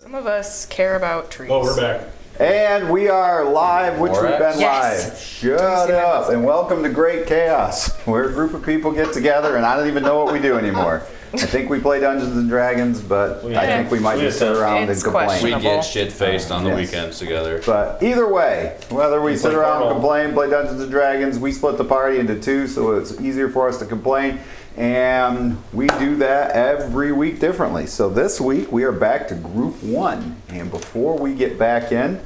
Some of us care about trees. Oh, we're back. And we are live, which we've been Yes. live. Shut up, and welcome to Gr8, where a group of people get together, and I don't even know what we do anymore. I think we play Dungeons and Dragons, but I think we might just sit around It's and complain. We questionable. get shit-faced on the Yes. weekends together. But either way, whether we sit play around and cornhole. complain, play Dungeons and Dragons, we split the party into two, so it's easier for us to complain. And we do that every week differently. So this week we are back to Group 1. And before we get back in,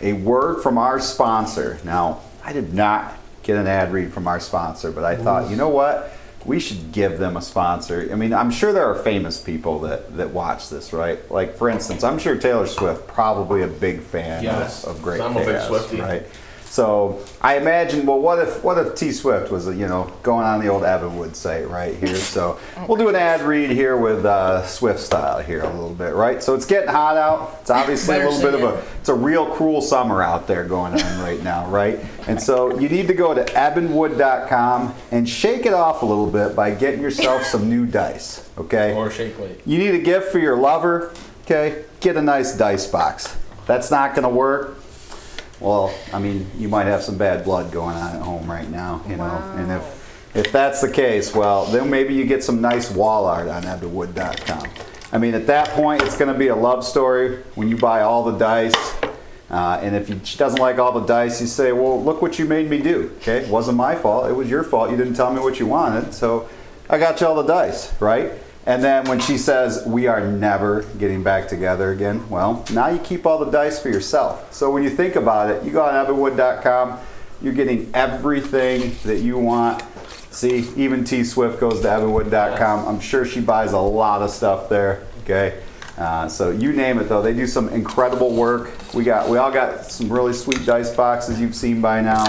a word from our sponsor. Now, I did not get an ad read from our sponsor, but I thought, you know what? We should give them a sponsor. I mean, I'm sure there are famous people that watch this, right? Like, for instance, I'm sure Taylor Swift, probably a big fan Yes. of Great I'm a big Chaos, Swiftie. right? So I imagine, well, what if T Swift was, going on the old Evanwood site right here? So we'll do an ad read here with Swift style here a little bit, right? So it's getting hot out. It's obviously a little bit of it's a real cruel summer out there going on right now, right? And so you need to go to evanwood.com and shake it off a little bit by getting yourself some new dice, okay? Or shake weight. You need a gift for your lover, okay? Get a nice dice box. That's not going to work. Well, I mean, you might have some bad blood going on at home right now, you know. Wow. And if that's the case, well, then maybe you get some nice wall art on evanwood.com. I mean, at that point, it's going to be a love story when you buy all the dice. And if she doesn't like all the dice, you say, well, look what you made me do, okay? It wasn't my fault. It was your fault. You didn't tell me what you wanted, so I got you all the dice, right? And then when she says, we are never getting back together again, well, now you keep all the dice for yourself. So when you think about it, you go on evanwood.com, you're getting everything that you want. See, even T Swift goes to evanwood.com. I'm sure she buys a lot of stuff there, okay? So you name it, though. They do some incredible work. We all got some really sweet dice boxes you've seen by now.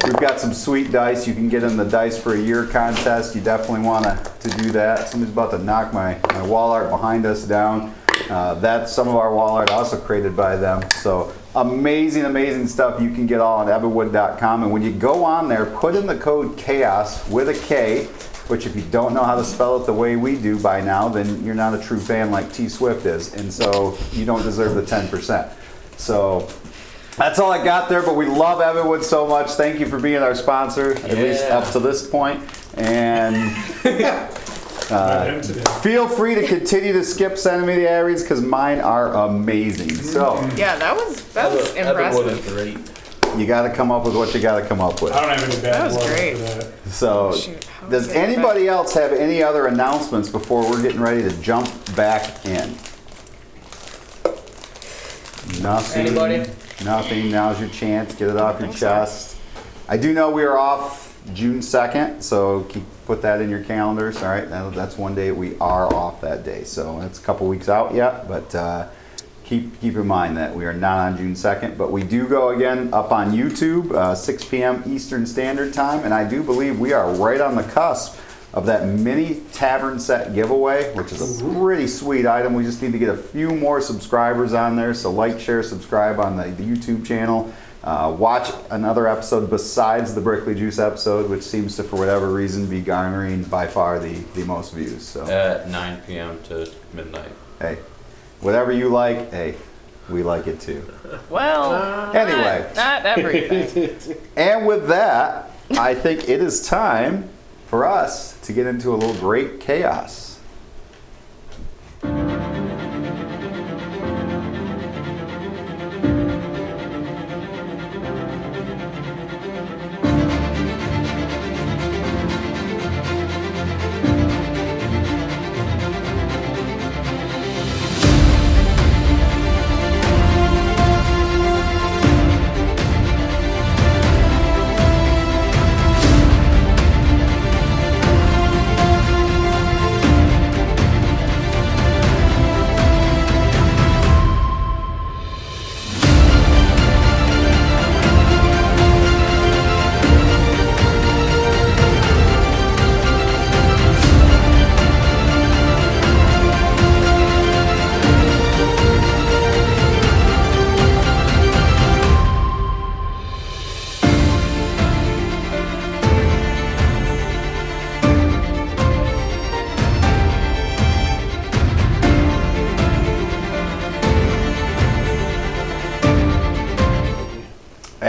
We've got some sweet dice. You can get in the Dice for a Year contest. You definitely want to do that. Somebody's about to knock my wall art behind us down. That's some of our wall art also created by them. So amazing, amazing stuff you can get all on evanwood.com. And when you go on there, put in the code CHAOS with a K, which if you don't know how to spell it the way we do by now, then you're not a true fan like T Swift is, and so you don't deserve the 10%. So that's all I got there, but we love Evanwood so much. Thank you for being our sponsor, at least up to this point. And feel free to continue to skip sending me the ad reads because mine are amazing. So Yeah, that was Evanwood impressive. is great. you got to come up with what you got to come up with. I don't have any bad That was blood great. for that. So, Shoot, how does was it anybody else have any other announcements before we're getting ready to jump back in? Nothing. Anybody? Nothing. Now's your chance. Get it off your chest. I do know we are off June 2nd, so put that in your calendars. All right, that's one day we are off that day. So it's a couple weeks out yet, but keep in mind that we are not on June 2nd, but we do go again up on YouTube, 6 p.m. Eastern Standard Time, and I do believe we are right on the cusp of that mini tavern set giveaway, which is a pretty sweet item. We just need to get a few more subscribers on there, so like, share, subscribe on the YouTube channel. Watch another episode besides the Brickley Juice episode, which seems to, for whatever reason, be garnering by far the most views. So At 9 p.m. to midnight. hey, whatever you like, hey, we like it too. Well, Anyway. not everything. And with that, I think it is time for us to get into a little great chaos.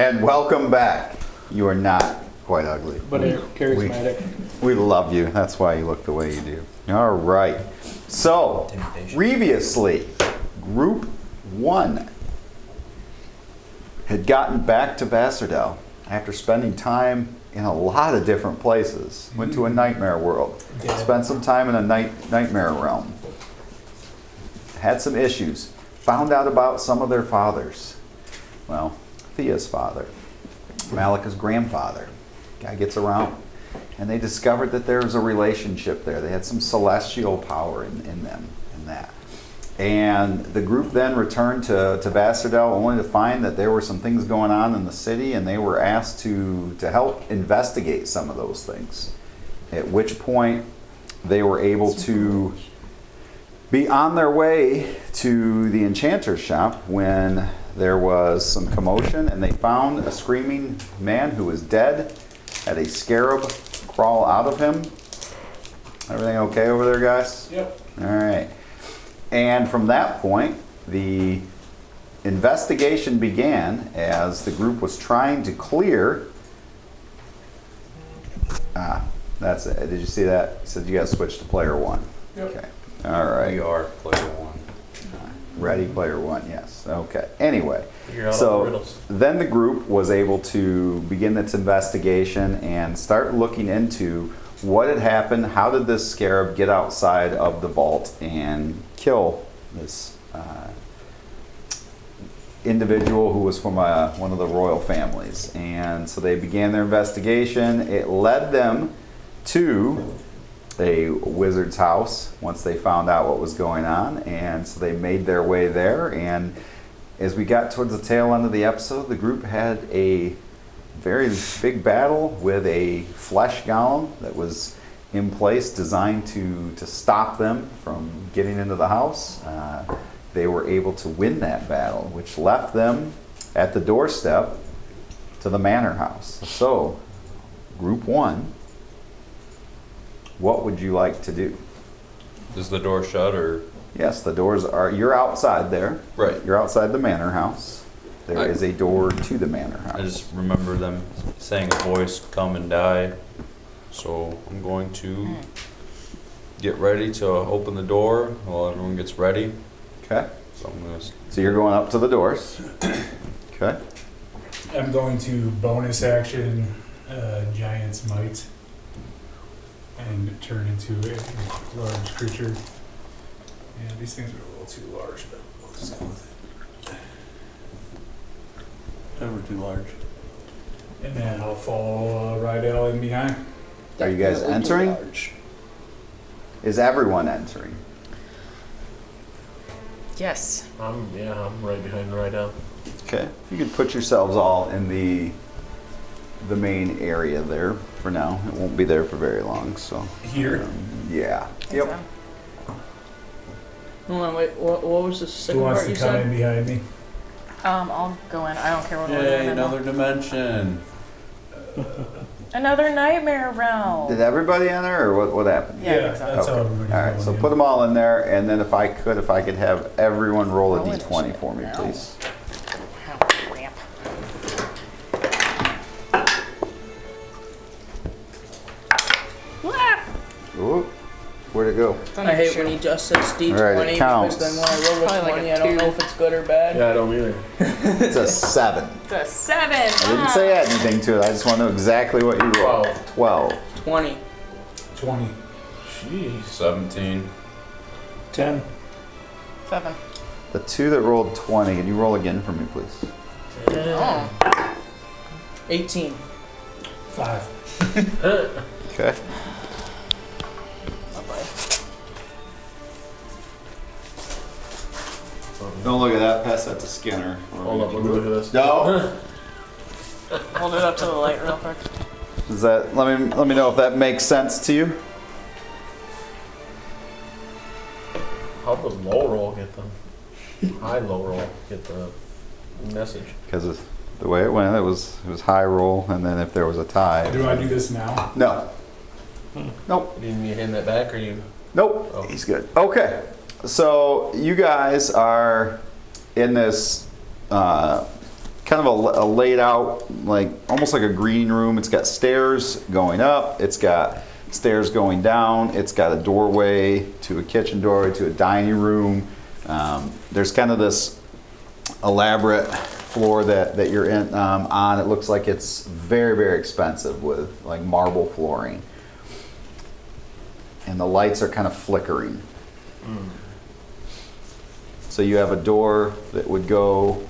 And welcome back. You are not quite ugly. But charismatic. We love you. That's why you look the way you do. All right. So, previously, Group 1 had gotten back to Vassardell after spending time in a lot of different places. Went to a nightmare world. Yeah. Spent some time in a nightmare realm. Had some issues. Found out about some of their fathers. Well, Thea's father. Malika's grandfather. Guy gets around. And they discovered that there was a relationship there. They had some celestial power in them, in that. And the group then returned to Vassardell only to find that there were some things going on in the city, and they were asked to help investigate some of those things. At which point they were able to be on their way to the enchanter's shop when there was some commotion, and they found a screaming man who was dead, had a scarab crawl out of him. Everything okay over there, guys? Yep. All right. And from that point, the investigation began as the group was trying to clear. That's it. Did you see that? It said you guys switched to player 1. Yep. Okay. All right. We are player 1. Ready, player 1, yes. Okay. Anyway, Figure out all the so riddles. then the group was able to begin its investigation and start looking into what had happened, how did this scarab get outside of the vault and kill this individual who was from one of the royal families. And so they began their investigation. It led them to a wizard's house once they found out what was going on, and so they made their way there. And as we got towards the tail end of the episode, the group had a very big battle with a flesh golem that was in place designed to stop them from getting into the house. They were able to win that battle, which left them at the doorstep to the manor house. So, Group 1, what would you like to do? Is the door shut or? Yes, the doors are, you're outside there. Right. You're outside the manor house. There is a door to the manor house. I just remember them saying a voice, come and die. So I'm going to get ready to open the door while everyone gets ready. Okay. So I'm going to. So you're going up to the doors. Okay. I'm going to bonus action Giant's Might and turn into a large creature. And these things are a little too large, but we'll just go with it. Never too large. And then I'll follow Rydell in behind. Are you guys entering? Is everyone entering? Yes. I'm right behind right now. Okay. You can put yourselves all in the main area there for now. It won't be there for very long, so. Here? Yeah. Think Yep. so. Hold on, wait, what was the Who second wants part to you come said? in behind me? I'll go in. I don't care what we're Yay, doing. another dimension. Another nightmare realm. Did everybody enter, or what happened? Yeah, I think so. that's how Okay. everybody. All right, so put them all in there, and then if I could have everyone roll a Roll d20 for me, please. Oh, crap. Ooh, where'd it go? I hate when he just says D20 All right, it counts. because then when I roll a Probably like 20, a I don't 2. know if it's good or bad. Yeah, I don't either. It's a 7. It's a 7. I didn't say anything to it. I just want to know exactly what you rolled. 12. 20. 20. Jeez. 17. 10. 7. The 2 that rolled 20, can you roll again for me, please? Oh. 18. 5. Okay. Don't look at that. Pass that to Skinner. Hold up, let me look at this. No. Hold it up to the light real quick. Does that? Let me know if that makes sense to you. How does low roll get the high low roll get the message? Because the way it went, it was high roll, and then if there was a tie. Do I do this now? No. Nope. You need me to hand that back or you? Nope. Oh. He's good. Okay. So you guys are in this kind kind of a laid out, like almost like a green room. It's got stairs going up. It's got stairs going down. It's got a doorway to a kitchen doorway to a dining room. There's kind of this elaborate floor that you're in on. It looks like it's very, very expensive with like marble flooring. And the lights are kind of flickering. So you have a door that would go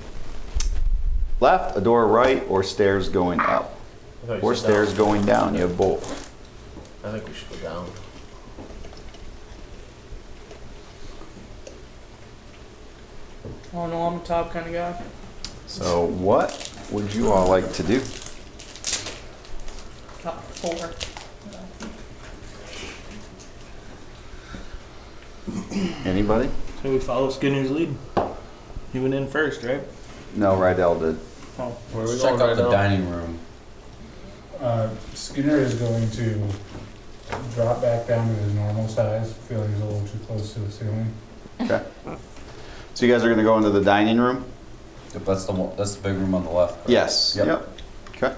left, a door right, or stairs going up, or stairs going down. You have both. I think we should go down. Oh no, I'm a top kind of guy. So what would you all like to do? Top 4. Anybody? So we follow Skinner's lead. He went in first, right? No, Rydell did. Oh. Where are we Check going out right the now? dining room. Skinner is going to drop back down to his normal size. Feel like he's a little too close to the ceiling. Okay. So you guys are going to go into the dining room? Yep, that's the big room on the left. Right? Yes. Yep. Okay.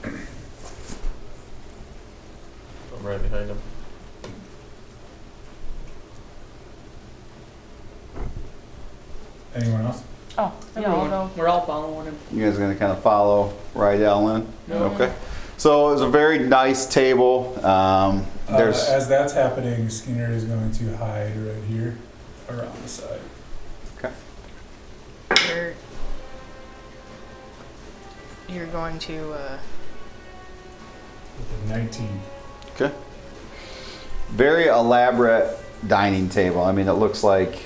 I'm right behind him. Anyone else? Oh, yeah, I'll Everyone. go. We're all following him. You guys are going to kind of follow Rydell in? Yeah. Okay. So it's a very nice table. There's As that's happening, Skinner is going to hide right here around the side. You're going to, With a 19. okay. Very elaborate dining table. I mean, it looks like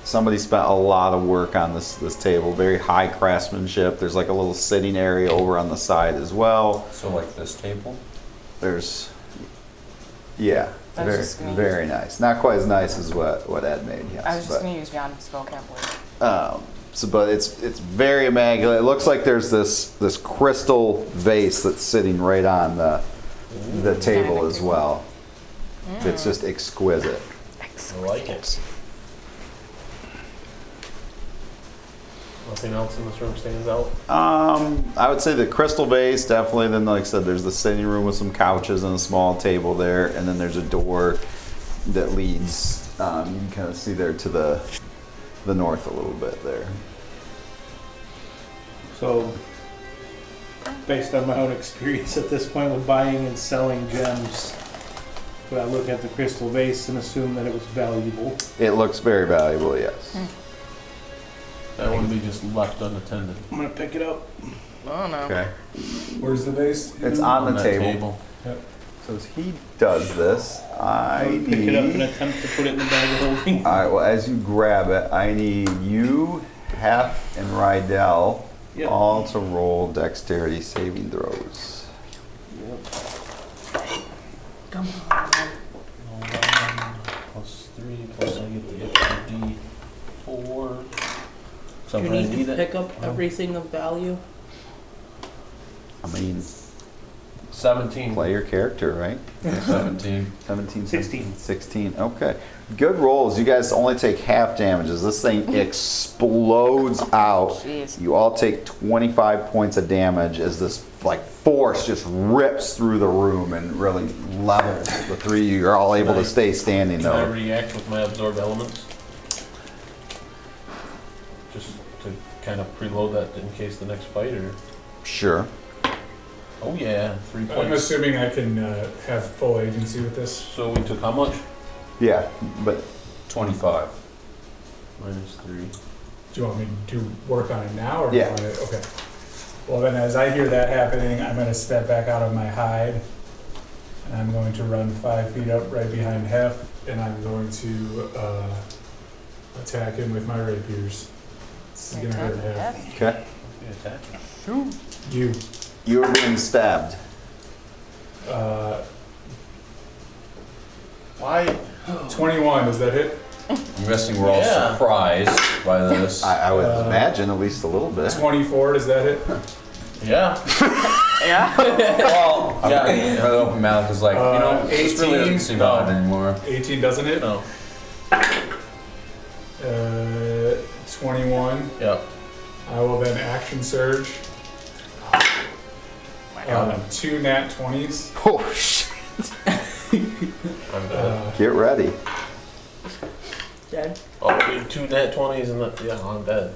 somebody spent a lot of work on this table. Very high craftsmanship. There's like a little sitting area over on the side as well. So like this table? There's, yeah, I was very, just gonna very nice. Not quite as nice as what Ed made, yes. I was just but, going to use Beyond Spell Capable. but it's very immaculate. It looks like there's this crystal vase that's sitting right on the table as well. It's just exquisite. I like it. Nothing else in this room stands out. I would say the crystal vase, definitely. Then, like I said, there's the sitting room with some couches and a small table there. And then there's a door that leads, you can kind of see there to the north a little bit there. So, based on my own experience at this point with buying and selling gems, would I look at the crystal vase and assume that it was valuable? It looks very valuable, yes. That wouldn't be just left unattended. I'm going to pick it up. Oh no. Okay. Where's the vase? It's on the that table. Yep. So as he does this, I Pick it up and need... attempt to put it in the bag of holding. All right, well, as you grab it, I need you, Hef, and Rydell Yep. all to roll dexterity saving throws. Come on. Plus 3, plus I get the extra D4. Do you need to pick up everything of value? I mean, 17. play your character, right? 17. 17, 16. 16, okay. Good rolls. You guys only take half damages. This thing explodes out. Jeez. You all take 25 points of damage as this like force just rips through the room and really levels the three of you. You're all able to stay standing Can I though. react with my absorb elements? Just to kind of preload that in case the next fight, or... Sure. Oh yeah, 3 I'm points. assuming I can have full agency with this. So we took how much? Yeah, but 25. Minus 3. Do you want me to work on it now, or do Yeah. you want it? Okay. Well, then, as I hear that happening, I'm going to step back out of my hide, and I'm going to run 5 feet up right behind Hef, and I'm going to attack him with my rapiers. This is going to hurt Hef. okay. Attack. You. You are being stabbed. Why? 21, does that hit? I'm guessing we're all Yeah. surprised by this. I would imagine at least a little bit. 24, does that hit? Yeah. Yeah? Well, I'm Yeah. pretty open mouth is like, this really 18? doesn't seem No. odd anymore. 18 doesn't hit? No. 21. Yep. I will then action surge 2 nat 20s. Oh, shit. I'm dead. Get ready. Dead. Oh, we have 2 nat 20s and yeah, I'm dead.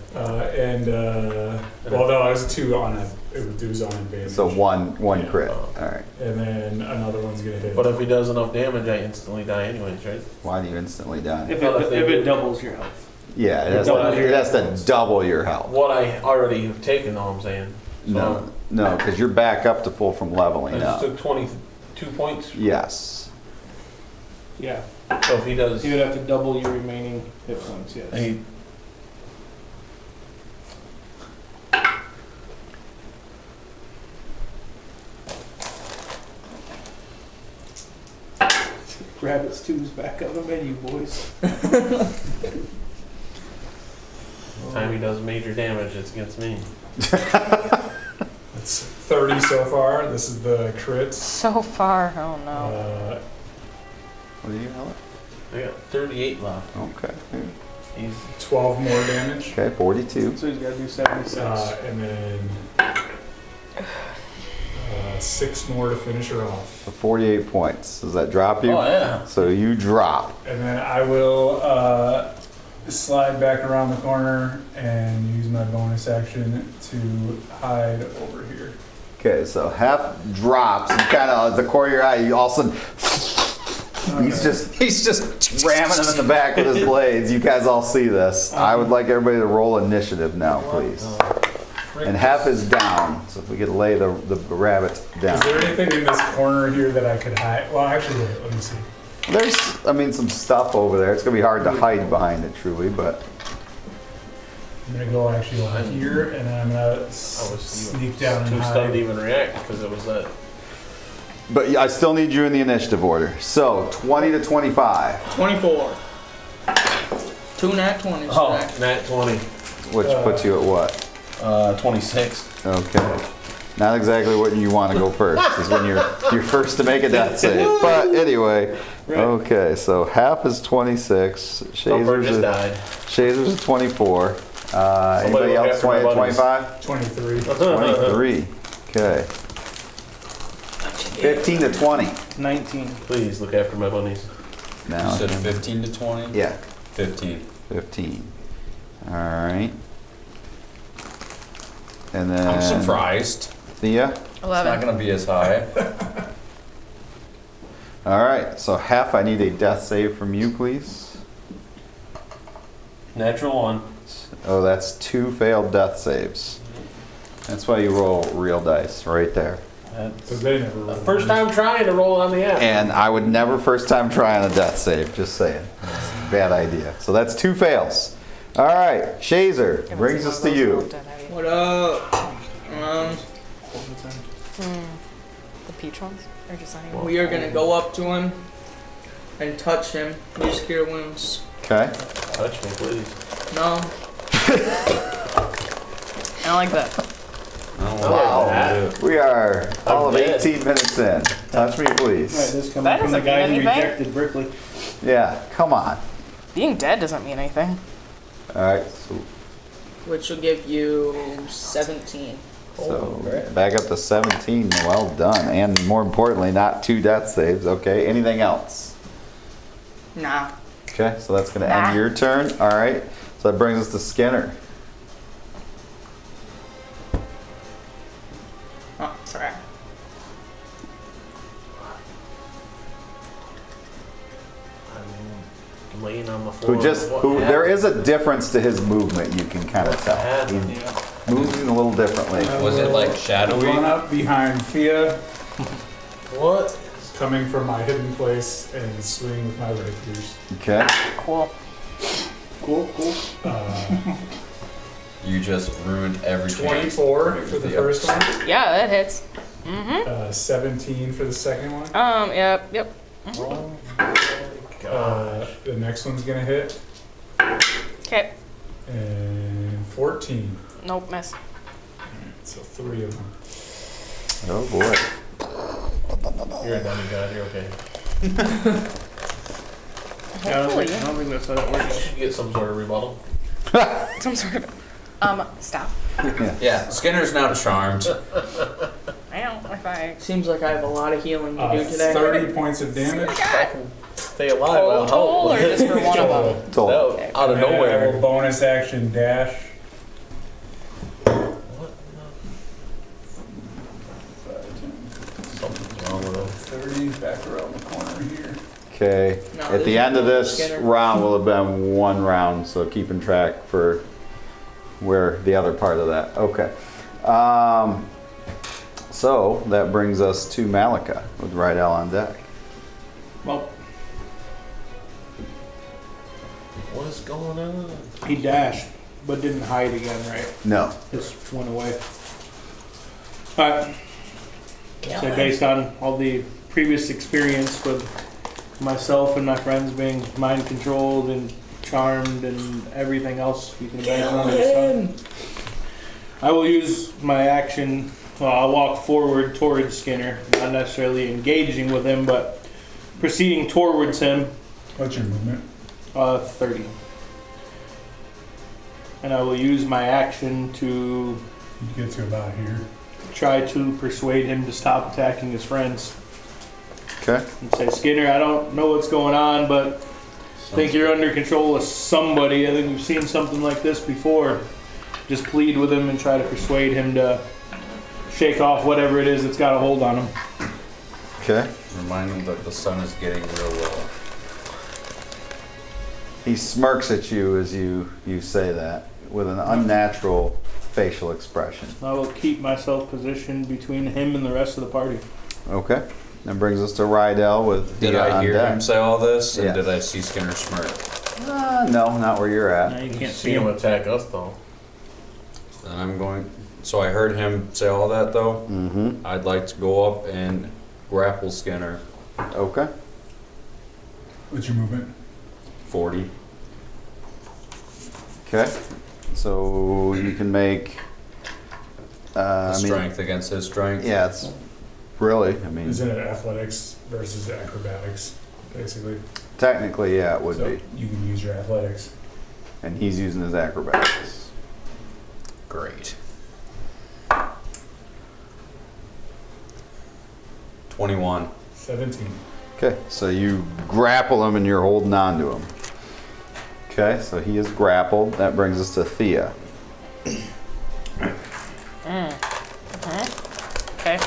Well, no, it was 2 on it. It was on advantage. So one Yeah. crit. All right. And then another one's gonna hit. But if he does enough damage, I instantly die anyways, right? Why do you instantly die? If Well, if it, they if do- it doubles your health. Yeah, it Double has to double your health. What I already have taken, though, I'm saying. So No, because you're back up to full from I leveling just up. took 22 points. Yes. Yeah. So if he does, You would have to double your remaining hit points, yes. he, Rabbit's 2's back on the menu, boys. time he does major damage, it's against me. It's 30 so far. This is the crits. So far, oh no. What do you have? I got 38 left. Okay. He's 12 more damage. Okay, 42. So he's got to do 76. And then 6 more to finish her off. So 48 points. Does that drop you? Oh yeah. So you drop. And then I will slide back around the corner and use my bonus action to hide over here. Okay, so half drops and kind of at the corner of your eye, you all of a sudden, he's just ramming him in the back with his blades. You guys all see this. I would like everybody to roll initiative now, please. And half is down, so if we could lay the rabbit down. Is there anything in this corner here that I could hide? Well, actually, wait, let me see. There's, some stuff over there. It's gonna be hard to hide behind it, truly, but I'm gonna go actually over here, and then I'm gonna sneak down and too stunned to hide. even react because it was that. but yeah, I still need you in the initiative order. So 20 to 25, 24. 2 nat 20s. Oh, stacked. nat 20. which puts you at what? 26. Okay. Not exactly what you want to go first, is when you're first to make a death save. But anyway, okay, so half is 26. Thumper just died. Shazer's is 24. Anybody look else after my 25? 23. 23. Okay. 15 to 20. 19. Please look after my bunnies. Now, You said 15 to 20? yeah, 15. 15. All right. And then I'm surprised. Thea. It's 11. not going to be as high. All right. So half, I need a death save from you, please. Natural 1. Oh, that's 2 failed death saves. That's why you roll real dice right there. So they never roll. First time trying to roll on the app. And I would never first time try on a death save, just saying. Bad idea. So that's 2 fails. All right, Shazer, brings us to you. What up? The peach ones? Or just any? We are going to go up to him and touch him. Use cure wounds. Okay. Touch me, please. No. I like that. Wow. We are all of 18 minutes in. Touch me, All right, please. this coming That from the doesn't guy who mean anything. rejected Brickley. Yeah, come on. Being dead doesn't mean anything. All right, so Which will give you 17. back up to 17. Well done. And more importantly, not 2 death saves. Okay, anything else? Nah. Okay, so that's going to Nah. end your turn. All right, so that brings us to Skinner. Oh, sorry. I'm laying on the floor. There is a difference to his movement, you can kind of tell. He moves a little differently. Was it like shadowy? Run up behind Thea, What? coming from my hidden place, and swing with my rapiers. Okay. Cool. Cool. You just ruined every chance. 24 for the first one. Yeah, that hits. 17 for the second one. Yep. Oh my gosh. The next one's gonna hit. Okay. And 14. Nope, miss. So 3 of them. Oh boy. You're a demigod, you're okay. Yeah, I don't Hopefully. think that's how that You works. should get some sort of rebuttal. Some sort of. Stop. Yeah, Skinner's now charmed. I if I Seems like I have a lot of healing to do today. 30 points of damage. If I can stay alive, I'll total help. or just for one of them? Total. That- out of And then I will nowhere. bonus action dash. Something's wrong with him. 30 back around the corner here. Okay. No, At this the is end of Doppel this Skinner. round will have been one round, so keeping track for where the other part of that. Okay. So that brings us to Malika with Rydell on deck. Well, What is going on? he dashed, but didn't hide again, right? No. Just went away. Alright. So based on all the previous experience with myself and my friends being mind controlled and charmed and everything else you can imagine under the sun, I will use my action. Well, I'll walk forward towards Skinner, not necessarily engaging with him, but proceeding towards him. What's your movement? 30. And I will use my action to You get to about here. try to persuade him to stop attacking his friends. Okay. And say, Skinner, I don't know what's going on, but I think you're under control of somebody. I think we've seen something like this before. Just plead with him and try to persuade him to shake off whatever it is that's got a hold on him. Okay. Remind him that the sun is getting real low. He smirks at you as you say that with an unnatural facial expression. I will keep myself positioned between him and the rest of the party. Okay. That brings us to Rydell with Did Thea I on hear deck. him say all this? And Yes. did I see Skinner smirk? No, not where you're Now at. you You can't see him attack us though. Then I'm going. So I heard him say all that though. Mm-hmm. I'd like to go up and grapple Skinner. Okay. What's your movement? 40. Okay. So you can make. Strength against his strength. Yeah, it's really. I mean, Isn't it athletics versus acrobatics, basically? technically, yeah, it would So be. you can use your athletics. And he's using his acrobatics. Great. 21. 17. Okay, so you grapple him and you're holding on to him. Okay, so he is grappled. That brings us to Thea. Okay.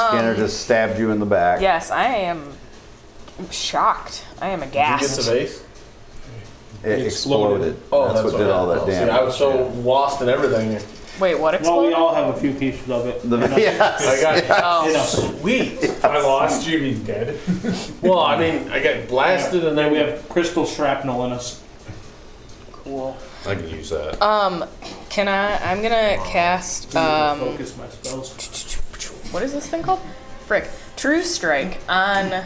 Skinner just stabbed you in the back. Yes, I am shocked. I am Did you get aghast. the base? It exploded. Oh, that's what did all that See, damage. I was so lost in everything. Wait, what Well, exploded? we all have a few pieces of it. Yes. I got Oh, You know, sweet. I lost you, mean dead. Well, I mean, I got blasted and then then we have crystal shrapnel in us. cool. I can use that. Can I'm gonna cast, Focus my spells. what is this thing called? Frick. True Strike on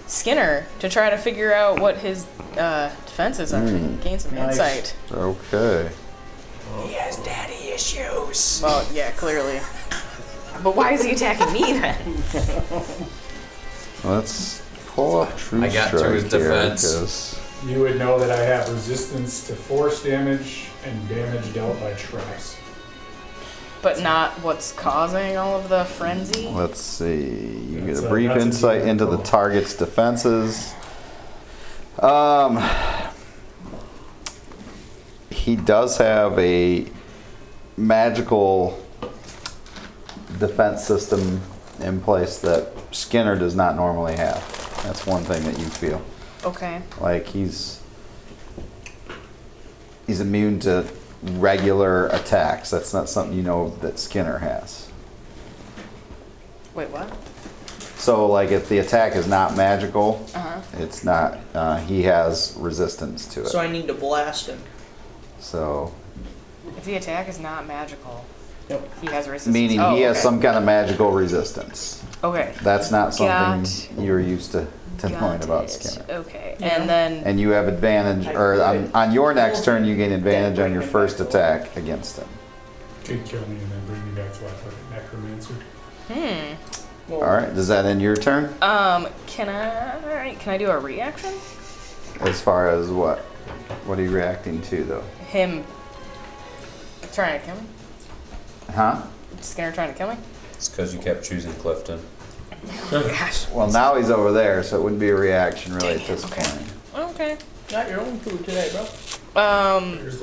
Skinner to try to figure out what his defenses are. Gain some Nice. insight. Okay. He has daddy issues. Well, yeah, clearly. But why is he attacking me then? Let's pull up True I got to Strike his here, defense. 'cause- You would know that I have resistance to force damage and damage dealt by traps. But not what's causing all of the frenzy? Let's see. You get That's a a- brief that's a insight deep into the call. target's defenses. He does have a magical defense system in place that Skinner does not normally have. That's one thing that you feel. Okay. Like he's immune to regular attacks. That's not something you know that Skinner has. Wait, what? So like if the attack is not magical, Uh-huh. it's not, he has resistance to it. So I need to blast him. So, If the attack is not magical, Yep. he has resistance. meaning Oh, he has okay. some kind of magical resistance. Okay. That's not something Got- you're used to knowing Got about it. Skinner. Okay. Yeah. And then And you have advantage, or on your next turn you gain advantage on your first attack against him. Could kill me and then bring me back to life like a necromancer. Well, Alright, does that end your turn? can I do a reaction? As far as what? What are you reacting to though? Him trying to kill me? Huh? Skinner trying to kill me? It's because you kept choosing Clifton. Gosh. Well, now he's over there, so it wouldn't be a reaction really at this Okay. point. Okay. Got your own food today, bro.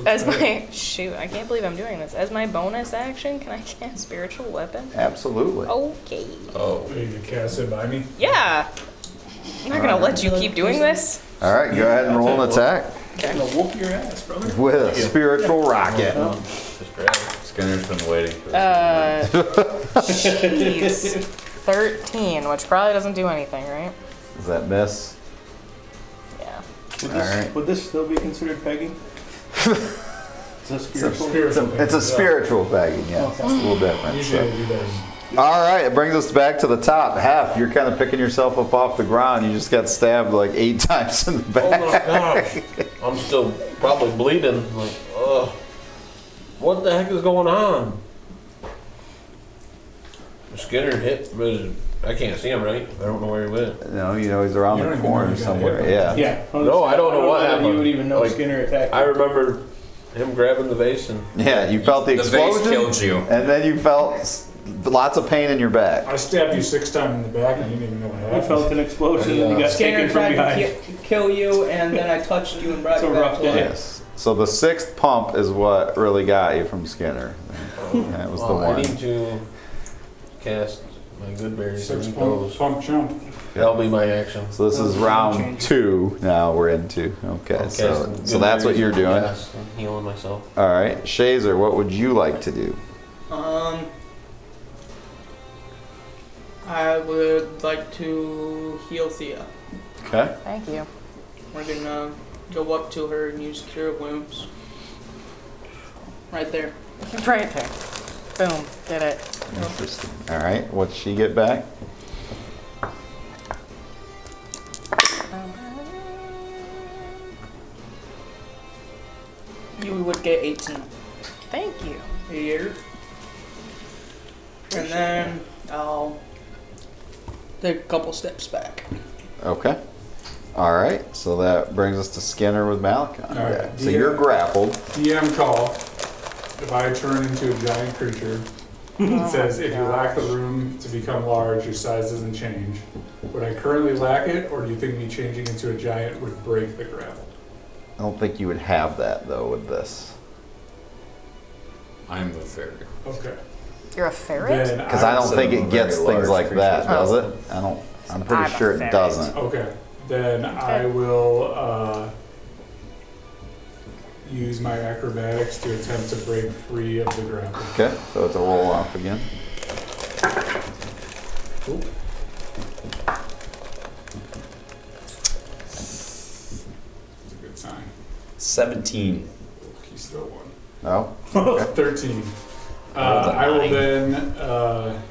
As my shoot, I can't believe I'm doing this. As my bonus action, can I cast spiritual weapon? Absolutely. Okay. Oh. Are you gonna cast it by me? Yeah. I'm not gonna let you keep doing this. All right, go ahead and roll an attack I'm gonna whoop your ass, brother. with a spiritual rocket. Just grab it. Skinner's been waiting for this. Jeez. 13, which probably doesn't do anything, right? Does that miss? Yeah. Would All right. would this still be considered pegging? It's a spiritual. It's a spiritual pegging, yeah. Okay. It's a little different. Usually So. I do that. All right, it brings us back to the top. Half, you're kind of picking yourself up off the ground. You just got stabbed like 8 times in the Oh back. my gosh. I'm still probably bleeding. Like, ugh. What the heck is going on? Skinner hit, but I can't see him, right? I don't know where he went. No, you know he's around You don't the even know corner you got somewhere. hit. Yeah. Yeah. No, I don't know what whether happened. You would even know Like, Skinner attacked. I remember him grabbing the vase and Yeah, you felt the The vase explosion, killed you. and then you felt lots of pain in your back. I stabbed you 6 times in the back and you didn't even know what You happened. felt an explosion and you got Skinner taken from tried behind. to kill you, and then I touched you and brought It's you a back rough to day. life. Yes. So the 6th pump is what really got you from Skinner. That was the well, I one. need to cast my good berries 6 and pump, those. pump jump. That'll be my action. So this is round 2. Now we're into. Okay, I'll so cast good that's what berries you're and doing. gas and healing myself. All right, Shazer, what would you like to do? I would like to heal Thea. Okay. Thank you. We're gonna go up to her and use Cure Wounds. Right there. Right there. Boom. Did it. Interesting. All right, what'd she get back? You would get 18 Thank you. here. And then I'll take a couple steps back. Okay. All right, so that brings us to Skinner with Malachi. All right, So you're grappled. DM call. If I turn into a giant creature, it says if you lack the room to become large, your size doesn't change. Would I currently lack it, or do you think me changing into a giant would break the grapple? I don't think you would have that though with this. I'm the fairy. Okay. You're a ferret? Then Because I don't Instead think of a it gets very things large like that, creature. does it? I don't. I'm pretty I'm a sure it ferret. doesn't. Okay. Then I will use my acrobatics to attempt to break free of the grapple. Okay, so it's a roll off again. It's a good sign. 17. He still won. Oh, 13. rolled a I will 9. then,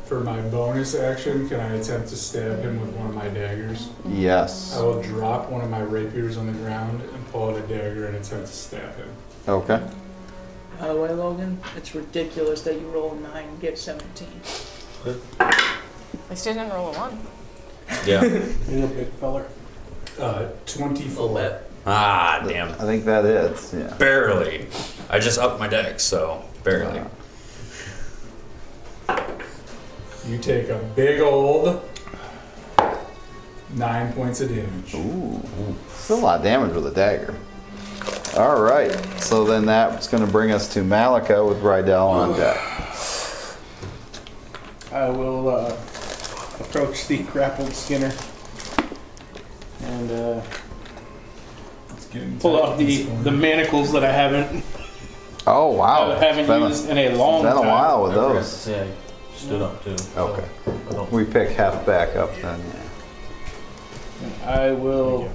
for my bonus action, can I attempt to stab him with one of my daggers? yes. I will drop one of my rapiers on the ground and pull out a dagger and attempt to stab him. Okay. By the way, Logan, it's ridiculous that you roll a 9 and get 17. At least you didn't roll a 1. Yeah. You're a big feller. 24. Ah, damn. I think that is. Yeah. Barely. I just upped my deck, so barely. You take a big old 9 points of damage. Ooh. Still a lot of damage with a dagger. All right. So then that's going to bring us to Malika with Rydell on deck. I will approach the grappled Skinner and It's getting pull tight out in this the corner. manacles that I haven't Oh, used in a long It's been a time. while with I forgot to those. say I stood up too. so Okay. I don't- We pick Hef back up then. I will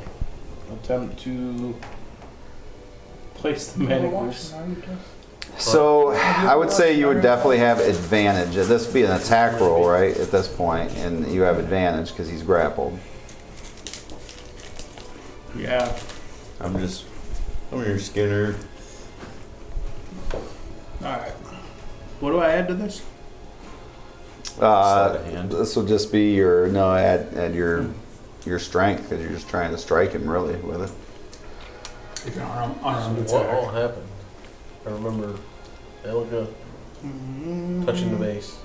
attempt to place the manacles. So I would say you would definitely have advantage. This would be an attack roll, right? At this point, and you have advantage because he's grappled. Yeah. I'm your Skinner. Alright. What do I add to this? Sleight of hand. This will just be your add your strength because you're just trying to strike him really with it. You can unarmed What all attack. happened? I remember They look good. Touching the base,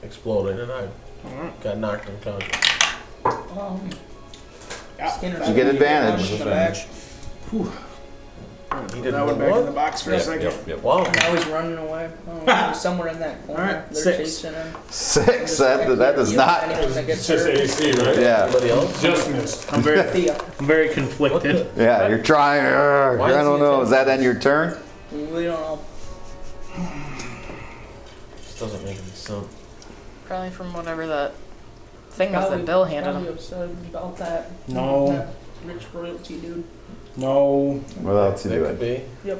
exploding, and I got knocked unconscious. Skinner's You get advantage. in the back. He didn't That went know back in what? the box for a second. Yep. Wow. Now he's running away. Oh, he's somewhere in that corner. Alright, They're 6. chasing him. 6. That does not. Anyone that gets It's just hurt. AC, right? Yeah. Anybody else? Just missed. I'm very, Thea. I'm very conflicted. Yeah, you're trying. Why I is don't he know. Is that attacking? end your turn? We don't know. This doesn't make any sense. Probably from whatever that thing was Probably- that Bill handed probably him. upset about that. No. That rich royalty dude. No. What else you That could doing? be.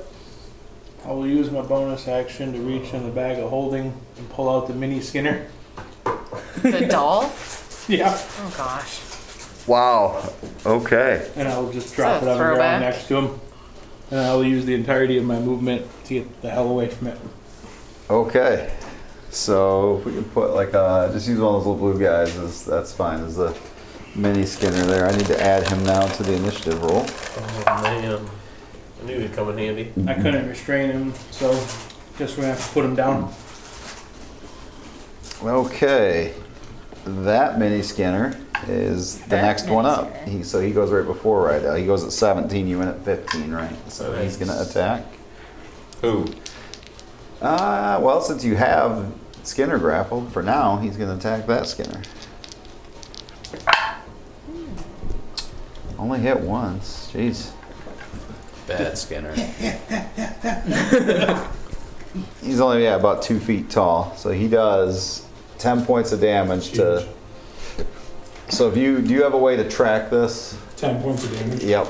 I will use my bonus action to reach in the bag of holding and pull out the mini Skinner. The doll? Yeah. Oh gosh. Wow. Okay. And I'll just drop Is it that a on the ground throwback? next to him. And I'll use the entirety of my movement to get the hell away from it. Okay. So if we can put like just use one of those little blue guys. That's fine. There's the mini Skinner there. I need to add him now to the initiative roll. Oh man. I knew he'd come in handy. I couldn't restrain him, so guess we're gonna have to put him down. Okay. That mini Skinner is the That next one mini up. Skinner. So he goes right before right. He goes at 17. You went at 15, right? So he's gonna attack. Who? Well, since you have Skinner grappled for now, he's gonna attack that Skinner. Only hit once. Jeez. Bad Skinner. He's only about 2 feet tall, so he does 10 points of damage to. So if do you have a way to track this? 10 points of damage. Yep.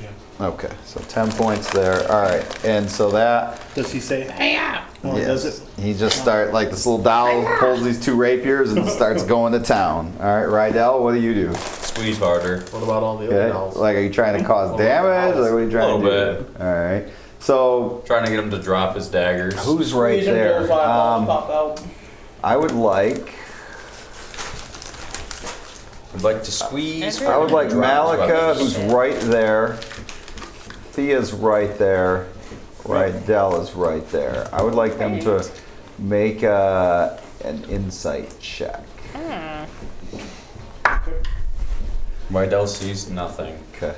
Yeah. Okay, so 10 points there. All right, and so that. Does he say, hey, well, does it? He just like this little doll pulls these 2 rapiers and starts going to town. All right, Rydell, what do you do? Squeeze harder. What about all the other Okay, dolls? like are you trying to cause damage? Or what are you trying to do? Little All right, so Trying to get him to drop his daggers. who's right Squeeze him, there? Bill's eyeballs pop out. I would like. I'd like to squeeze. I would like Drop his Malika, weapons. who's right there. Thea's right there. Rydell is right there. I would like them to make an insight check. Rydell sees nothing. Okay.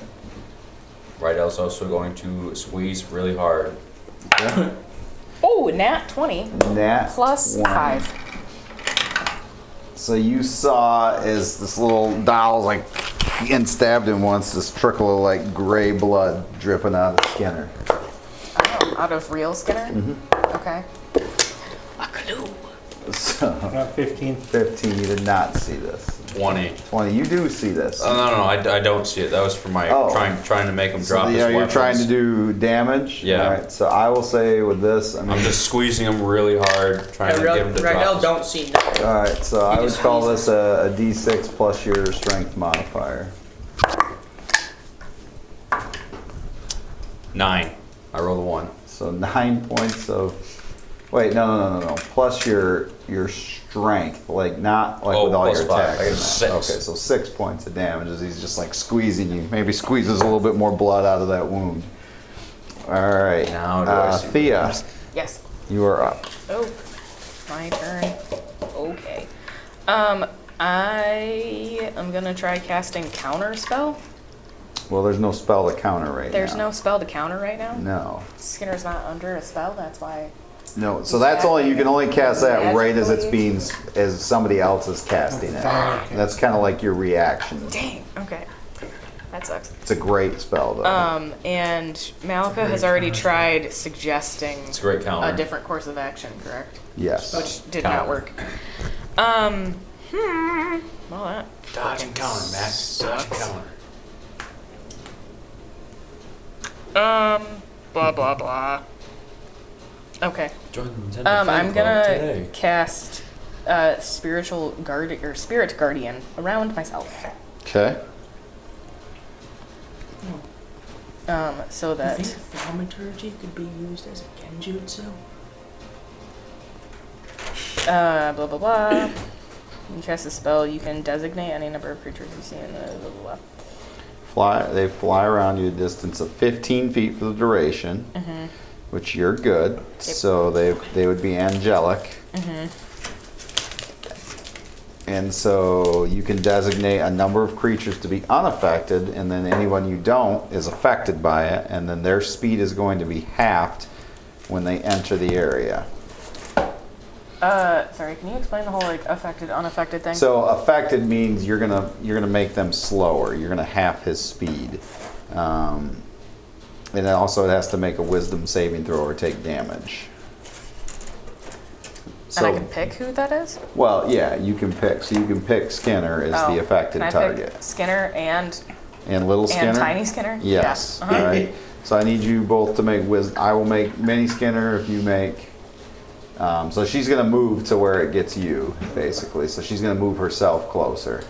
Rydell's also going to squeeze really hard. Okay. Oh, nat 20 Nat plus 20. 5. So you saw as this little doll like and stabbed him once, this trickle of like gray blood dripping out of Skinner. Oh, out of real Skinner? Mm-hmm. Okay. So 15. 15, you did not see this. 20. 20, you do see this. No, I don't see it. That was for my trying to make him So drop his you're weapons. trying to do damage? Yeah. All right, so I will say with this, I mean, I'm just squeezing him really hard, trying to get him to drop Rydell his... don't see nothing. all right, so I would just call squeeze this a D6 plus your strength modifier. 9. I rolled a 1. So 9 points of, wait, no. Plus your strength, like not like Oh, with all plus your 5. attacks. I got and that. 6. Okay, so 6 points of damage as he's just like squeezing you. Maybe squeezes a little bit more blood out of that wound. All right, Now do I see Thea, Yes. you are up. Oh, my turn. Okay. I am gonna try casting counter spell. Well, there's no spell to counter right There's now. no spell to counter right now. No. Skinner's not under a spell. That's why. No, so that's only, you can only cast that right as it's Magically? being, as somebody else is casting it. That's kind of like your reaction. Dang. Okay. That sucks. It's a great spell though. And Malika has already tried suggesting It's a great counter. a different course of action, correct? Yes. Which did not Counter. work. Well, that. Dodge and counter, Max. Dodge and counter. Blah blah blah. Okay. Join the Nintendo fan I'm club gonna today. cast spiritual guard or spirit guardian around myself. Okay. So that thaumaturgy could be used as a genjutsu? blah blah blah. You cast a spell, you can designate any number of creatures you see in the blah blah blah. They fly around you a distance of 15 feet for the duration. which you're good. So they would be angelic. And so you can designate a number of creatures to be unaffected, and then anyone you don't is affected by it, and then their speed is going to be halved when they enter the area. Sorry, can you explain the whole like affected, unaffected thing? So affected means you're gonna make them slower. You're gonna half his speed, and it also has to make a wisdom saving throw or take damage. And I can pick who that is? Well, yeah, you can pick. So you can pick Skinner as the affected can I target. Pick Skinner and Little Skinner? And Tiny Skinner? Yes. Yeah. All right. So I need you both to make wisdom. I will make Mini Skinner if you make. So she's going to move to where it gets you, basically. So she's going to move herself closer.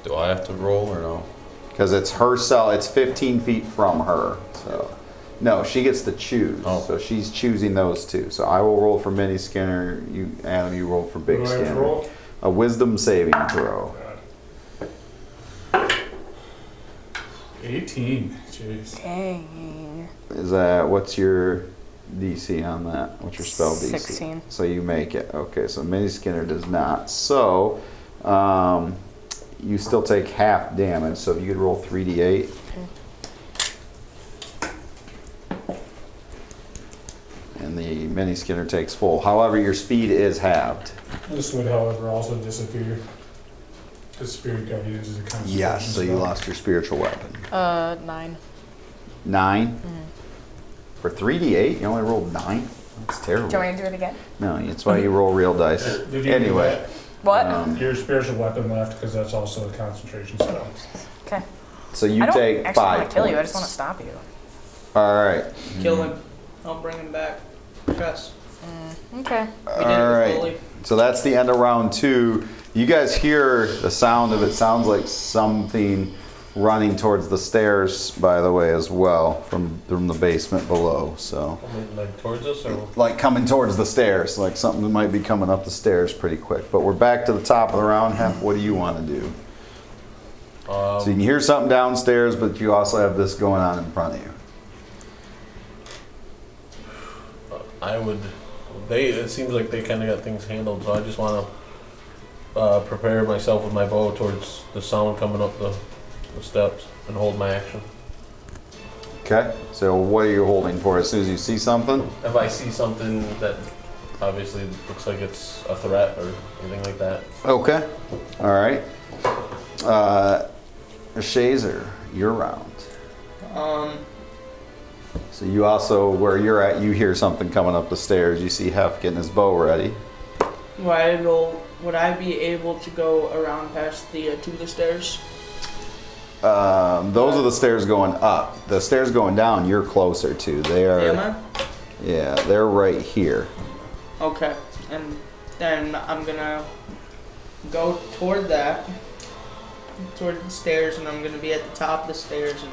Do I have to roll or no? Because it's her cell. It's 15 feet from her. So. No, she gets to choose. Oh. So she's choosing those two. So I will roll for Mini Skinner. You, Adam, you roll for Big What do I have to Skinner. roll? A wisdom saving throw. 18. Jeez. Dang. Is that, what's your DC on that? What's your spell DC? 16. So you make it. Okay, so Mini Skinner does not. So you still take half damage. So if you could roll 3d8. Okay. And the Mini Skinner takes full. However, your speed is halved. This would, however, also disappear. The spirit guard uses a concentration Yes, so you spell. lost your spiritual weapon. 9. 9? For 3d8, you only rolled 9? That's terrible. Do you want me to do it again? No, that's why you roll real dice. Did you Anyway. What? Your spiritual weapon left because that's also a concentration spell. Okay. So you I don't take actually 5 want to kill you. I just points. want to stop you. All right. Kill him. I'll bring him back. Yes. Okay. We did it All with right. Bully. So that's the end of round 2. You guys hear the sound of it. Sounds like something running towards the stairs, by the way, as well, from the basement below. So, Like towards us, or like coming towards the stairs, like something that might be coming up the stairs pretty quick. But we're back to the top of the round. Half. What do you want to do? So you can hear something downstairs, but you also have this going on in front of you. I would. It seems like they kind of got things handled, so I just want to prepare myself with my bow towards the sound coming up the steps and hold my action. Okay. So what are you holding for? As soon as you see something? If I see something that obviously looks like it's a threat or anything like that. Okay. All right. Shazer, you're round. So you also, where you're at, you hear something coming up the stairs. You see Hef getting his bow ready. Would I be able to go around past the to the stairs? Those are the stairs going up. The stairs going down, you're closer to. They are. Am I? Yeah, they're right here. Okay, and then I'm gonna go toward the stairs, and I'm gonna be at the top of the stairs, and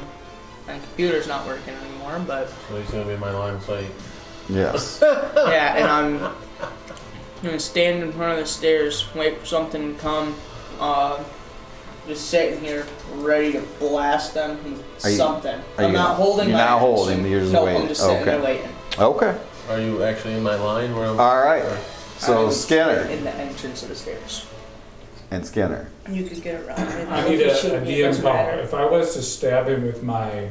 my computer's not working anymore, but So he's gonna be in my line of sight. Yes. yeah, and I'm gonna stand in front of the stairs, wait for something to come, just sitting here, ready to blast them with something. I'm not holding You're my not action. holding. You're just Nope, waiting. I'm just sitting there Okay. waiting. Okay. Are you actually in my line? Where I'm, All right. or- So I'm Skinner in the entrance of the stairs. and Skinner. You could get around. I need a DM call. If I was to stab him with my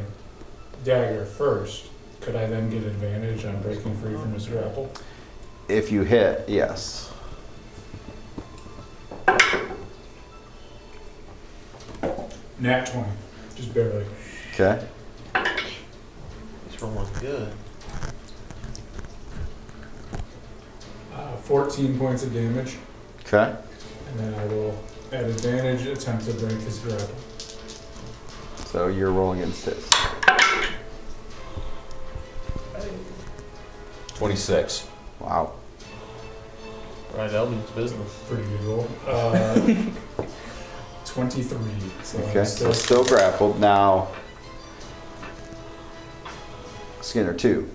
dagger first, could I then get advantage on breaking free from his grapple? If you hit, yes. Nat 20. Just barely. Okay. This one was good. 14 points of damage, Okay. and then I will, at advantage, attempt to break his grapple. So you're rolling against his. 26. Wow. Right, Elvin's business. Pretty good roll. 23. So I'm Okay. So still grappled. Now Skinner 2.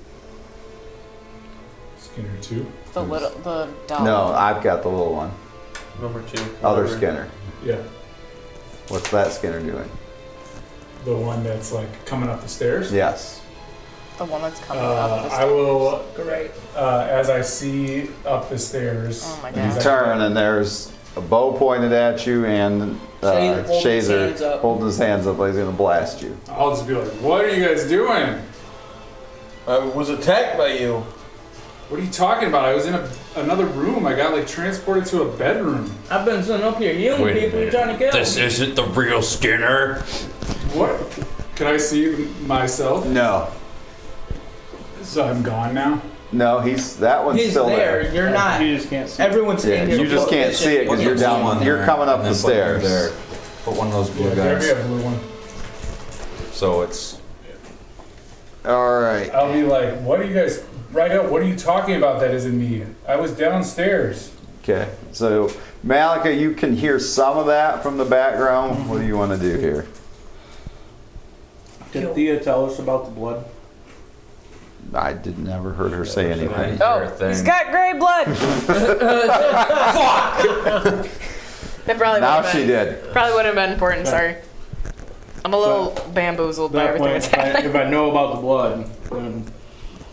Skinner 2. The doll. No, I've got the little one. Number 2. Other whatever. Skinner. Yeah. What's that Skinner doing? The one that's like coming up the stairs. Yes. The one that's coming up the I will, Great. as I see up the stairs. Oh my and God. he's Turn, and there's a bow pointed at you, and Shazer holding his hands Shazer up. holding his hands up like he's gonna blast you. I'll just be like, what are you guys doing? I was attacked by you. What are you talking about? I was in another room. I got like transported to a bedroom. I've been sitting up here healing people. You're trying to kill. This isn't the real Skinner. What? Can I see myself? No, So I'm gone now? no, that one's He's still there. there. You're not. You just can't see. Everyone's Yeah, in here. you just can't see it because you're down. You're coming up the stairs. Put one of those blue Grab me guys. a blue one. So it's All right. I'll be like, what are you guys, right up, what are you talking about that isn't me? I was downstairs. Okay. So Malika, you can hear some of that from the background. What do you want to do here? Did Thea tell us about the blood? I did never heard her say anything. Oh, he's got gray blood. That probably Now would've she been, did. Probably would have been important. Sorry. I'm a little bamboozled by At that everything point, that's happening. if I know about the blood, then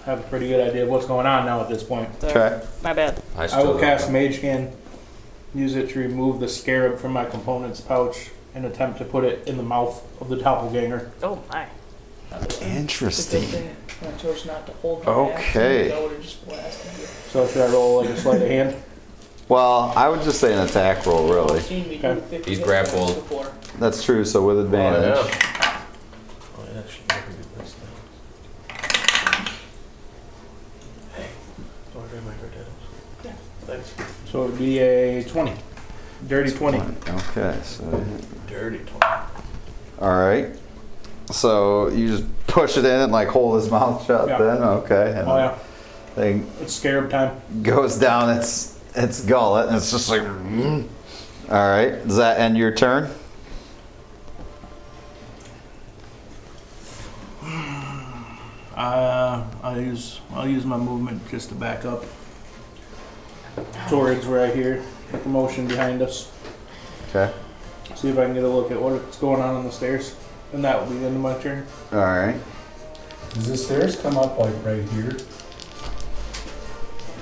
I have a pretty good idea of what's going on now at this point. So, Okay. my bad. I will cast Mage Hand, use it to remove the scarab from my component's pouch, and attempt to put it in the mouth of the doppelganger. Oh my. Interesting. I chose not to hold my Okay. action. I would've just blasted you. So should I roll like a sleight of hand? Well, I would just say an attack roll, really. Seen me do Okay. 50 He's hit grappled. points before. That's true. So with Oh, advantage. yeah. Oh, yeah, I should never do this now. Hey, do I grab my potatoes? Yeah. Thanks. So it would be a 20. Dirty 20. Okay. So. Dirty 20. All right. So you just push it in and like hold his mouth shut. Yeah. Then okay. And Oh yeah, thing it's scarab time. goes down its gullet, and it's just like. All right. Does that end your turn? I'll use my movement just to back up towards where I hear the commotion behind us. Okay. See if I can get a look at what's going on the stairs, and that will be the end of my turn. All right. Does the stairs come up like right here?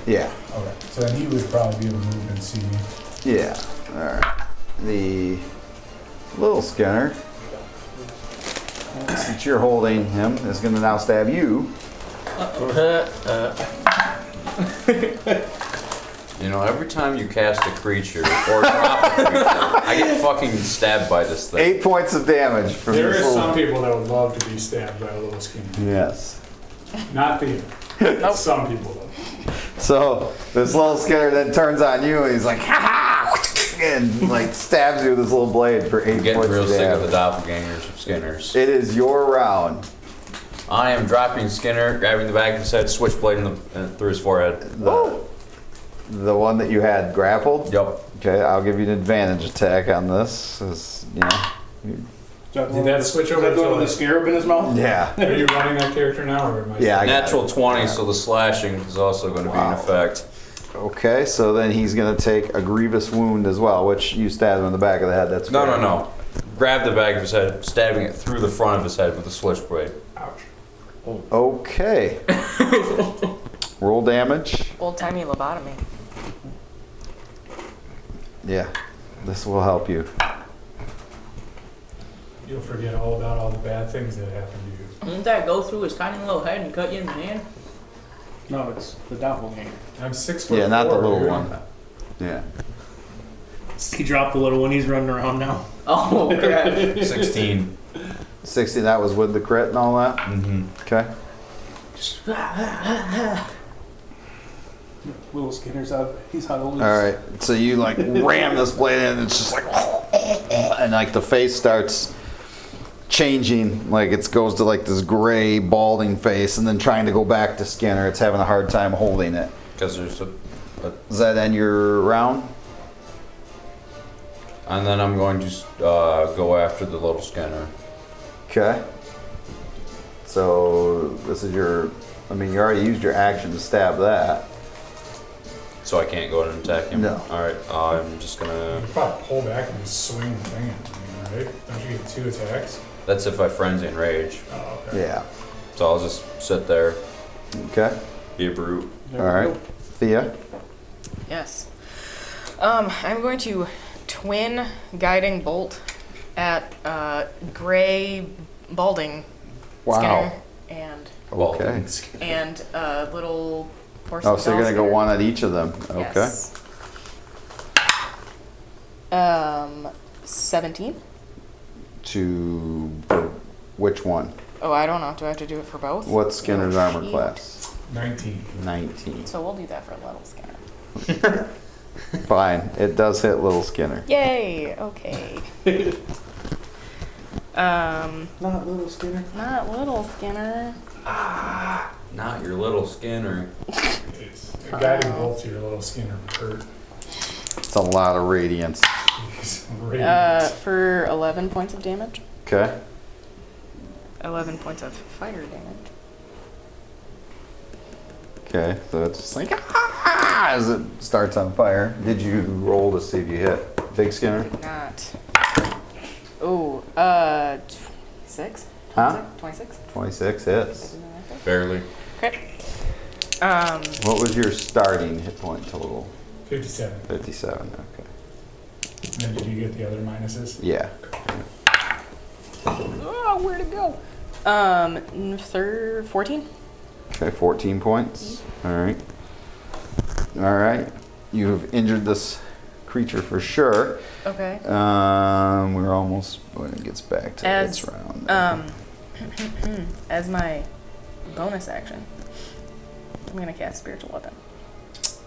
Yeah. Okay. So then he would probably be able to move and see me. Yeah. All right. The little Skinner, since you're holding him, is going to now stab you. You know, every time you cast a creature or drop a creature, I get fucking stabbed by this thing. 8 points of damage from There this is little. some people that would love to be stabbed by a little skinny. Yes. Not the Some people though. So this little Skinner then turns on you, and he's like, ha ha, and like stabs you with this little blade for 8 I'm getting points real of sick of the damage. doppelgangers of Skinners. It is your round. I am dropping Skinner, grabbing the back of his head, switchblade through his forehead. The one that you had grappled. Yup. Okay, I'll give you an advantage attack on this. 'Cause, you know, Did that switch over Is that to with the scarab in his mouth? yeah. Are you running that character now, or am I? Yeah, I got Natural it. 20, so the slashing is also going to be in Wow. effect. Okay, so then he's going to take a grievous wound as well, which you stabbed him in the back of the head. That's No, fair. no, no. Grab the back of his head, stabbing it through the front of his head with a switchblade. Ouch. Okay. Roll damage. Old timey lobotomy. Yeah, this will help you. You'll forget all about all the bad things that happened to you. Didn't that go through his tiny little head and cut you in the hand? No, it's the doppelganger. I'm 6 foot. Yeah, not the 4, little dude. one. Yeah. He dropped the little one. He's running around now. Oh, crap. 16. 60, that was with the crit and all that? Mm-hmm. Okay. Little Skinner's out. He's out of loose. All right, so you like ram this blade in, and it's just like, and like the face starts changing, like it goes to like this gray, balding face, and then trying to go back to Skinner. It's having a hard time holding it. Because there's a. Does that end your round? And then I'm going to go after the little Skinner. Okay. So this is your, I mean, you already used your action to stab that. So I can't go in and attack him? No. Alright, I'm just You gonna. could probably pull back and just swing the thing at me, right? Don't you get 2 attacks? That's if I frenzy and rage. Oh, okay. Yeah. So I'll just sit there, Okay. be a brute. There All we right. go. Thea. Yes. I'm going to twin guiding bolt at Gray Balding Wow. Skinner and Okay. little porcelain. Oh, so you're gonna go doll one at each of them. Skinner. Okay. Yes. 17. To which one? Oh, I don't know. Do I have to do it for both? What's Skinner's armor shoot. class? 19. 19. So we'll do that for little Skinner. Fine. It does hit little Skinner. Yay! Okay. Not little Skinner. Not little Skinner. Not your little Skinner. A guiding bolt to your little Skinner hurt. It's a lot of radiance. For 11 points of damage. Okay. 11 points of fire damage. Okay. So it's just like as it starts on fire. Did you roll to see if you hit Big Skinner? Not. Oh, 6? Huh? 26? 26 hits. Barely. Okay. What was your starting hit point total? 57. 57. Okay. And then did you get the other minuses? Yeah. Oh, where'd it go? 14? Okay, 14 points. All right. All right. You've injured this creature for sure. Okay. We're almost when it gets back to this round. As my bonus action, I'm gonna cast Spiritual Weapon.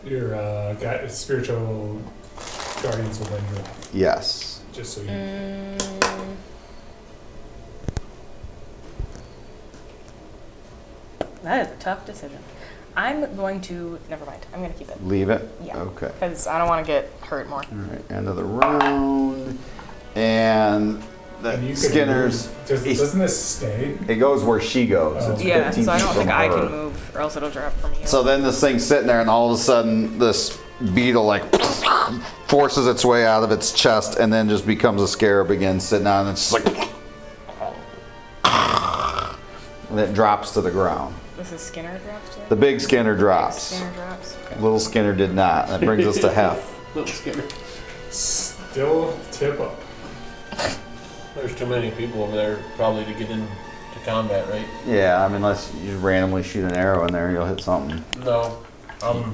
Your spiritual guardians will then you off. Yes. Just so you. That is a tough decision. I'm going to. Never mind. I'm gonna keep it. Leave it? Yeah. Okay. Because I don't want to get hurt more. All right. End of the round. And the And you could Skinner's. move. Doesn't this stay? It goes where she goes. Oh. It's Yeah, 15 so I don't feet think from I her. can move, or else it'll drop from you. So then this thing's sitting there, and all of a sudden, this beetle like forces its way out of its chest, and then just becomes a scarab again, sitting on it. It's just like, and it drops to the ground. This is Skinner drops to The big Skinner drops. Skinner drops. Okay. Little Skinner did not. That brings us to Hef. Little Skinner. Still tip up. There's too many people over there probably to get into combat, right? Yeah, I mean, unless you randomly shoot an arrow in there, you'll hit something. No.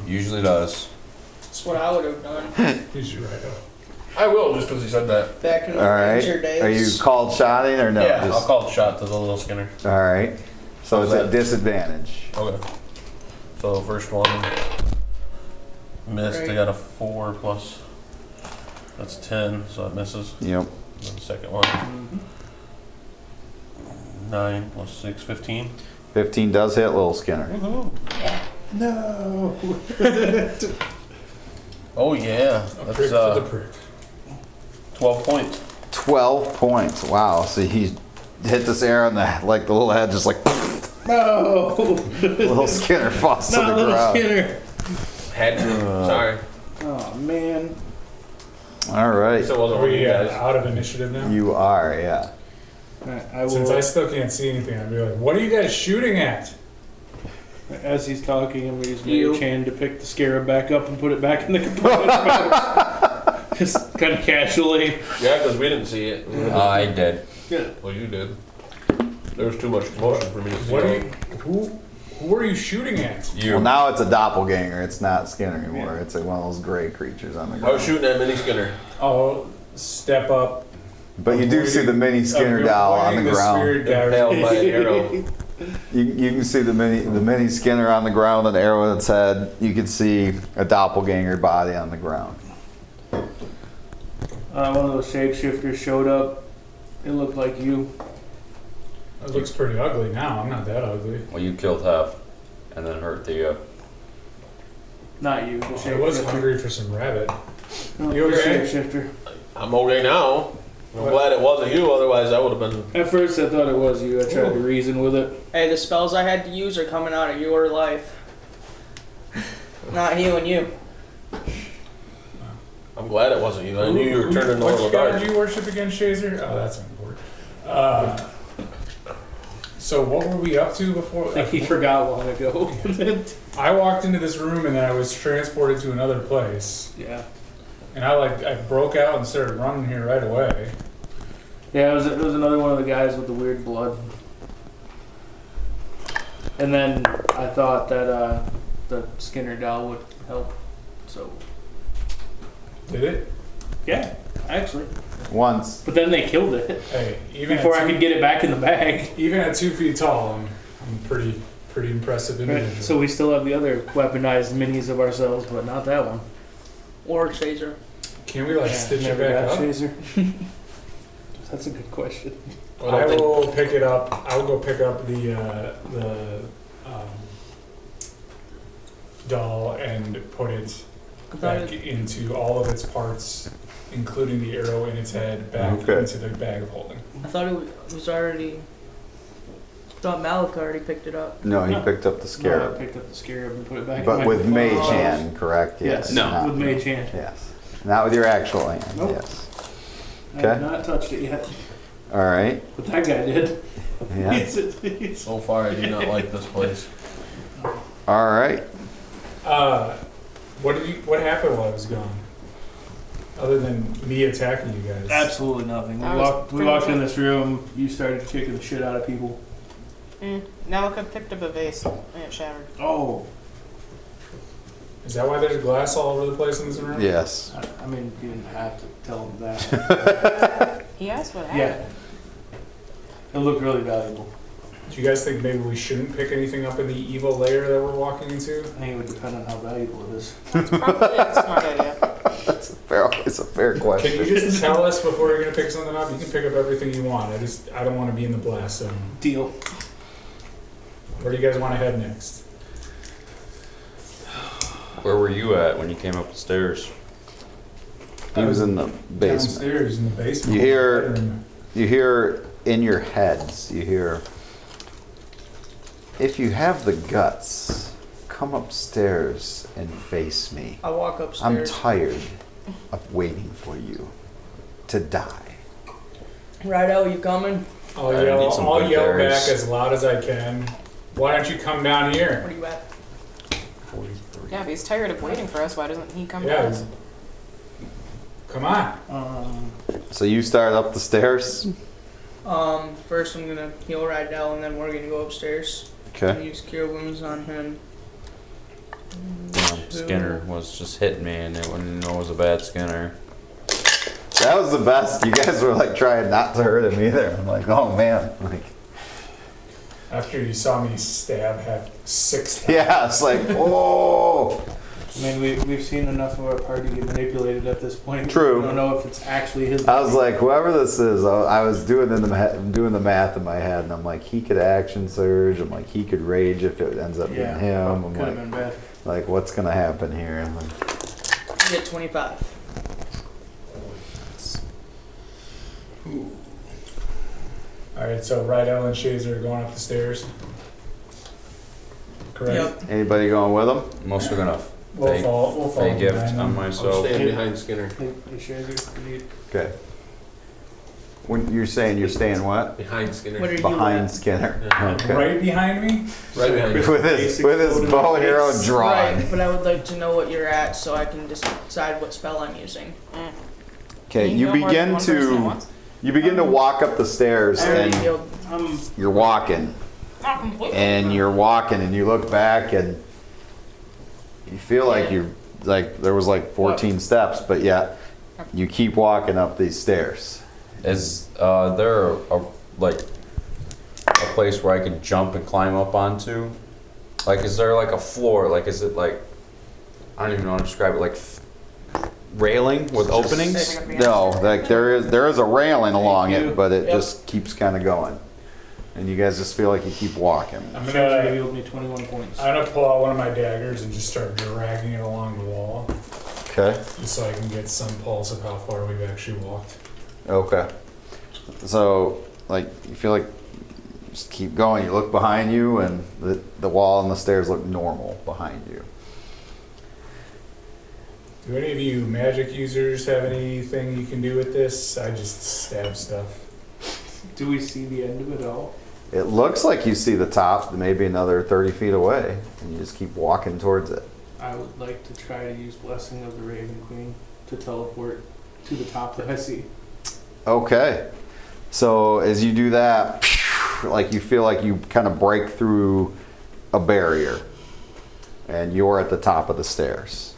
Usually does. That's what I would have done He's right up. I will just because he said that. back in All the right. Ranger days. Are you called shotting or no? Yeah, Just- I'll call the shot to the little Skinner. All right. So it's How's at that? disadvantage. Okay. So the first one missed. Right. I got a 4 plus. That's 10, so it misses. Yep. And then the second one. 9 plus 6, 15. 15 does hit Little Skinner. No. Oh yeah, A that's prick for the prick. 12 points. 12 points. Wow. So he hit this arrow and the little head just like No. Little Skinner falls to Not the little ground. Skinner. Had to. Sorry. Oh man. All right. It wasn't Are one of we you guys. out of initiative now? You are, yeah. Alright, I Since I will. still can't see anything, I'd be like, what are you guys shooting at? As he's talking, I'm gonna use You. Mage Hand to pick the scarab back up and put it back in the compartment. Just kind of casually. Yeah, because we didn't see it. I did. Good. Well, you did. There was too much commotion for me to see. What are you? Who are you shooting at? Well, now it's a doppelganger. It's not Skinner anymore. It's like one of those gray creatures on the I was ground. shooting at Mini Skinner. I'll step up. But you do see the mini Skinner doll on the ground. Spirit guy. Impaled by an arrow. You can see the mini Skinner on the ground with an arrow in its head. You can see a doppelganger body on the ground. One of those shapeshifters showed up. It looked like you. It looks pretty ugly now. I'm not that ugly. Well, you killed Hef and then hurt the. Not you. The I was shapeshifter. hungry for some rabbit. No, You the okay? shapeshifter. I'm okay now. I'm glad it wasn't you, otherwise I would have been. At first, I thought it was you. I tried to reason with it. Hey, the spells I had to use are coming out of your life. Not healing you. I'm glad it wasn't you. I knew you were turning a Which little god dark. do you worship again, Shazer? Oh, that's important. So what were we up to before? Like he forgot long ago. I walked into this room and then I was transported to another place. Yeah. And I broke out and started running here right away. Yeah, it was another one of the guys with the weird blood. And then I thought that the Skinner doll would help. So. Did it? Yeah, actually. Once. But then they killed it Hey, even before at I could get it back in the bag. even at 2 feet tall, I'm pretty impressive individual. Right. So we still have the other weaponized minis of ourselves, but not that one. Or Shazer. Can we like stitch it Never back got up? Shazer. That's a good question. I will pick it up. I will go pick up the doll and put it back into all of its parts, including the arrow in its head, back into the bag of holding. I thought it was already. I thought Malik already picked it up. No, he picked up the No, I scarab. picked up the scarab and put it back in But my with Mage box. Hand, correct? Yes. No. Not- With Mage Hand. Yes. Not with your actual hand. Nope. Yes. I have Okay. not touched it yet, All right. but that guy did. Yeah. So far, I do not like this place. All right. What happened while I was gone? Other than me attacking you guys. Absolutely nothing. That was We pretty walked in much this room, you started kicking the shit out of people. Now look, I picked up a vase and it shattered. Oh. Is that why there's glass all over the place in this room? Yes. I mean, you didn't have to tell him that. He asked what happened. Yeah. It looked really valuable. Do you guys think maybe we shouldn't pick anything up in the evil layer that we're walking into? I think it would depend on how valuable it is. That's probably a smart idea. It's a fair question. Can you just tell us before you're gonna pick something up? You can pick up everything you want. I don't want to be in the blast zone. Deal. Where do you guys want to head next? Where were you at when you came up the stairs? He was in the basement. Downstairs in the basement. You hear- Bedroom. You hear in your heads, you hear, if you have the guts, come upstairs and face me. I walk I'm upstairs. tired of waiting for you to die. Right out, you coming? I'll I yell, need some I'll yell back blueberries. as loud as I can. Why don't you come down Where here? are you at? 43. Yeah, if he's tired of waiting for us, why doesn't he come to Yeah. us? Come on. So you start up the stairs. First I'm gonna heal Rydell and then we're gonna go upstairs Okay. and use cure wounds on him. Skinner was just hitting me and it wouldn't know it was a bad Skinner. That was the best. You guys were like trying not to hurt him either. I'm like, oh man. Like, After you saw me stab half 6 times. yeah, it's like, oh. I mean, we've seen enough of our party get manipulated at this point. True. We don't know if it's actually his. I was like, whoever this is, I was doing doing the math in my head, and I'm like, he could action surge. I'm like, he could rage if it ends up being yeah, him. I'm could have like, been bad. like, what's gonna happen here? I'm like, You get 25. Alright, so Rydell and Shazer are going up the stairs. Correct? Yep. anybody going with him? Most are gonna We'll fake, fall fake gift behind on them. I'm myself. staying behind Skinner. Hey, Shazer, you need- Okay. When you're saying you're staying what? Behind Skinner. What are you Behind at? Skinner. Yeah. Okay. Right behind me? Right behind you. With his bow and arrow drawn. Right, but I would like to know what you're at so I can decide what spell I'm using. Okay, Can you go more than begin one person at to once? walk up the stairs, I already and healed. you're walking. Not completely. And you're walking and you look back and you feel like you're like there was like 14 steps, but yet you keep walking up these stairs. Is there a place where I could jump and climb up onto? Like, is there like a floor? Like, is it like, I don't even know how to describe it. Like railing with openings? No, like there is a railing along you. it, but it Yep. just keeps kind of going. And you guys just feel like you keep walking. I'm Shazer gonna, healed me 21 points. I'm gonna pull out one of my daggers and just start dragging it along the wall. Okay. Just so I can get some pulse of how far we've actually walked. Okay. So, like, you feel like just keep going. You look behind you, and the wall and the stairs look normal behind you. Do any of you magic users have anything you can do with this? I just stab stuff. Do we see the end of it all? It looks like you see the top, maybe another 30 feet away, and you just keep walking towards it. I would like to try to use Blessing of the Raven Queen to teleport to the top that I see. Okay. So as you do that, like you feel like you kind of break through a barrier, and you're at the top of the stairs.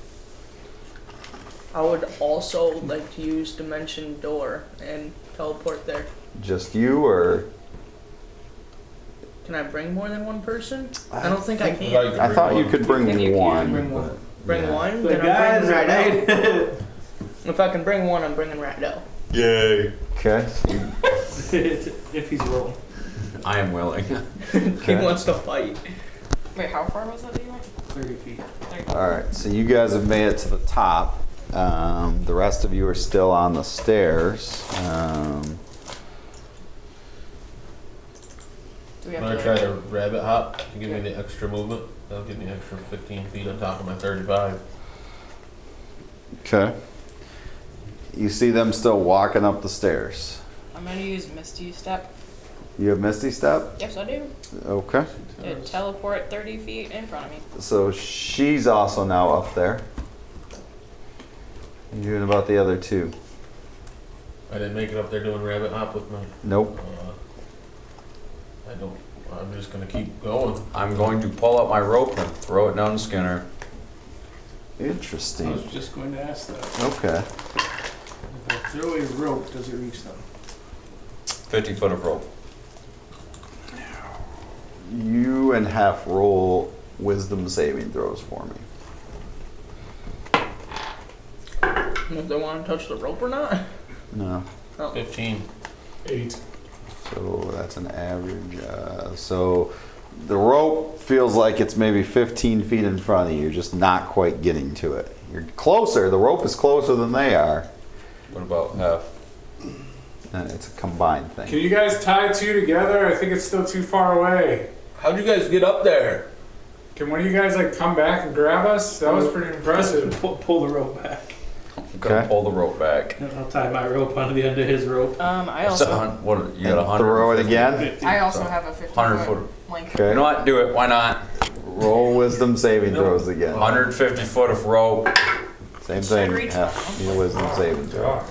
I would also like to use Dimension Door and teleport there. Just you, or? Can I bring more than one person? I don't think I can. I thought you could bring Think you can one. bring one. Bring Yeah. one? The Then guys I'm bringing are Rydell. If I can bring one, I'm bringing Rydell. Yay. Okay. If he's rolling. I am willing. He wants to fight. Wait, how far was it that you went? 30 feet. All right. So you guys have made it to the top. The rest of you are still on the stairs. Do we I'm have gonna to try to rabbit hop to give me the extra movement. That'll give me an extra 15 feet on top of my 35. Okay. You see them still walking up the stairs. I'm gonna use Misty Step. You have Misty Step? Yes, I do. Okay. To teleport 30 feet in front of me. So she's also now up there. And you and about the other two? I didn't make it up there doing rabbit hop with my. Nope. I don't. I'm just gonna keep going. I'm going to pull up my rope and throw it down to Skinner. I Interesting. was just going to ask that. Okay. If I throw a rope, does it reach them? 50 foot of rope. You and Hef roll wisdom saving throws for me. If they want to touch the rope or not? No. 15. 8. So that's an average. So the rope feels like it's maybe 15 feet in front of you. You're just not quite getting to it. You're closer. The rope is closer than they are. What about half? And it's a combined Can thing. you guys tie two together? I think it's still too far away. How'd you guys get up there? Can one of you guys like come back and grab us? That was pretty impressive. Pull the rope back. I'm gonna Okay. pull the rope back. And I'll tie my rope onto the end of his rope. I What's that, also what, you got And 100? throw it again. 50. I also have a 50 100 foot foot. length. Okay. You know what? Do it. Why not? Roll wisdom saving throws again. 150 foot of rope. Same Should thing. reach Yeah. them. Need a wisdom saving throw.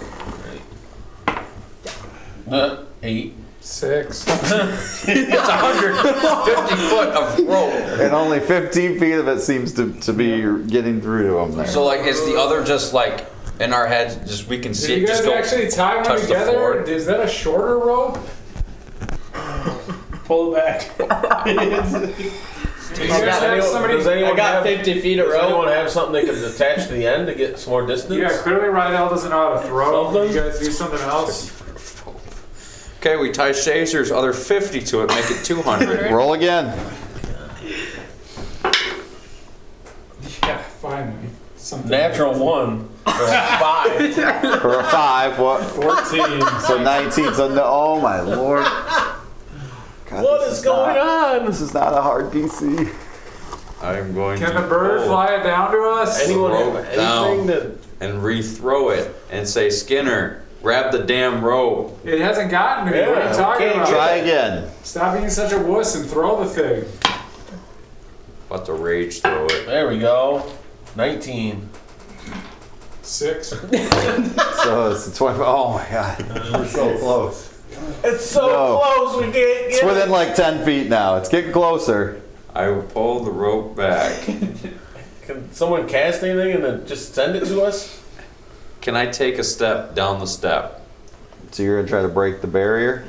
8. 6. It's 150 foot of rope. And only 15 feet of it seems to be getting through to them there. So like, is the other just like in our heads? Just we can Did see you it. Just guys go. actually tie one touch the together? floor. Is that a shorter rope? Pull it back. Do you guys have somebody? Does anyone I got have, 50 feet of does anyone rope. have something they can attach to the end to get some more distance? Yeah, clearly Rydell doesn't know how to throw. Something? You guys do something else? Okay, we tie Shazer's other 50 to it, make it 200. Roll again. Yeah, finally. Something. Natural 1 for a 5. For a 5, what? 14. So 19. So no, oh my lord. God, What this is going not- on? This is not a hard DC. I am going Can to the bird pull fly it down to us? Anyone Rope have down. anything that and rethrow it and say, Skinner, grab the damn rope. It hasn't gotten to me. What are Yeah, you talking okay, about? Try again. Stop being such a wuss and throw the thing. About to rage throw it. There we go. 19. 6. So it's 20. Oh my god. We're so close. It's so No. close, we can't get It's within like 10 feet now. It's getting closer. I will pull the rope back. Can someone cast anything and then just send it to us? Can I take a step down the step? So you're gonna try to break the barrier?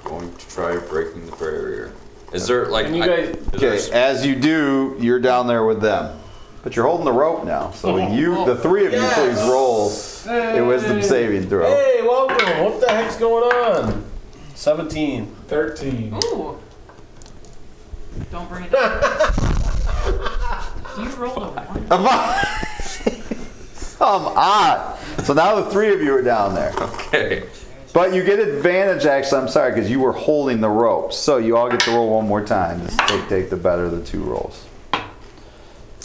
Going to try breaking the barrier. Is there like? Can you guys? is there Okay, as you do, you're down there with them. But you're holding the rope now. So you, the three of you, Yes. please roll a wisdom saving throw. Hey, welcome. What the heck's going on? 17. 13. Ooh. Don't bring it down. You rolled a 1. Come on. So now the three of you are down there. Okay. But you get advantage, actually, I'm sorry, because you were holding the ropes. So you all get to roll one more time. Just take the better of the two rolls.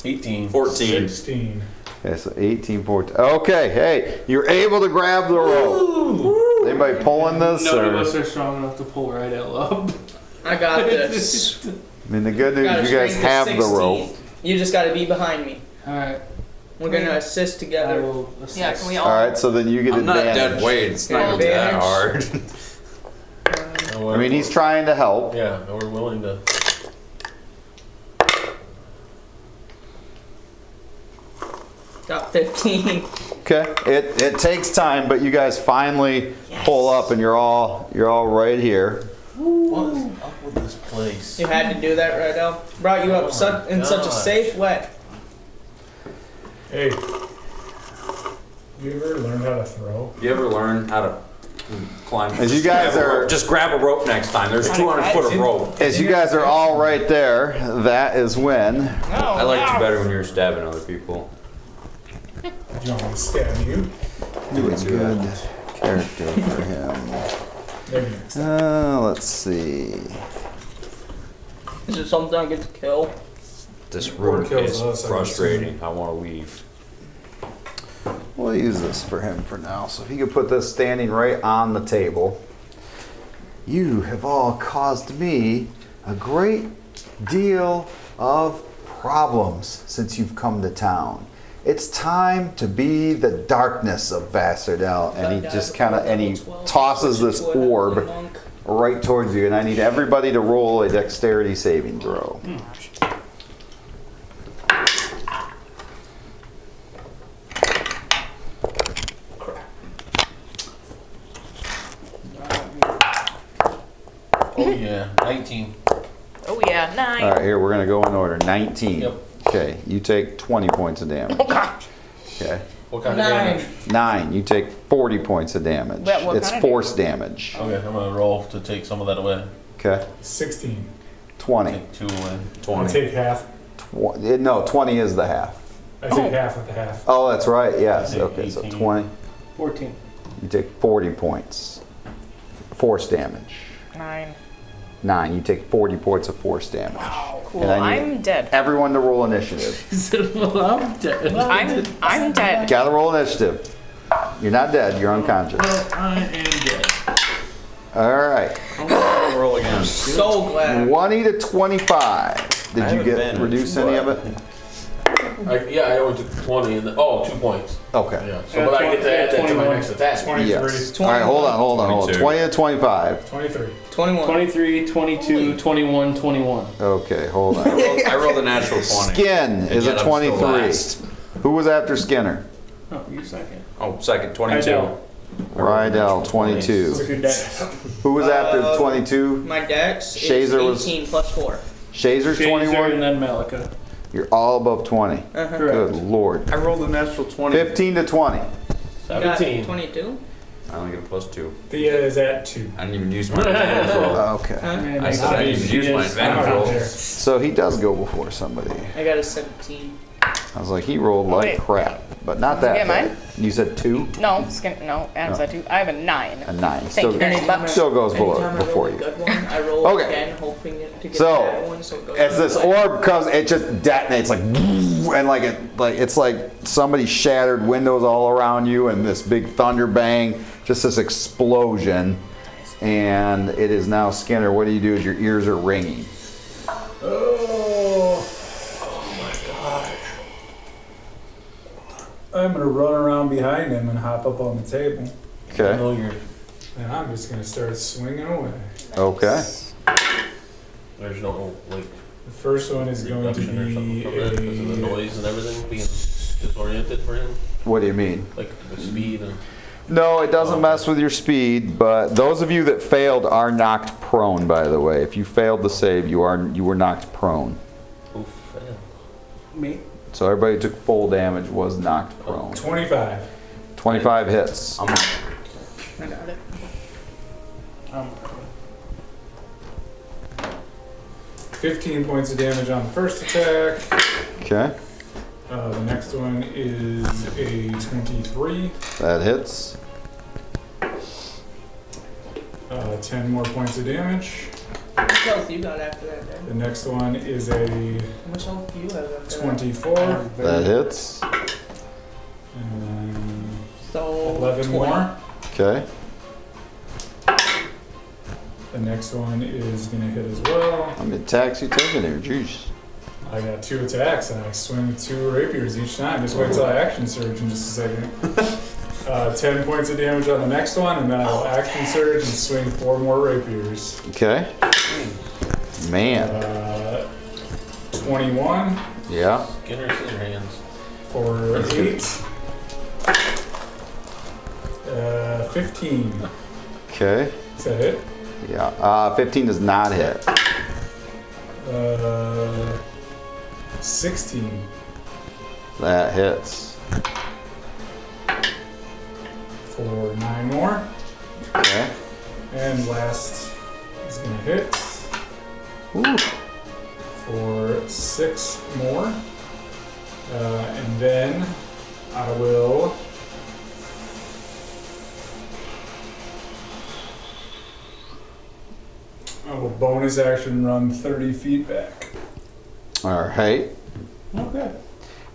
18. 14. 16. Okay, so 18, 14. Okay, hey, you're able to grab the rope. Is anybody pulling this? None of Or? us are strong enough to pull Rydell up. I got this. I mean, the good Got a news, you guys strength of have the 16. rope. You just gotta be behind me. Alright. We're gonna assist I together. will assist. Yeah, can we all? All right, so then you get I'm not advantage. dead weight. It's not gonna be that hard. I mean, he's trying to help. Yeah, and we're willing to. Got 15. Okay, it takes time, but you guys finally pull up, and you're all right here. What is up with this place? You had to do that, right now. Brought you up in such a gosh. safe way. Hey, you ever learned how to throw? You ever learn how to climb? As you guys Grab a are- rope. Just grab a rope next time. There's 200 foot of rope. As you guys are all right there, that is when. I liked you better when you were stabbing other people. Do you want me to stab you? Do a good character for him. Maybe next time. Let's see. Is it something I get to kill? This Or room kills is us, I frustrating. I want to leave. We'll use this for him for now. So if you could put this standing right on the table. You have all caused me a great deal of problems since you've come to town. It's time to be the darkness of Vassardell. And he just kind of, and he tosses this orb right towards you. And I need everybody to roll a dexterity saving throw. Oh yeah, 19. Oh yeah, 9. All right, here, we're going to go in order. 19. Yep. Okay, you take 20 points of damage. Oh gosh. Okay. What kind of 9. damage? 9, you take 40 points of damage. What It's kind of force damage. Okay, I'm gonna roll to take some of that away. Okay. 16. 20. Take 2 away. I 20. take half. No, 20 is the half. I take half of the half. Oh, that's right, yes. I take Okay, so 18. 20. 14. You take 40 points. Force damage. 9. 9, you take 40 points of force damage. Cool. And I need I'm dead. everyone to roll initiative. Well, I'm dead. I'm dead. Gotta roll initiative. You're not dead, you're unconscious. I am dead. All right. Roll again. So glad. 20 to 25. Did I you have get advantage, reduce any of but- it? I only took 20 and 2 points. Okay. Yeah. So, but I get to add that to my 21. next attack. 23. Yes. All right, hold on. 22. 20 to 25. 23. 21. 23, 22, 21, 21. Okay, hold on. I rolled a natural 20. Skin is yet a I'm still 23. last. Who was after Skinner? Oh, you second. Oh, second, 22. Rydell. Rydell, 22. What's your dex? Who was after 22? My dex Shazer is was- 18 plus 4. Shazer's Shazer 21? and then Malika. You're all above 20. Uh-huh. Correct. Good lord. I rolled a natural 20. 15 to 20. You got 17. 22? I only get a plus 2. Thea is at 2. I didn't even use my advantage roll. Okay. Huh? I said I didn't even use my advantage roll. So he does go before somebody. I got a 17. I was like, he rolled like Wait. crap, but not that Get bad. mine? You said 2? No, no, Adam said 2. I have a 9. A 9. Thank Still, you very much. still goes below, Anytime I roll before a you. good one, I roll Okay. again, hoping to get So, that one, so it goes as this up. orb comes, it just detonates like, and it's like somebody shattered windows all around you, and this big thunder bang, just this explosion, and it is now Skinner. What do you do as your ears are ringing? Oh my god. I'm gonna run around behind him and hop up on the table. I Okay. know you're. And I'm just gonna start swinging away. Okay. There's no like The first one is going to reduction or something be from it because of the a noise and everything being disoriented for him, What do you mean? like the speed and. No, it doesn't mess with your speed, but those of you that failed are knocked prone, by the way. If you failed the save, you were knocked prone. Oof. Me? So everybody who took full damage was knocked prone. 25. 25 hits. I got it. 15 points of damage on the first attack. Okay, The next one is a 23. that hits. 10 more points of damage. How much health you got after that, Dan? The next one is a How much health do you have after 24. That hits. And that? So, 11 20. more. Okay. The next one is gonna hit as well. How many attacks you taking there? Jeez. I got 2 attacks and I swing 2 rapiers each time. Just wait till I action surge in just a second. 10 points of damage on the next one, and then I will action surge and swing 4 more rapiers. Okay. Man. 21 Yeah. Skinner scissor hands. for 8. 15. Okay. Is that it? Yeah. 15 does not hit. 16. That hits. For 9 more. Okay. And last is gonna hit Ooh. for 6 more. And then I will bonus action run 30 feet back. All right. Okay.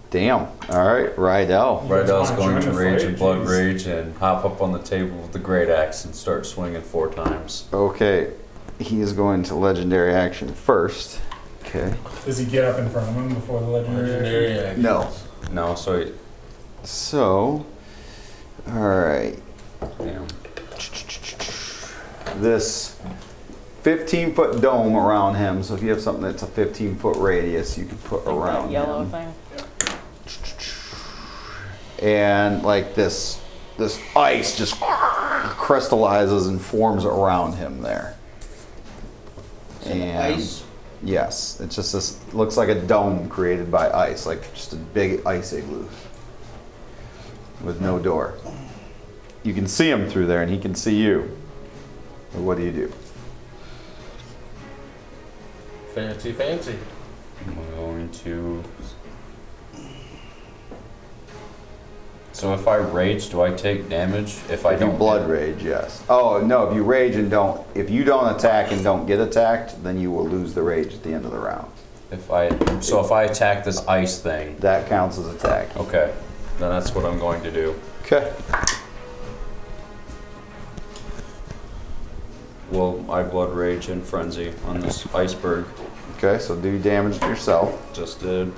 Damn. All right. Rydell. Rydell's wanna going join to the rage fight? and blood Jeez. rage and hop up on the table with the great axe and start swinging 4 times. Okay. He is going to legendary action first. Okay. Does he get up in front of him before the legendary action? Legendary actions. No. No, so So. All right. damn. This 15-foot dome around him. So if you have something that's a 15-foot radius, you can put Like around that yellow him. thing. And like this ice just crystallizes and forms around him there. And Ice. yes, it's just this looks like a dome created by ice, like just a big ice igloo with no door. You can see him through there, and he can see you. But what do you do? Fancy, fancy. I'm going to. So if I rage, do I take damage? If I If you don't blood hit? rage, yes. Oh no, if you rage and don't, if you don't attack and don't get attacked, then you will lose the rage at the end of the round. If I attack this ice thing, That counts as attack. okay, then that's what I'm going to do. Okay. Will I blood rage and frenzy on this iceberg? Okay, so do damage to yourself. Just did.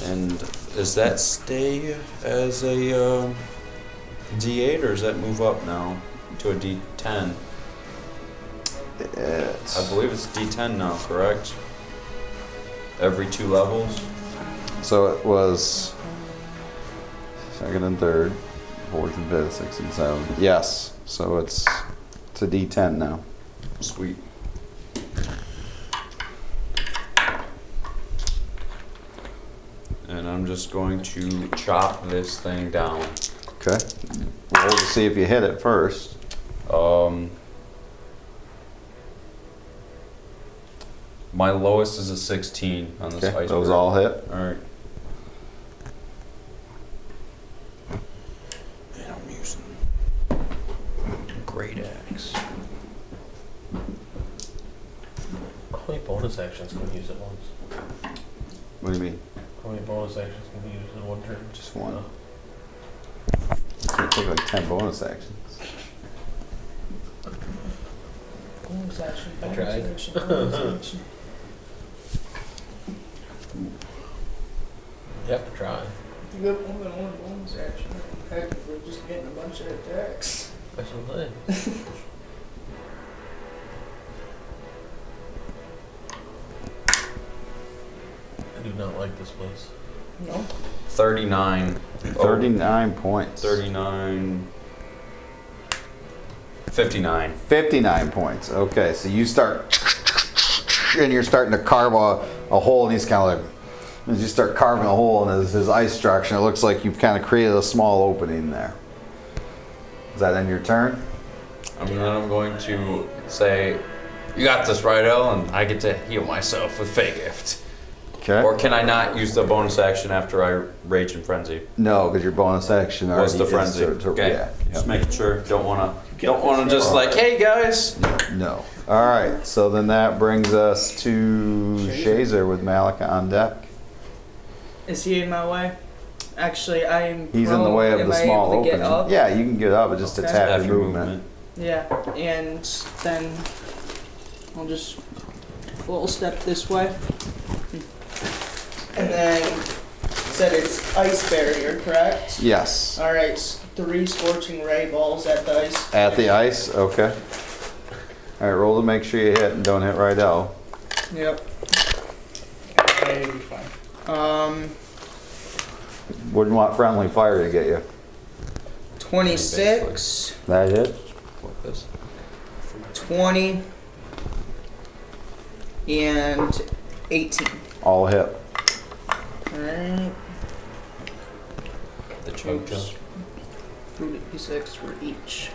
And does that stay as a D8 or does that move up now to a D10? I believe it's D10 now, correct? Every 2 levels? So it was second and third, fourth and fifth, sixth and seventh. Yes, so it's a D10 now. Sweet. And I'm just going to chop this thing down. Okay. Roll to see if you hit it first. My lowest is a 16 on this Okay, iceberg. those all hit. Alright. And I'm using great axe. How many bonus actions can you use at once? What do you mean? How many bonus actions can you use in one turn? Just one. You can't take like 10 bonus actions. Bonus action. I Bonus tried. action. Bonus action. You have to try. You got more than one bonus action. Technically, just getting a bunch of attacks. That's what I'm saying. I do not like this place. No. 39. 39 points. 39. 59. 59 points. Okay, so you start, and you're starting to carve a hole, and he's kind of like, as you start carving a hole in his ice structure, it looks like you've kind of created a small opening there. Is that end your turn? And then I'm going to say, you got this, right, El? And I get to heal myself with Fey Gift. Okay. Or can I not use the bonus action after I rage and frenzy? No, because your bonus action already Was the is frenzy. to- Okay. yeah, Just yeah. making sure. Don't wanna just like, hey guys. No. All right, so then that brings us to Shazer with Malika on deck. Is he in my way? Actually, I am. He's in the way of Am the I small able to opening. get up? Yeah, you can get up, but just Okay. to tap Half your your movement. movement. Yeah, and then I'll just full step this way. And then said it's ice barrier, correct? Yes. Alright, 3 scorching ray balls at the ice. At the ice? Okay. All right, roll to make sure you hit and don't hit Rydell. Yep. Maybe fine. Wouldn't want friendly fire to get you. 26, That hit? Like this. 20, and 18. All hit. Alright. The chug jump. 2d6 for each.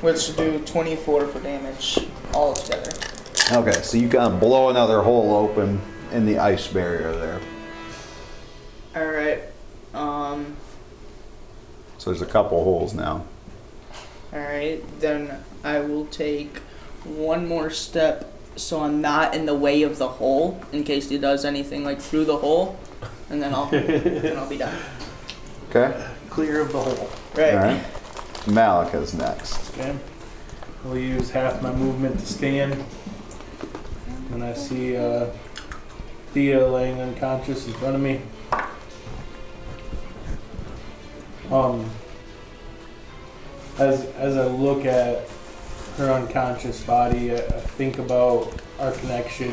Which do 24 for damage all together. Okay, so you kind of blow another hole open in the ice barrier there. Alright. So there's a couple holes now. Alright, then I will take one more step so I'm not in the way of the hole in case he does anything like through the hole, and then I'll be done. Okay? Clear of the hole. Right. All right. Malika's next. Okay. We'll use half my movement to stand. And I see Thea laying unconscious in front of me. As I look at her unconscious body, I think about our connection.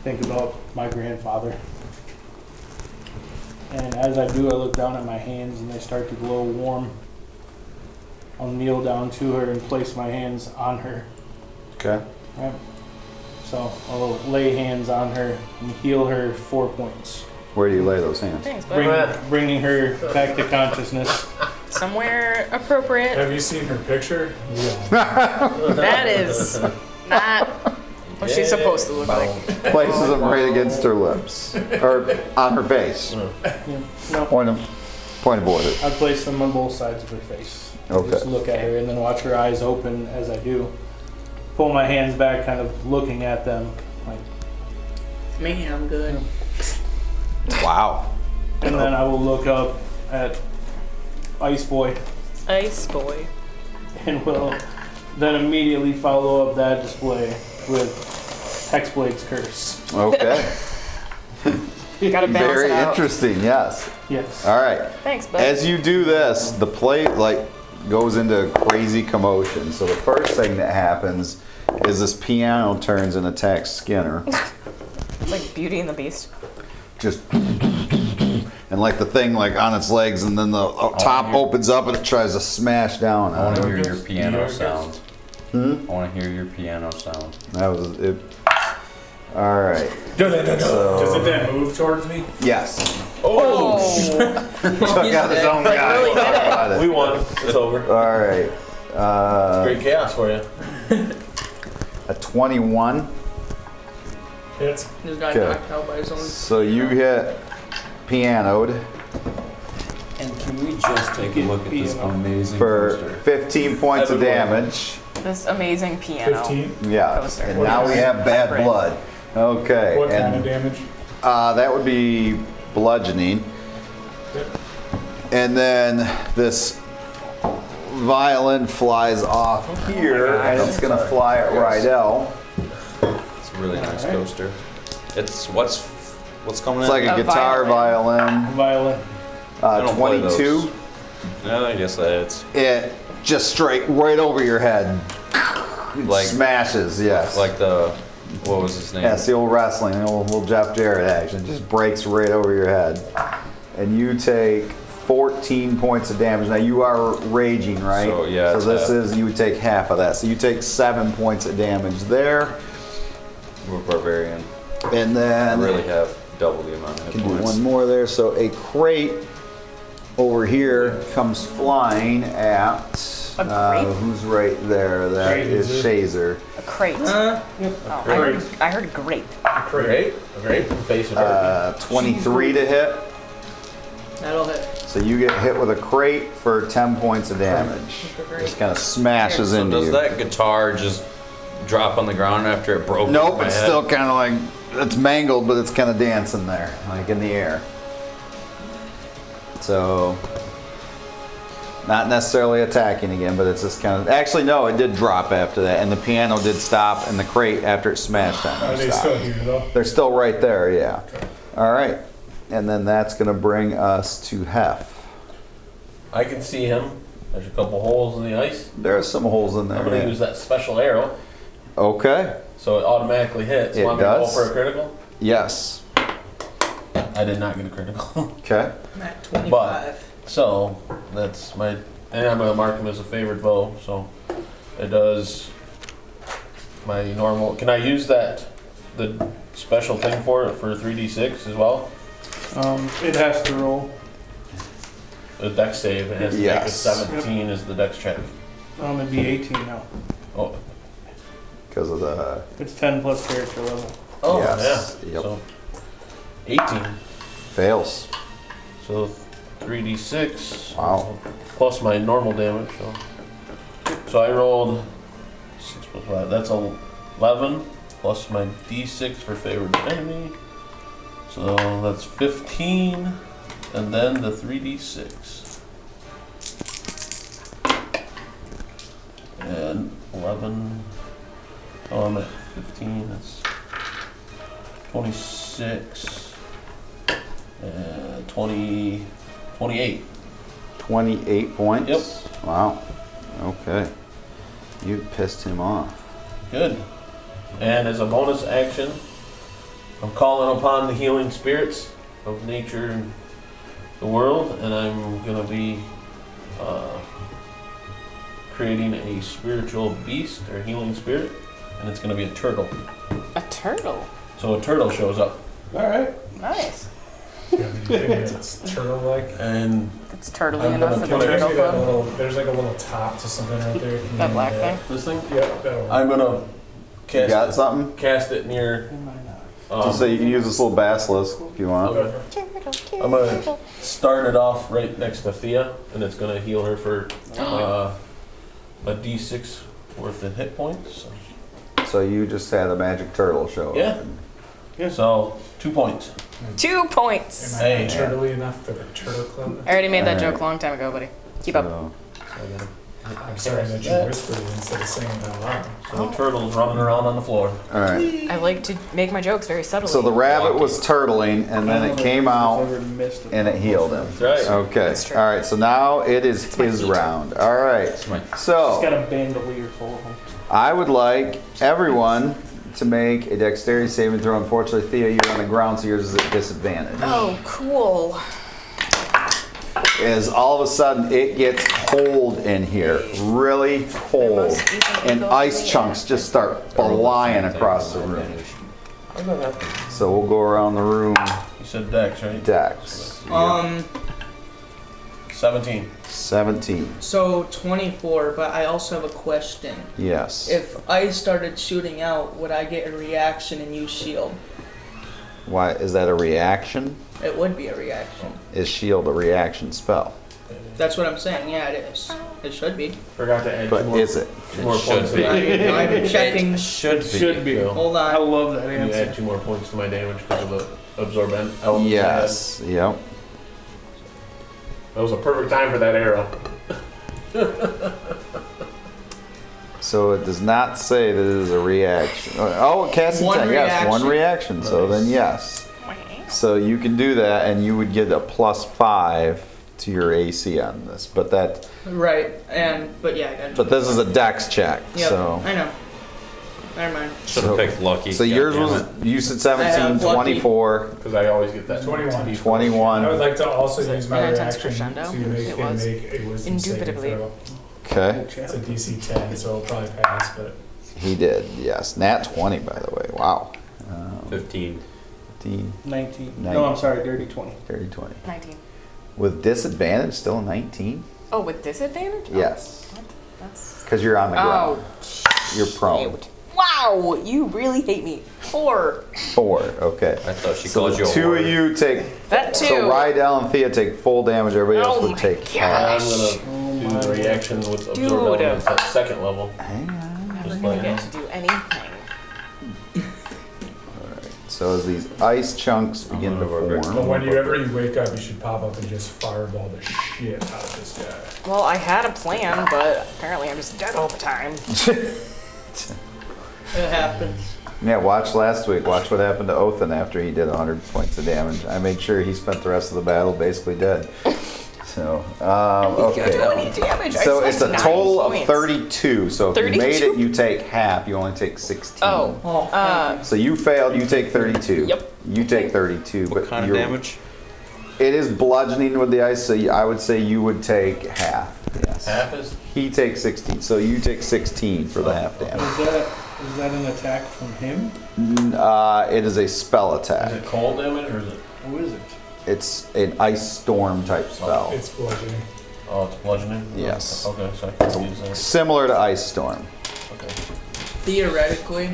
Think about my grandfather. And as I do, I look down at my hands and they start to glow warm. I'll kneel down to her and place my hands on her. Okay. Right. So I'll lay hands on her and heal her 4 points, Where do you lay those hands? Thanks, bud. bringing her back to consciousness. Somewhere appropriate. Have you seen her picture? That is not what she's supposed to look like. Places them right against her lips. Or on her face. Yeah. No, Point of order. I place them on both sides of her face. Okay. Just look at her and then watch her eyes open as I do. Pull my hands back, kind of looking at them. Like, Man, I'm good. Wow. and then I will look up at Ice Boy Ice boy. and will then immediately follow up that display with Hexblade's Curse. Okay. Gotta balance Very it out. interesting, yes. Yes. All right. Thanks, bud. As you do this, the plate goes into crazy commotion. So the first thing that happens is this piano turns and attacks Skinner. It's like Beauty and the Beast. Just and the thing on its legs, and then the top opens up and it tries to smash down I want on to it. hear your piano sound. I want to hear your piano sound. That was it. All right. Does it then move towards me? Yes. Oh! Took out his own guy. really did it. Got it. We won. It's over. All right. Great chaos for you. A 21. Hits. This guy Okay. knocked out by his own. So you hit pianoed And can we just take a look at this amazing for poster? 15 points of damage. This amazing piano. 15. Yeah. Coaster. And now we have bad Hybrid. blood. Okay. What kind of And damage? that would be bludgeoning. Yep. And then this violin flies off here, and it's gonna fly at Rydell. It's a really nice coaster. It's what's coming It's in? like a A guitar violin. Violin. I don't play 22. those. Yeah, I guess that's It just straight right over your head. Like- Smashes, yes. like the what was his name? Yeah, it's the old wrestling, the old little Jeff Jarrett action. Just breaks right over your head. And you take 14 points of damage. Now you are raging, right? So, yeah, So it's this half. is, you would take half of that. So you take 7 points of damage there. We're barbarian. And I then really have double the amount of hit can do points. one more there. So a crate over here comes flying at A crate? who's right there? That is Shazer. A crate. Uh, Oh, Great. I heard grape. Great. Great. Face of her. 23 to hit. That'll hit. So you get hit with a crate for 10 points of damage. Just kind of smashes So into does you. that guitar just drop on the ground after it broke? Nope, over my it's head? still kind of like, it's mangled, but it's kind of dancing there, like in the air. So, not necessarily attacking again, but it's just kind of, actually no, it did drop after that, and the piano did stop, and the crate after it smashed on Are it they stopped. still here though? They're still right there, yeah. All right, and then that's gonna bring us to Hef. I can see him. There's a couple holes in the ice. There are some holes in I'm there. gonna yeah. use that special arrow, Okay, so it automatically hits. It Want me to roll does. for a critical? yes, I did not get a critical. okay. I'm at 25. So that's my, and I'm gonna mark him as a favored bow. So it does my normal. Can I use that the special thing for it for 3d6 as well? It has to roll. The dex save. It has to Yes. make a 17 as the dex check. It'd be 18 now. Oh, Because of the, It's 10 plus character level. oh Yes, yeah. yep. So 18. fails. So 3d6. Wow. Plus my normal damage. So I rolled 6 plus 5. That's 11 plus my d6 for favored enemy. So that's 15, and then the 3d6. And 11. Oh, I'm at 15. That's 26. 28. 28 points? Yep. Wow. Okay. You pissed him off. Good. And as a bonus action, I'm calling upon the healing spirits of nature and the world, and I'm going to be creating a spiritual beast or healing spirit, and it's going to be a turtle. A turtle. So a turtle shows up, All right. Nice. You have anything that's turtle-like? and It's turtly I'm enough gonna for the kill it. turtle Actually, that club. little, there's like a little top to something right there. Can you That do black thing. this thing, Yep, that'll work. I'm going to You got cast something? cast it near. Just so you can use this little basilisk if you want. Okay. I'm going to start it off right next to Thea, and it's going to heal her for a d6 worth of hit points. So you just had a magic turtle show up. Yeah. So 2 points. 2 points. Am I Hey. not turtle-y enough for the turtle club? I already made that Alright. joke a long time ago, buddy. Keep up. So, I'm sorry that you whispered it instead of saying it out loud. So the turtle's running around on the floor. all right. I like to make my jokes very subtly. So the rabbit was turtling, and then it came out, and it healed him. That's right. Okay. That's true. All right. So now it is my his feet. round. All right. It's my- It's So got a bandolier full of them. I would like everyone to make a dexterity saving throw. Unfortunately, Thea, you're on the ground, so yours is at disadvantage. Oh, cool. Is all of a sudden it gets cold in here, really cold, and ice chunks just start flying across the room. How did that happen? So we'll go around the room. You said Dex, right? Dex. 17. 17. So 24, but I also have a question. Yes. If I started shooting out, would I get a reaction and use shield? Why is that a reaction? It would be a reaction. Is shield a reaction spell? That's what I'm saying. Yeah, it is. It should be. Forgot to add But two more, is it? two more It should points. be. To I'm checking. Should be. Should be. Phil. Hold I on. love that You answer. add 2 more points to my damage because of the absorbent element. Yes. Yep. That was a perfect time for that arrow. So it does not say that it is a reaction. Oh, casting One time. Yes, one reaction. reaction. So then yes. So you can do that, and you would get a +5 to your AC on this. But that, Right. But yeah, I got it. but this is a Dex check. Yep, So. I know. Never mind. Should have So- picked lucky. So yours was, goddammit. you said I 17, have lucky. 24, Because I always get that. 21. 21. I would like to also Was it use my an intense reaction crescendo? to make It him was. make a wisdom saving Indubitably. throw. Okay. It's a DC 10, so it'll probably pass, but He did, yes. Nat 20, by the way. Wow. 15. 15, 19. 19. No, I'm sorry, dirty 20. 30, 20. 19. With disadvantage, still a 19? Oh, with disadvantage? Oh, Yes. what? That's. Because you're on the ground. Oh, You're prone. shoot. Wow, you really hate me. 4. 4. Okay. I thought she So called the you a 2 of whore. you take. That too. So Rydell and Thea take full damage. Everybody else Oh would my take gosh. half. I'm gonna do the reaction with absorb Dude. elements at second level. Hang on. I'm Just never gonna like- get to do anything. So as these ice chunks begin to But form. whenever you wake up, you should pop up and just fireball the shit out of this guy. Well, I had a plan, but apparently I'm just dead all the time. It happens. Yeah, watch last week. Watch what happened to Othin after he did 100 points of damage. I made sure he spent the rest of the battle basically dead. So, okay. Do any damage? So I it's a spent total 9 of points. 32. So if you made 32? it, you take half. You only take 16. Oh, Oh, So you failed, you take 32. Yep. You take 32. What but kind of you're- damage? It is bludgeoning with the ice, so I would say you would take half. Yes. Half is He takes 16, so you take 16 for the half damage. Is that an attack from him? It is a spell is attack. it cold damage or is it? Who is it? It's an ice storm type spell. It's bludgeoning. Oh, it's bludgeoning. Yes. Okay, so I can use that. Similar to ice storm. Okay. theoretically,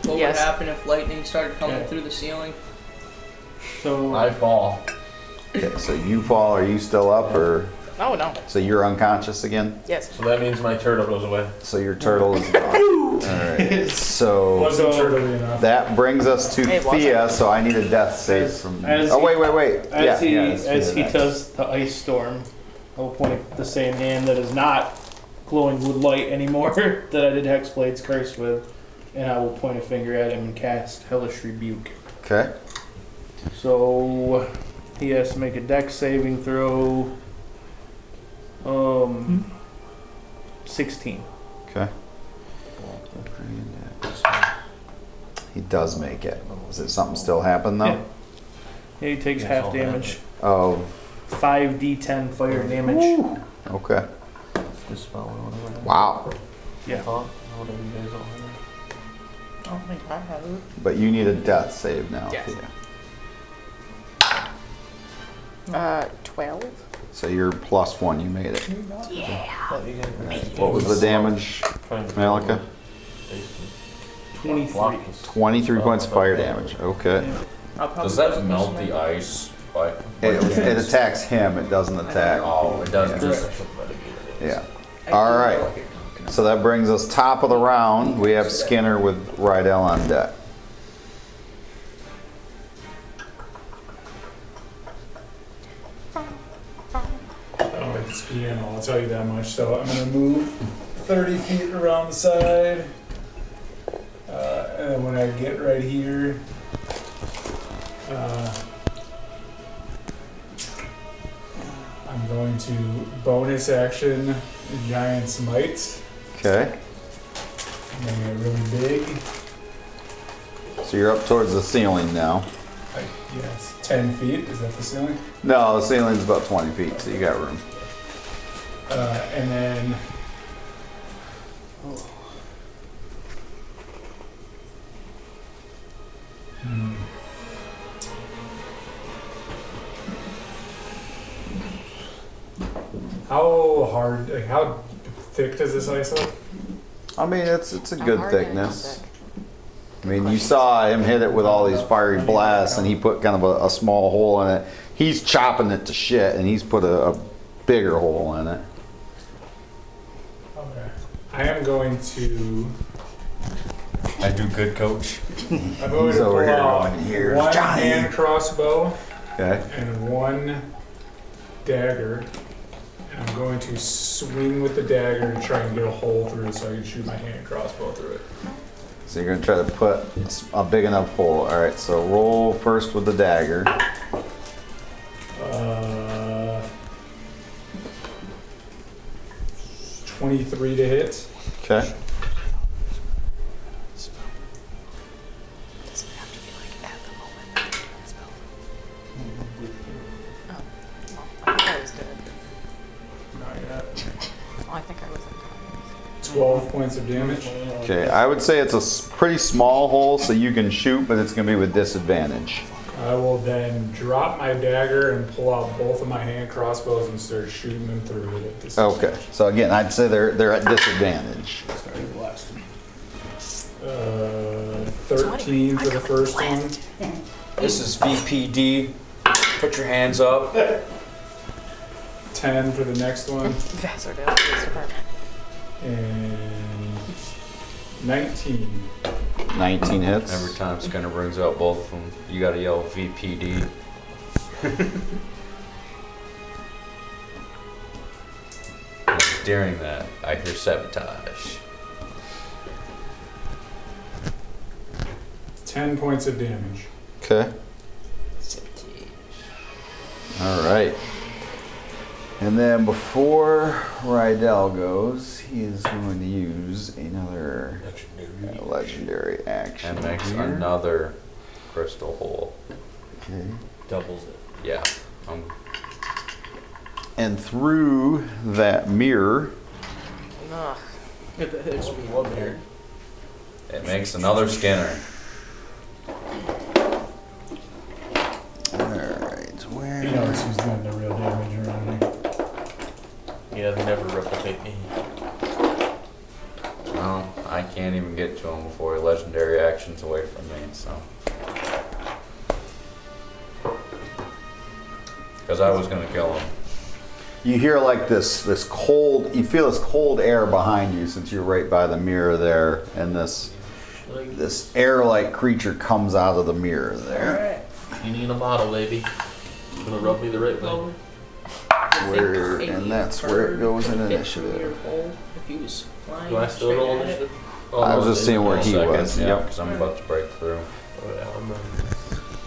what Yes. would happen if lightning started coming Yeah. through the ceiling? So I fall. Okay, so you fall. Are you still up, or oh no. so you're unconscious again? Yes. So that means my turtle goes away. So your turtle is gone. All right. So Wasn't turtly enough. that brings us to It wasn't. Thea. So I need a death save from. as Oh he- wait. as he it's as he Thea next. does the ice storm, I will point at the same hand that is not glowing with light anymore that I did Hexblade's curse with, and I will point a finger at him and cast Hellish Rebuke. Okay. So he has to make a dex saving throw. 16. Okay. He does make it. Is it something still happen though? Yeah. Yeah, he takes Yes, half all damage. Oh. 5d10 fire damage. Okay. Dispel or whatever. Wow. Yeah. Thought, whatever you guys all have. I don't think I have it. But you need a death save now. Yes. Thea. 12. So you're +1. You made it. Thought you guys were- What was the damage, Trying to- Malika? Basically. 23. Block this. 23 points of fire damage. Okay. I'll probably Does that just melt miss the it. ice? By It attacks him. It doesn't attack. Oh, it does. Yeah. Just, Yeah. I All do right. know what you're talking about. So that brings us top of the round. We have Skinner with Rydell on deck. I don't like this piano, I'll tell you that much. So I'm gonna move 30 feet around the side. And then when I get right here, I'm going to bonus action Giant's Might. Okay. Make it really big. So you're up towards the ceiling now. Yes, 10 feet. Is that the ceiling? No, the ceiling's about 20 feet, so you got room. And then. Hmm. How hard, like how thick does this ice look? I mean, it's a I'm good hard to thickness. think. I mean, you saw him hit it with all these fiery blasts, and he put kind of a small hole in it. He's chopping it to shit, and he's put a bigger hole in it. Okay. I am going to. I do good, coach. I'm going He's to over pull here out going, "Here's one Johnny." hand crossbow Okay. and one dagger. And I'm going to swing with the dagger to try and get a hole through it so I can shoot my hand crossbow through it. So you're gonna try to put a big enough hole. All right. So roll first with the dagger. 23 to hit. Okay. Doesn't have to be like at the moment. Oh, well, I think I was dead. Not yet. Oh, I think I was unconscious. 12 points of damage. Okay. I would say it's a pretty small hole, so you can shoot, but it's gonna be with disadvantage. I will then drop my dagger and pull out both of my hand crossbows and start shooting them through it at this. Okay. So again, I'd say they're at disadvantage. Started blasting. 13 for the first one. This is VPD. Put your hands up. 10 for the next one. Vassardale Police Department. And 19. 19 hits. Every time Skinner brings out both of them, you gotta yell VPD. And during that, I hear sabotage. 10 points of damage. Okay. All right. And then before Rydell goes, he is going to use another legendary action. And makes here. another crystal hole. Okay. Doubles it. Yeah. And through that mirror, Ugh. If it hits me. One here. It makes another Skinner. alright, where? He knows who's doing the real damage around here. Yeah, they never replicate me. Well, I can't even get to him before a legendary action's away from me, so. Because I was gonna kill him. You hear like this cold, you feel this cold air behind you since you're right by the mirror there, and this air-like creature comes out of the mirror there. You need a model, baby. Gonna rub me the right way. And that's where it goes in initiative. If he was flying Do I still roll initiative? Oh, I was no, just seeing where he was. Yeah, Yep. because I'm about to break through. Oh, yeah, I'm ready.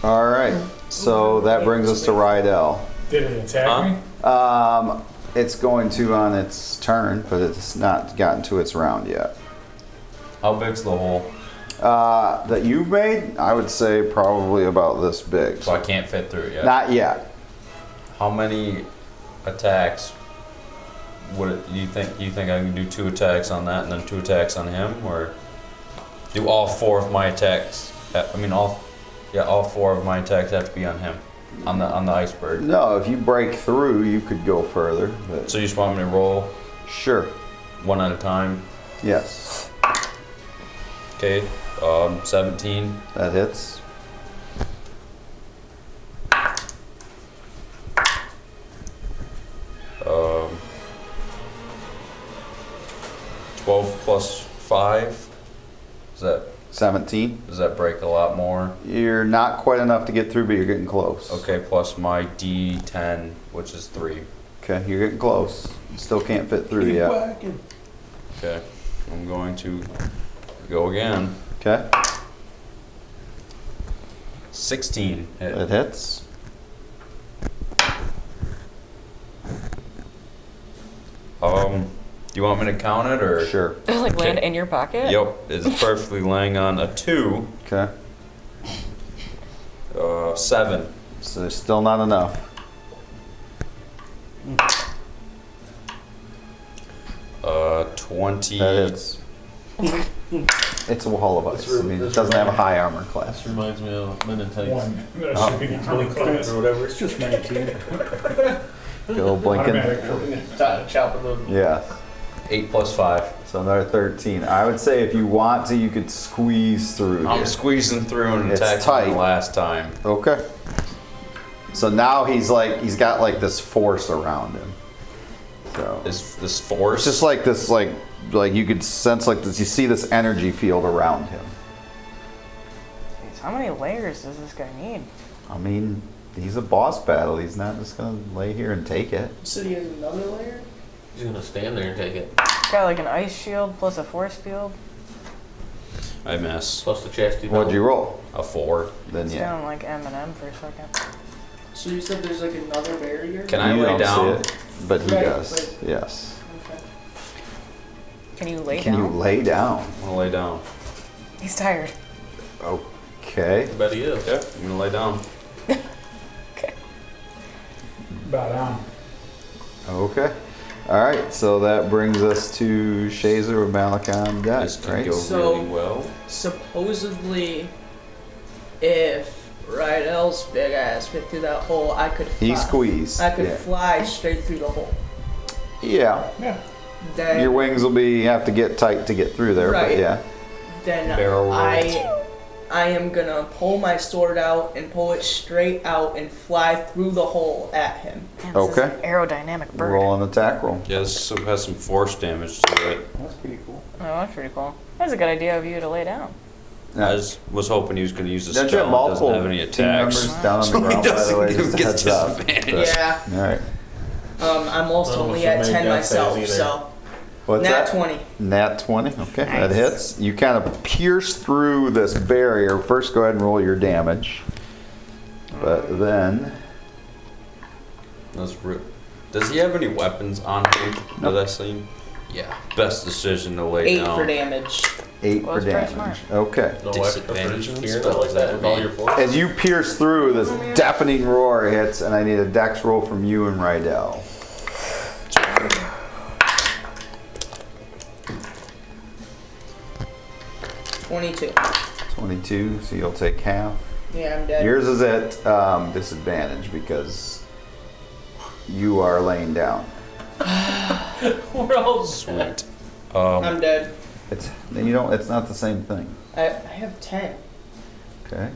All right. So that brings us to Rydell. Did it attack me? It's going to on its turn, but it's not gotten to its round yet. How big's the hole? That you've made, I would say probably about this big. So I can't fit through it yet. Not yet. How many attacks would it, you think I can do 2 attacks on that and then 2 attacks on him, or do all 4 of my attacks? All 4 of my attacks have to be on him, on the iceberg. No, if you break through, you could go further. But So you just want me to roll sure. 1 at a time? Yes, Okay, 17. that hits. Um, 12 plus 5. Does 17. that break a lot more? You're not quite enough to get through, but you're getting close. Okay, plus my D10, which is 3. Okay, you're getting close. You still can't fit through yet. Okay, I'm going to go again. Okay, 16 hit. that hits. Do you want me to count it or? Sure. Like land in your pocket? Yep, it's perfectly laying on a 2. Okay, 7. so there's still not enough. 20. That hits. It's a wall of ice. I mean, it doesn't have a high armor class. This reminds me of Men in Tights. One. That should be Really quick or whatever. It's just 19. Good old blinking. Automatic. Chopping them. Yeah. 8 plus 5. So another 13. I would say if you want to, you could squeeze through. I'm here. squeezing through and It's attacking tight. him last time. Okay. So now he's got like this force around him. So Is this force? it's just like this, like you could sense like this. You see this energy field around him. Jeez, how many layers does this guy need? I mean, he's a boss battle. He's not just gonna lay here and take it. So he has another layer? He's gonna stand there and take it. Got like an ice shield plus a force field. I miss. Plus the chastity belt. What'd you roll? A 4. Then yeah. Sound like Eminem for a second. So you said there's like another barrier? Can I You lay don't down? see it, but he Right, does. but- Yes. Okay. Can you lay Can down? you lay down? I'm gonna lay down. He's tired. Okay. I bet he is. Okay, I'm gonna lay down. Okay. Bow down. Okay. All right. So that brings us to Shazer with Malakon This deck, can right? go So- really well. Supposedly, if Rydell's big ass fit through that hole, I could fly. He squeezed. I could Yeah. fly straight through the hole. Yeah. Then, Your wings will have to get tight to get through there, but Right. yeah. then Barrel roll. I I am gonna pull my sword out and pull it straight out and fly through the hole at him. Man, this is Okay. an aerodynamic bird. Roll an attack roll. Yeah, this has some force damage to it. That's pretty cool. Oh, that's pretty cool. That's a good idea of you to lay down. I just was hoping he was going to use the Don't you have spell. It doesn't multiple have any team attacks. members down on the So he ground, by the doesn't way? get Just a heads up. disadvantage. Yeah. All right. I'm also None of only us at have 10 made death myself, saves so. What's Nat that? 20. Nat 20. Okay, that Nice. hits. You kind of pierce through this barrier. First, go ahead and roll your damage. But then, That's real. Does he have any weapons on him that I seen? Yeah. Best decision to lay 8 down. for damage. 8 Well, for that's pretty damage. smart. Okay. No extra for Disadvantage on spear, spells, not like that with all your force. As you pierce through, this deafening roar hits, and I need a dex roll from you and Rydell. 22. 22, so you'll take half. Yeah, I'm dead. Yours is at disadvantage because you are laying down. We're all Sweet. I'm dead. It's you don't. It's not the same thing. I have 10. Okay.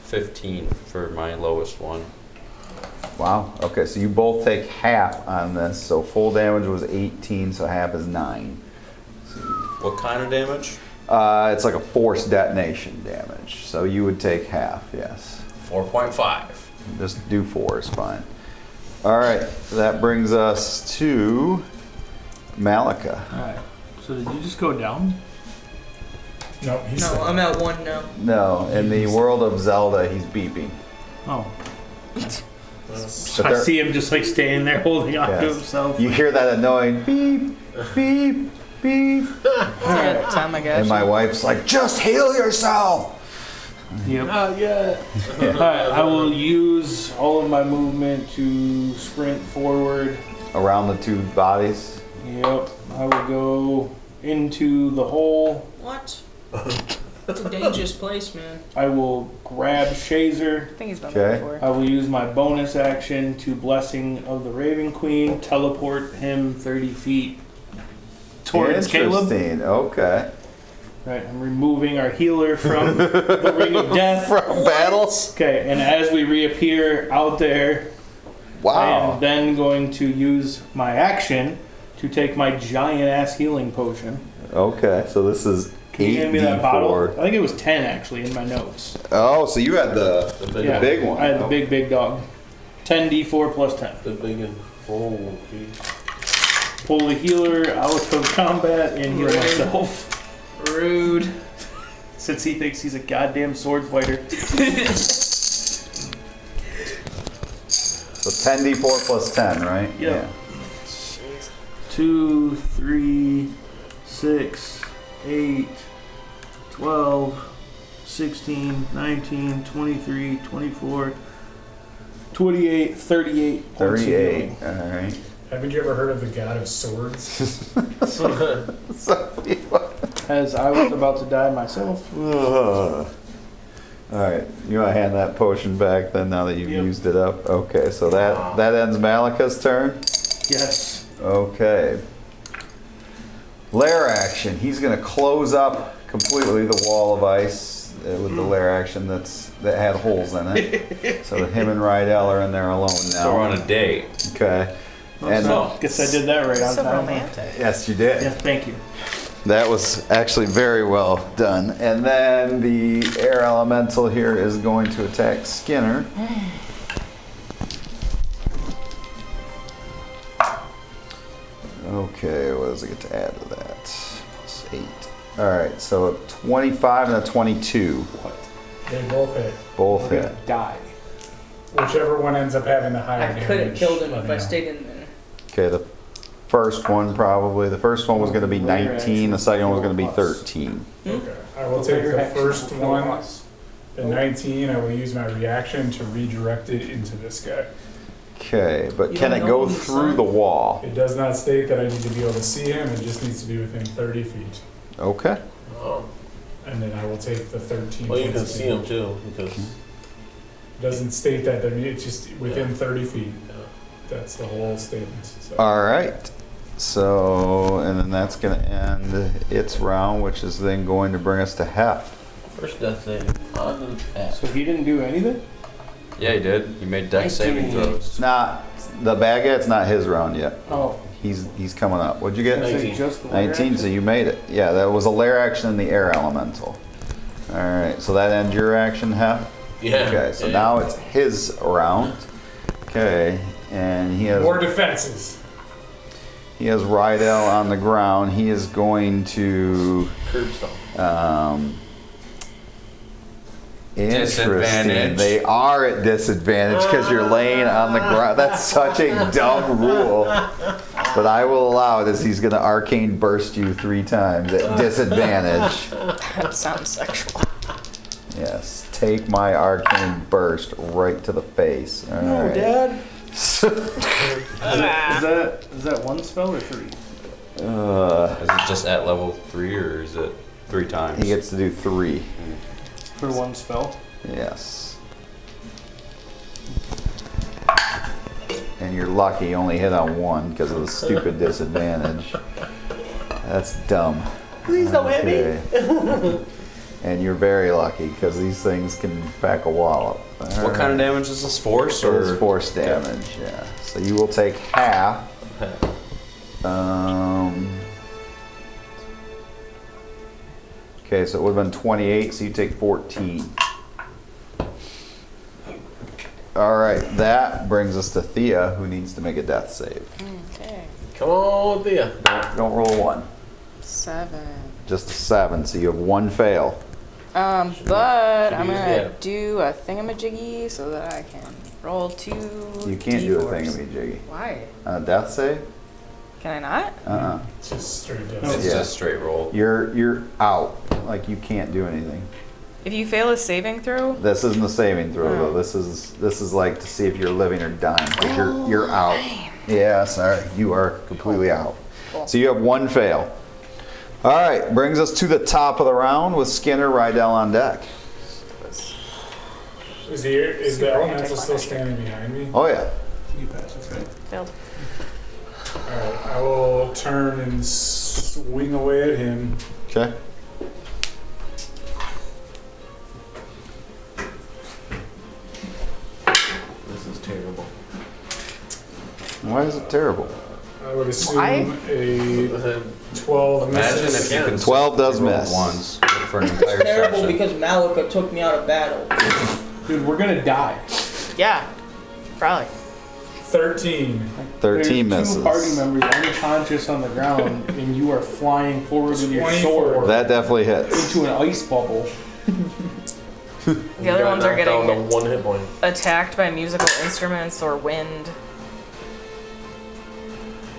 15 for my lowest one. Wow. Okay, so you both take half on this. So full damage was 18, so half is 9. What kind of damage? It's like a force detonation damage. So you would take half. Yes. 4.5. Just do 4 is fine. All right. That brings us to Malika. Alright. So did you just go down? No, he's No, still I'm at 1 now. No, in the world of Zelda, he's beeping. Oh. But I there- see him just like standing there holding on to Yes. himself. You hear that annoying beep, beep, beep. It's a good time, I guess. And my wife's like, just heal yourself. Yep. Not yet. Alright, I will use all of my movement to sprint forward. Around the two bodies. Yep. I will go into the hole. What? It's a dangerous place, man. I will grab Shazer. I think he's been Okay. there before. I will use my bonus action to Blessing of the Raven Queen, teleport him 30 feet towards Caleb. Interesting. Okay. Right, I'm removing our healer from the ring of death. From battles. Okay, and as we reappear out there, I Wow. am then going to use my action to take my giant ass healing potion. Okay, so this is Can you hand me that bottle? 8d4. I think it was 10 actually in my notes. Oh, so you had the big big one. I had the big dog. 10d4 plus 10. The big and oh, geez. Pull the healer out of combat and heal Rude. myself. Rude. Since he thinks he's a goddamn sword fighter. So 10d4 plus 10, right? Yeah. 2, 3, 6, 8, 12, 16, 19, 23, 24, 28, 38 points of 38. healing. All right. Haven't you ever heard of the god of swords? As I was about to die myself. All right, you want to hand that potion back then now that you've Yep. used it up? Okay, so that ends Malika's turn. Yes. Okay. Lair action. He's going to close up completely the wall of ice with the lair action that had holes in it. So him and Rydell are in there alone now. So we're on a date. Okay. And Guess I did that right on So time. romantic. yes, you did. Yeah, thank you. That was actually very well done. And then the air elemental here is going to attack Skinner. Okay, what does it get to add to that? Plus 8. Alright, so a 25 and a 22. What? They both hit. Both I'm hit. gonna die. Whichever one ends up having the higher I damage. could have killed him let if me I know. stayed in there. Okay, the first one probably. The first one was going to be 19, the second one was going to be 13. Okay. I will take the first one, the 19, I will use my reaction to redirect it into this guy. Okay, but You can don't it know go him, through son. the wall? It does not state that I need to be able to see him, it just needs to be within 30 feet. Okay. Oh. And then I will take the 13 Well, you points can of see damage. him too, because It doesn't state that, it's just within 30 feet. That's the whole statement. So. Alright. So, and then that's going to end its round, which is then going to bring us to Hef. First death save on the pass. So he didn't do anything? Yeah, he did. He made dex saving throws. It's not the bad guy. It's not his round yet. Oh. He's coming up. What'd you get? I say 19. just the lair 19. So action? you made it. Yeah, that was a lair action in the air elemental. All right. So that ends your action, Hef. Yeah. Okay. So yeah. now it's his round. Okay. And he has More defenses. Rydell on the ground. He is going to. Curbstone. Interesting. Disadvantage. They are at disadvantage because you're laying on the ground. That's such a dumb rule. But I will allow it as he's going to arcane burst you 3 times at disadvantage. That sounds sexual. Yes. Take my arcane burst right to the face. All right. Dad. Is that 1 spell or 3? Is it just at level 3 or is it 3 times? He gets to do 3. For 1 spell? Yes. And you're lucky you only hit on 1 because of the stupid disadvantage. That's dumb. Please don't hit me. And you're very lucky because these things can pack a wallop. What kind of damage is this? Force It or is force damage, yeah. So you will take half. Okay, so it would have been 28, so you take 14. All right, that brings us to Thea, who needs to make a death save. Okay. Come on, Thea. Don't roll a 1. 7. Just a 7, so you have 1 fail. But I'm use gonna the- do a thingamajiggy so that I can roll 2 You can't do a D4s. thingamajiggy. Why? Death save? Can I not? It's just straight down. it's Yeah. just straight roll? You're out. Like you can't do anything. If you fail a saving throw, This isn't a saving throw though. This is like to see if you're living or dying. 'Cause you're out. Yeah, sorry. You are completely out. Cool. So you have 1 fail. All right, brings us to the top of the round with Skinner, Rydell on deck. Is the elemental still standing behind me? Oh yeah. You pass, okay. failed. Alright, I will turn and swing away at him. Okay. This is terrible. Why is it terrible? I would assume Why? a 12 Imagine misses. if you can 12 does roll miss. once for an entire Terrible session. because Malika took me out of battle. Dude, we're gonna die. Yeah, probably. 13. 13 There's misses. 2 party members unconscious on the ground, and you are flying forward with your 24. sword That definitely hits. into an ice bubble. The other ones are Down to getting 1 hit point. attacked by musical instruments or wind.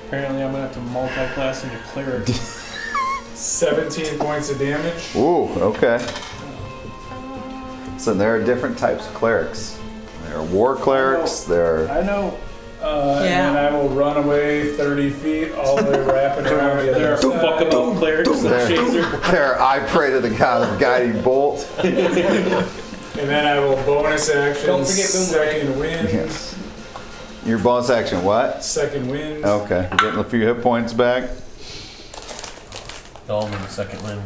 Apparently, I'm gonna have to multi-class into cleric. 17 points of damage. Ooh, okay. So there are different types of clerics. There are war clerics. There are. I know. And then I will run away 30 feet all the way wrapping around the There other are side. fuckable clerics that chaser. There, I pray to the god of guiding bolt. And then I will bonus action. Don't forget boomerang. Second wind. Yes. Your bonus action, what? Second wind. Okay, you're getting a few hit points back. All in the second wind.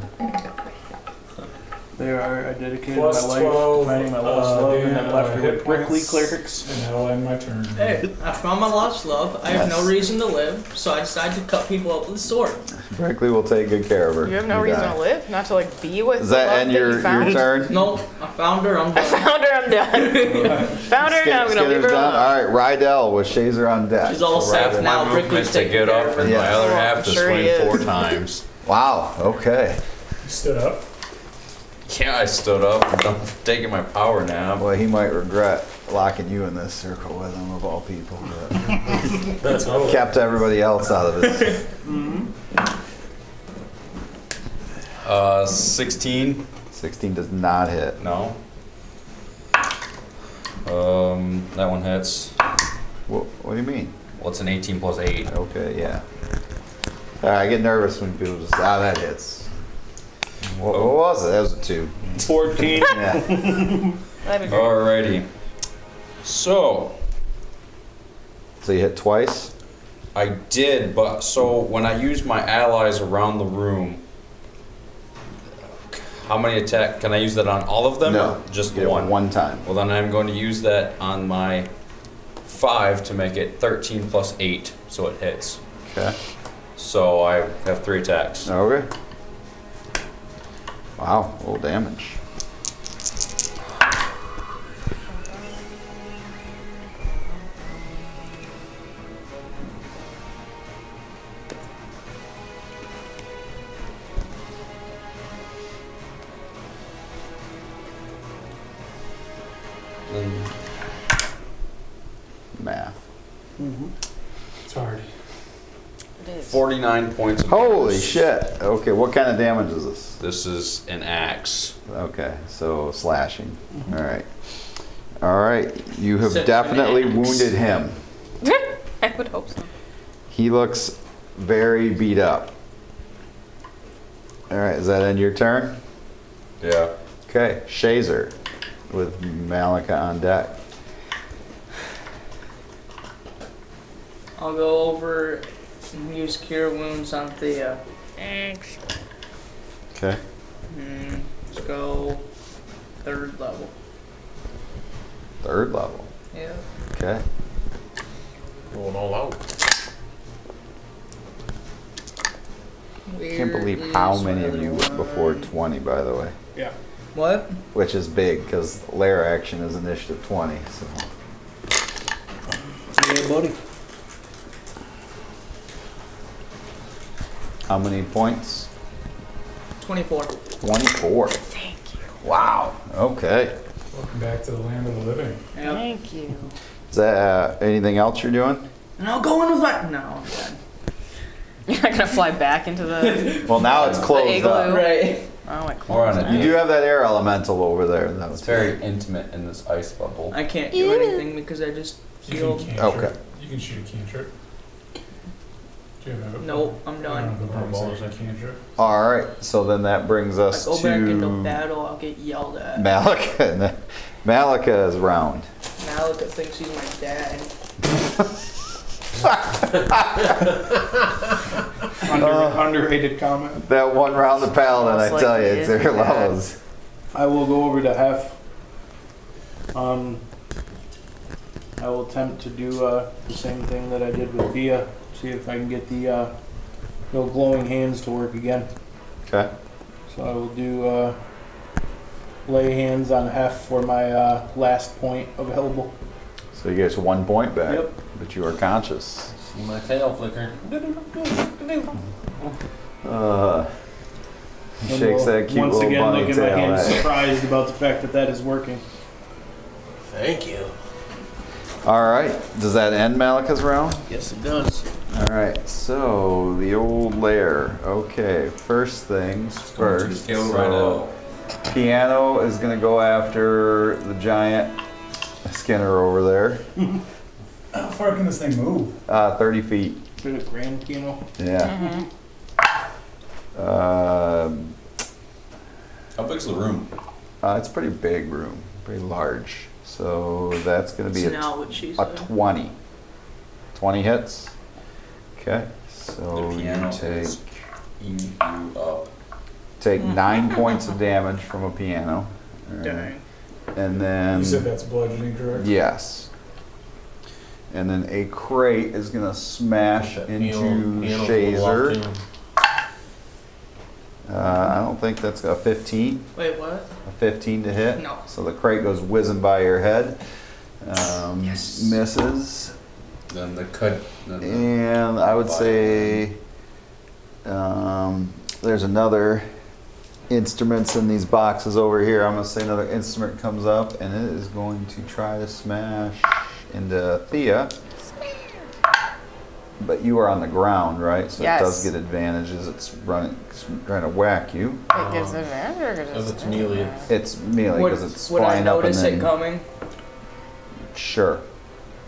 They are. I dedicated Plus my life 12, to finding my lost love, and I'm left hit with prickly points. clerics. And that'll end my turn. Hey, I found my lost love. I have no Yes. reason to live, so I decided to cut people up with a sword. Brinkley will take good care of her. You have no reason to live, not to like be with. Does the that love end that your you found? turn? Nope, I found her. I'm I done. found her. I'm done. Found her. Now I'm gonna leave Skinner's her done. alone. All right, Rydell with Shazer on deck. She's all Half safe my now. movement Brickley's to taking get care up of her. and Yeah. my other Oh, half I'm to sure he swing 4 is. times. Wow. Okay. You stood up. Yeah, I stood up. I'm taking my power nap. Boy, he might regret locking you in this circle with him of all people. But That's all. kept everybody else out of it. 16. 16 does not hit. No. That one hits. What do you mean? Well, it's an 18 plus 8. Okay, yeah. All right, I get nervous when people just that hits. What was it? That was a 2. 14. Yeah. That'd be great. Alrighty. So, So you hit twice. I did, but so when I use my allies around the room, How many attack? Can I use that on all of them? No, Or just you get one. one time. Well, then I'm going to use that on my 5 to make it 13 plus 8, so it hits. Okay. So I have 3 attacks. Okay. Wow, a little damage. Math. It's hard. It is. 49 points of Holy damage. shit. Okay, what kind of damage is this? This is an axe. Okay, so slashing. All right. All right, you have Such an definitely axe. wounded him. I would hope so. He looks very beat up. All right, is that end your turn? Yeah. Okay, Shazer with Malika on deck. I'll go over and use Cure Wounds on Thea. Thanks. Okay. Let's go 3rd level. 3rd level. Yeah. Okay. Going all out. Can't believe how many of you went before 20, by the way. Yeah. What? Which is big, because lair action is initiative 20, so. Yeah, buddy. How many points? 24. 24. Thank you. Wow. Okay. Welcome back to the land of the living. Yep. Thank you. Is that anything else you're doing? And I'll go in with that. No, I'm dead. You're not gonna fly back into the. Well, now it's closed igloo. up. Right. Oh, my We're on clothes. it. You do have that air elemental over there. That It's was very intimate in this ice bubble. I can't do anything because I just You healed. can cantrip. Okay. You can shoot a cantrip. Do you have a Nope, I'm done. bonus a cantrip? All right. So then that brings I us go back into to battle, I'll get yelled at. Malika. Malika's round. Malika thinks he's my dad. Underrated comment. That one round of paladin, I Sounds tell like you, he it's is their your dad. levels. I will go over to Hef. I will attempt to do the same thing that I did with Thea. See if I can get the little glowing hands to work again. Okay. So I will do lay hands on Hef for my last point available. So you get 1 point back, Yep. but you are conscious. See my tail flicker. He shakes that cute Once little again, bunny look at my tail. hands, That- surprised about the fact that that is working. Thank you. All right. Does that end Malika's round? Yes, it does. All right. So the old lair. Okay. First things first. Kill So Rhino. Piano is gonna go after the giant Skinner over there. How far can this thing move? 30 feet. Is it a grand piano? Yeah. How big's the room? It's a pretty big room, pretty large. So that's going to be It's a not what she a said. 20. 20 hits. Okay. So The you piano take is eating you up. 9 points of damage from a piano. All right. Dang. And then You said that's bludgeoning, correct? yes. And then a crate is going to smash That into piano's a little off, Shazer. too. I don't think that's a 15. Wait, what? A 15 to hit. No. So the crate goes whizzing by your head. Yes. Misses. Then the cut. Then the, And I would say there's another instruments in these boxes over here. I'm going to say another instrument comes up and it is going to try to smash into Thea. But you are on the ground, right? So Yes. it does get advantages. It's trying to whack you. It gives advantage or If just. it's melee. It's melee Would, because it's would I flying up and notice it then... coming? Sure.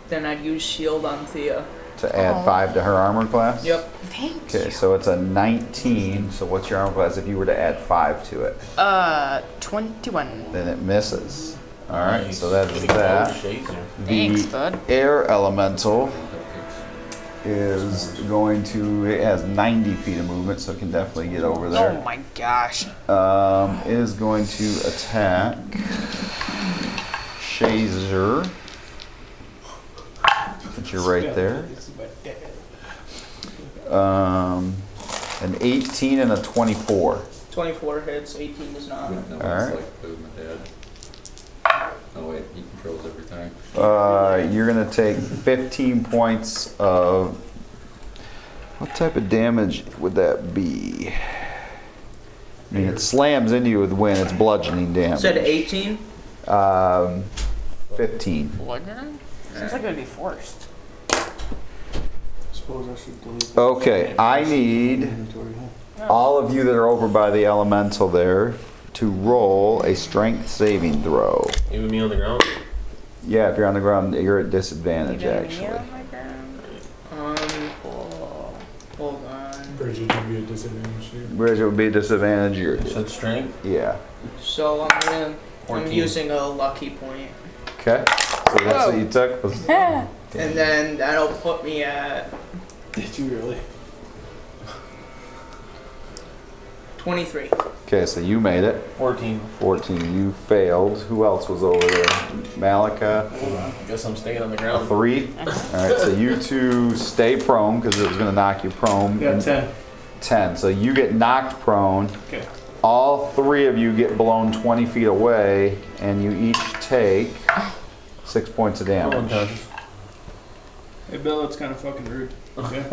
Then I'd use shield on Thea. To add Oh. 5 to her armor class? Yep. Thank Okay, you. so it's a 19. So what's your armor class if you were to add 5 to it? 21. Then it misses. All right, Nice. so that is Getting that. close, Shazer. Thanks, The bud. air elemental is going to, it has 90 feet of movement, so it can definitely get over Oh there. my gosh. Is going to attack Shazer. But you're right there. An 18 and a 24. 24 hits, 18 does not. No, All right. it's like my dad. Oh wait, he controls everything. You're gonna take 15 points of, what type of damage would that be? I mean, it slams into you with wind. It's bludgeoning damage. Said 18. 15. Bludgeoning? Seems like it would be forced. Suppose I should delete. Okay, I need Inventory, huh? all of you that are over by the elemental there to roll a strength saving throw. Even me on the ground? Yeah, if you're on the ground, you're at disadvantage, You didn't actually. kneel on my ground? Hold on. Bridget would be a disadvantage too. Bridget would be a disadvantage. You said strength? Yeah. So I'm 14. using a lucky point, Okay. So that's what you took. Was, and then that'll put me at Did you really? 23. okay, so you made it. 14. 14. You failed. Who else was over there? Malika. I guess I'm staying on the A ground. 3. All right, so you two stay prone because it was going to knock you prone. Yeah, 10. 10. So you get knocked prone. Okay. All 3 of you get blown 20 feet away, and you each take 6 points of I'm damage. unconscious. Hey, Bill, that's kind of fucking rude. Okay.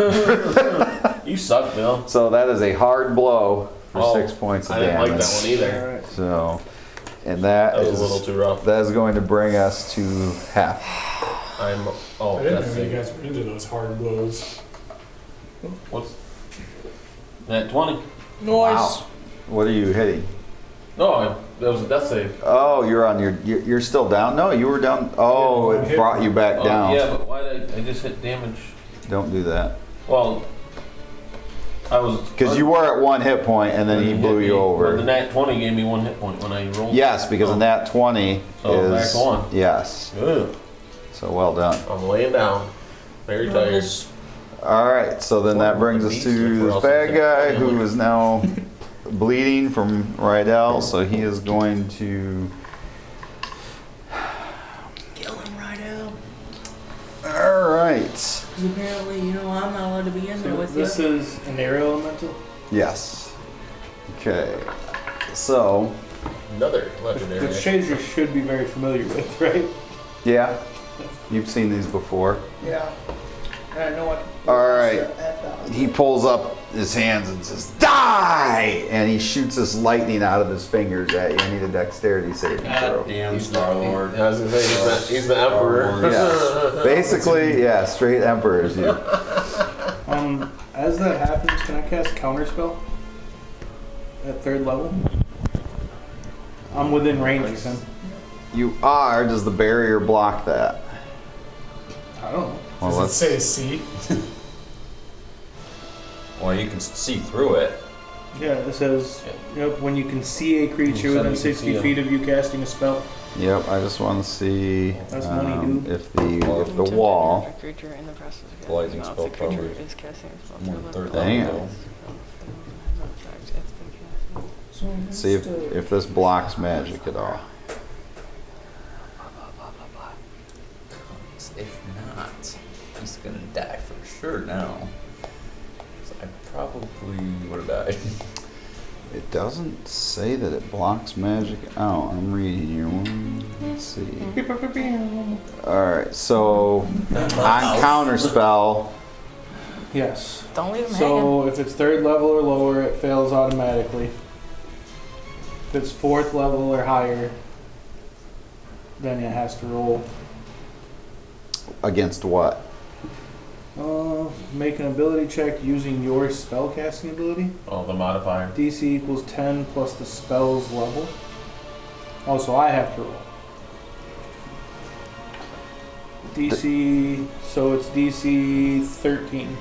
You suck, Bill. So that is a hard blow for Oh, 6 points of I didn't damage. like that one either. All right. So, and that That was is a little too rough. that is going to bring us to half. Oh, I didn't that's know you it. guys were into those hard blows. What's that? 20? Nice. Wow. What are you hitting? No, that was a death save. Oh, you're on your. You're still down. No, you were down. Oh, Yeah, it brought you back Oh, down. yeah, but why did I just hit damage? Don't do that. Well, I was. Because you were at 1 hit point, and then he hit blew me, you But the over. nat 20 gave me 1 hit point when I rolled. Yes, because in that 20 So is back on. yes. Ugh, So well done. I'm laying down. Very tired. All right, so then that brings us to this bad guy who is now bleeding from Rydell. So he is going to. Kill him right out. All right. Because apparently, I'm not allowed to be in there with This you. is an aerial elemental. Yes. Okay. So Another legendary. Which Shazer should be very familiar with, right? yeah, you've seen these before. Yeah. And I know what. All right. He pulls up his hands and says, "Die!" And he shoots this lightning out of his fingers at you. I need a dexterity saving throw. Damn Star Lord. Yeah, I was gonna say he's the emperor. Yeah. Basically, yeah, straight emperor is you. As that happens, can I cast counterspell at 3rd level? I'm within range of him. You are. Does the barrier block that? I don't know. Well, Does it let's say C? Well, you can see through it. Yeah, it says, yep, when you can see a creature You said within you can 60 see feet of you casting a spell. Yep, I just want to see That's money, dude. if the wall. A creature in the process of Blazing casting spell the creature coverage. is casting a spell. I'm on through third level. Damn. level. See if this blocks magic at all. If not, he's gonna die for sure now. So I probably would have died. It doesn't say that it blocks magic out. I'm reading here. Let's see. Alright, so on counterspell, Yes. Don't leave him hanging. So if it's 3rd level or lower, it fails automatically. If it's 4th level or higher, then it has to roll. against what? Make an ability check using your spell casting ability. Oh, the modifier. DC equals 10 plus the spell's level. Oh, so I have to roll. DC, so it's DC 13.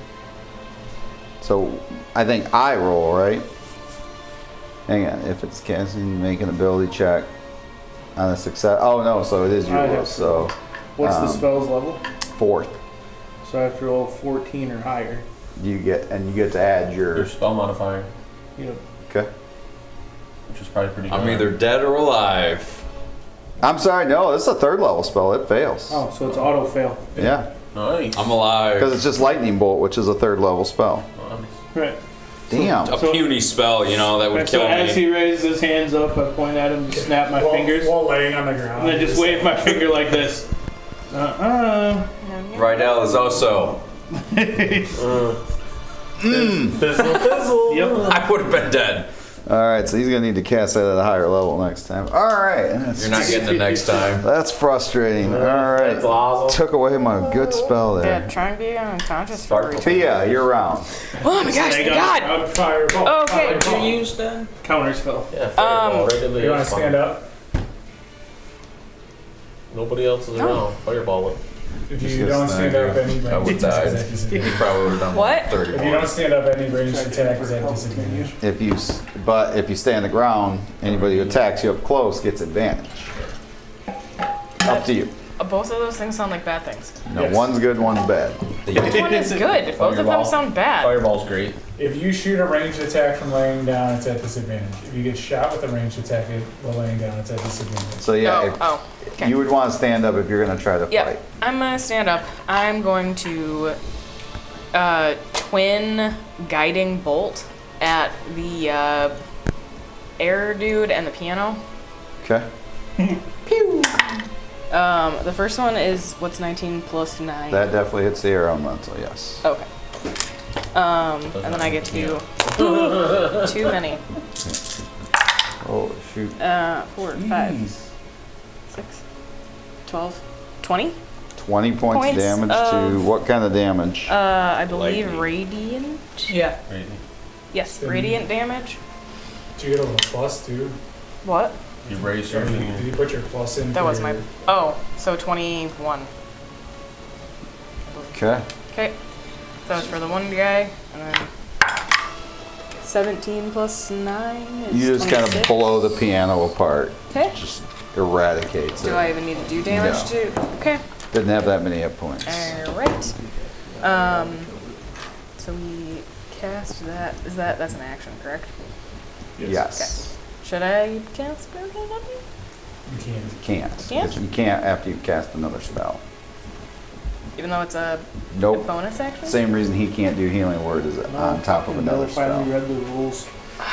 So I think I roll, right? Hang on, if it's casting, make an ability check on a success. Oh no, so it is I have yours. to So What's the spell's level? 4th. So I have to roll 14 or higher. You get to add Your your. spell modifier, Yep. Okay. which is probably pretty good. I'm either dead or alive. I'm sorry. No, this is a 3rd level spell. It fails. Oh, so it's auto fail. Yeah, Nice. I'm alive. because it's just lightning bolt, which is a 3rd level spell. Nice. Right. Damn. A puny spell, you know, that would So kill as me. he raises his hands up, I point at him, snap my fingers, While laying on the ground. and then just wave my finger like this. Right, Al is also. Fizzle, fizzle. Yep. I would have been dead. All right, so he's gonna need to cast that at a higher level next time. All right, You're not getting it next time. that's frustrating. All right, That's awesome. took away my good spell Yeah, there. try and be unconscious for a reason. Tia, you're round. Oh my gosh, thank God! Fireball. Okay. What'd you use then? Counter spell. Yeah, fireball. Right into You want your to stand spine. up? Nobody else is around. Fireball it. If Just you get don't stand up, any I would ranged die. attack is at He disadvantage. probably would have done What? 30 If you more. don't stand up, any ranged attack is at disadvantage. But if you stay on the ground, anybody who attacks you up close gets advantage. Up to you. Both of those things sound like bad things. No, Yes. one's good, one's bad. Which one is good? Both of them Fireball. sound bad. Fireball's great. If you shoot a ranged attack from laying down, it's at disadvantage. If you get shot with a ranged attack while laying down, it's at disadvantage. So yeah, Oh, okay. you would want to stand up if you're gonna try to Yep. fight. I'm gonna stand up. I'm going to twin guiding bolt at the air dude and the piano. Okay. The first one is what's 19 plus 9? That definitely hits the air elemental. Yes. Okay. And then I get to too many. Oh shoot. 4, 5, 6, 12, 20. 20 points Points damage to of- what kind of damage? I believe Lightning. radiant. Yeah. Right. Yes, radiant damage. Do you get a little plus too? What? You raise Or something. did you put your plus in? That for was my. your- Oh, so 21. Okay. Okay. That was for the one guy, and then 17 plus 9 is You just kind of 26. blow the piano apart. Okay. Just eradicates Do it. I even need to do damage No. to? Okay. Didn't have that many hit points. Alright. So we cast that. That's an action, correct? Yes. Should I cast spell again? You can. You can't. Can't? You can't after you cast another spell. Even though it's a Nope. bonus action? Same reason he can't do healing word is on top of another Bill finally spell. read the rules.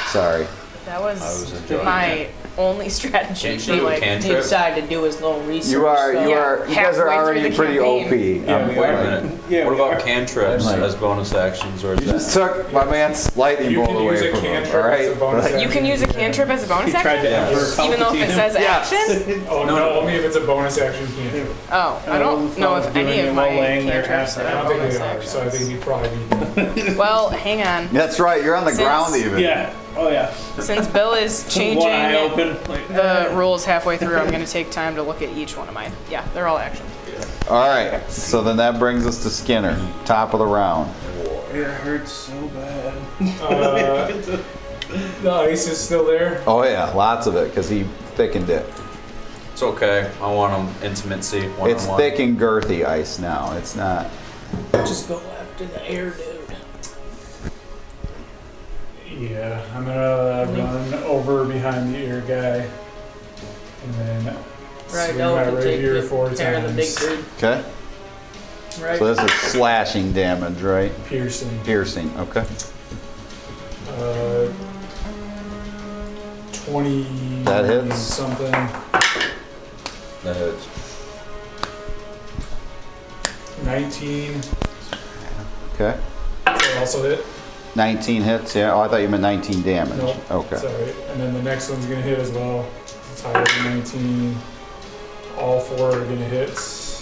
Sorry. That I was was enjoying my only strategy. Can't to, you do a like, He cantrip? decided to do his little research. You are. stuff. You Yeah, are. You guys are halfway already through the pretty campaign. OP. Yeah, I'm we Wait a are. like- minute. Yeah, What we about are. cantrips Like- as bonus actions, or is You that? just took my man's lightning You bolt can use away a from him. cantrip All as a right. bonus Like- You can use a cantrip as a bonus He tried action? to Yeah. Even though if it says Yes. action? Oh no, only if it's a bonus action cantrip. Oh, I don't know if any of my cantrips I are don't think bonus they are, so I think actions. you probably need. Well, hang on. That's right. You're on the Since- ground even. Yeah. Oh yeah. Since Bill is One eye changing open. Like, the rules halfway through, I'm going to take time to look at each one of mine. Yeah, they're all actions. All right. So then that brings us to Skinner, top of the round. It hurts so bad. The ice is still there. Oh yeah, lots of it because he thickened it. It's okay. I want them intimacy. One It's on one. thick and girthy ice now. It's not. Just go after the air dude. Yeah, I'm gonna run over behind the ear guy, and then Right, swing now my we take rapier the 4 tear the big times. dude. Okay. Right. So this is slashing damage, right? Piercing. Piercing. Okay. 20. That hits. Something. That hits. 19. Okay. So also hit. 19 hits. Yeah. Oh, I thought you meant 19 damage. Nope. Okay. Sorry. And then the next one's gonna hit as well. It's higher than 19. All 4 are gonna hit.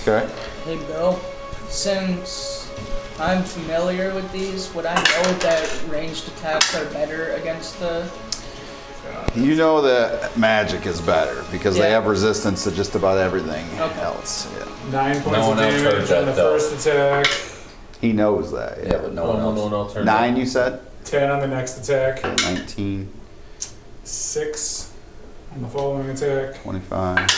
Okay. Hey Bill, since I'm familiar with these, would I know that ranged attacks are better against the... You know that magic is better because they Yeah. have resistance to just about everything Okay. else. Yeah. 9 points No of one else heard damage on the that, though. first attack. He knows that. Yeah, but no one else. else heard 9, you said? 10 on the next attack. 19, 6 on the following attack. 25.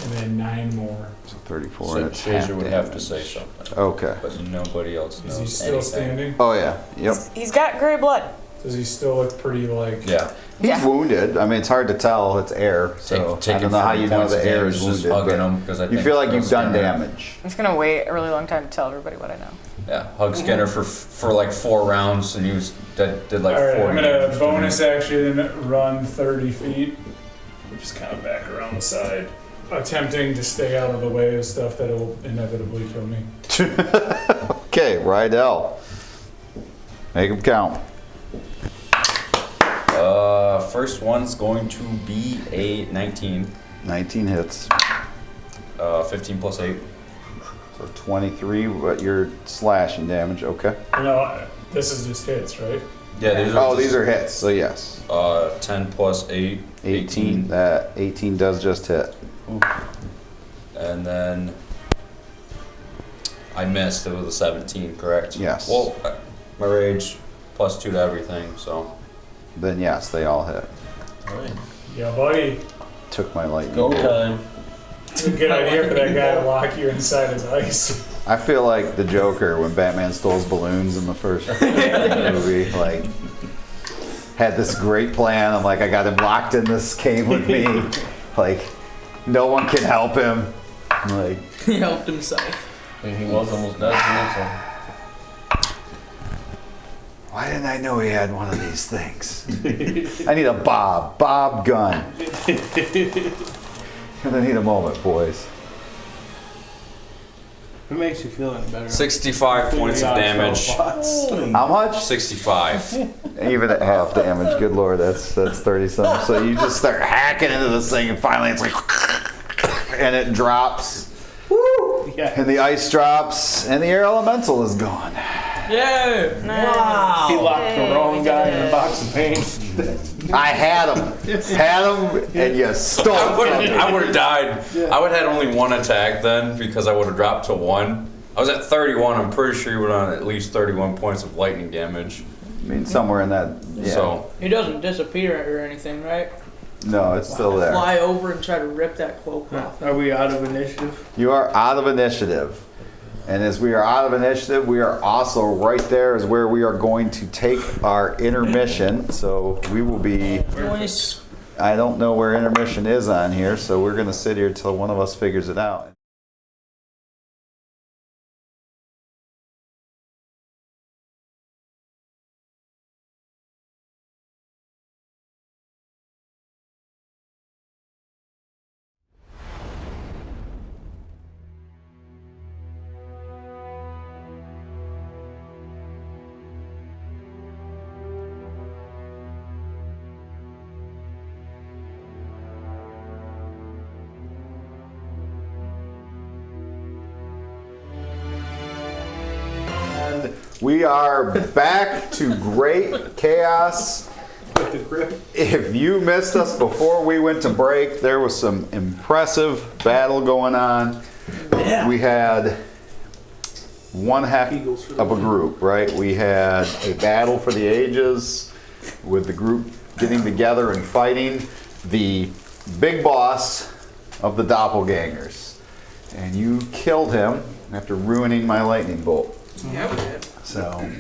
and then 9 more. So 34. So and it's half Shazer would have to damage. say something, Okay. but nobody else knows Is he still anything. standing? Oh yeah. Yep. He's got gray blood. Does he still look pretty like? Yeah. He's Yeah. wounded. I mean, it's hard to tell. It's air, so I don't know how you know the air is just wounded. hugging But him because I you think feel like they'll you've done Skinner. damage. I'm just gonna wait a really long time to tell everybody what I know. Yeah, hug Skinner for like 4 rounds, and he was did like All right, 4 I'm gonna damage to him. bonus action run 30 feet, just kind of back around the side, attempting to stay out of the way of stuff that will inevitably kill me. Okay, Rydell. Make him count. First one's going to be a 19. 19 hits. 15 plus 8. So 23, but you're slashing damage. Okay. No, this is just hits, right? Yeah, these are Oh, these are hits. So yes. 10 plus 8. 18. That 18 does just hit. And then I missed. It was a 17, correct? Yes. Well, my rage plus 2 to everything, so. Then yes, they all hit. Alright. Yeah, buddy. Took my lightning. Go bolt. time. It's a good idea for that guy to lock you inside his ice. I feel like the Joker when Batman stole his balloons in the first movie. Like, had this great plan. I'm like, I got him locked in this cave with me. Like, no one can help him. I'm like, He helped himself. I mean, he was almost dead too, why didn't I know he had one of these things? I need a Bob gun. And I need a moment, boys. It makes you feel any better. 65 points of damage. How much? 65. Even at half damage. Good lord, that's 30 something. So you just start hacking into this thing, and finally it's like, and it drops, Yeah. and the ice drops, and the air elemental is gone. Yeah. Wow. He locked the wrong guy in a box of paint. I had him, and you stole it from me. I would have died. I would have had only 1 attack then because I would have dropped to 1. I was at 31. I'm pretty sure he would have at least 31 points of lightning damage. I mean, somewhere in that. Yeah. So He doesn't disappear or anything, right? No, it's still there. Fly over and try to rip that cloak off. Are we out of initiative? You are out of initiative. And as we are out of initiative, we are also right there is where we are going to take our intermission. So we will be, Nice. I don't know where intermission is on here, so we're going to sit here till one of us figures it out. We are back to Great Chaos. If you missed us before we went to break, there was some impressive battle going on. Yeah. We had one heck of a group, right? We had a battle for the ages with the group getting together and fighting the big boss of the doppelgangers. And you killed him after ruining my lightning bolt. Yeah, we did. So,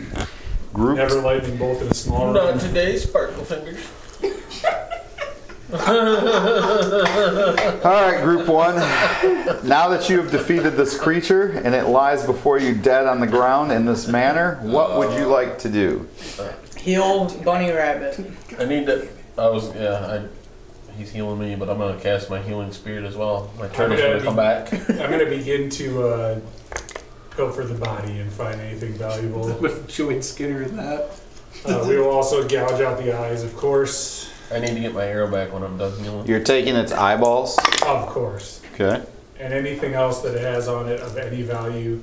group. Never lightning bolt in a small Not room. today, sparkle fingers. Alright, group 1. Now that you have defeated this creature and it lies before you dead on the ground in this manner, what would you like to do? Heal Bunny Rabbit. I need to. He's healing me, but I'm gonna cast my healing spirit as well. My turtle's gonna gonna come back. I'm gonna begin to pilfer the body and find anything valuable. With Joey Skinner and that. We will also gouge out the eyes, of course. I need to get my arrow back when I'm done healing. You're taking its eyeballs. Of course. Okay. And anything else that it has on it of any value.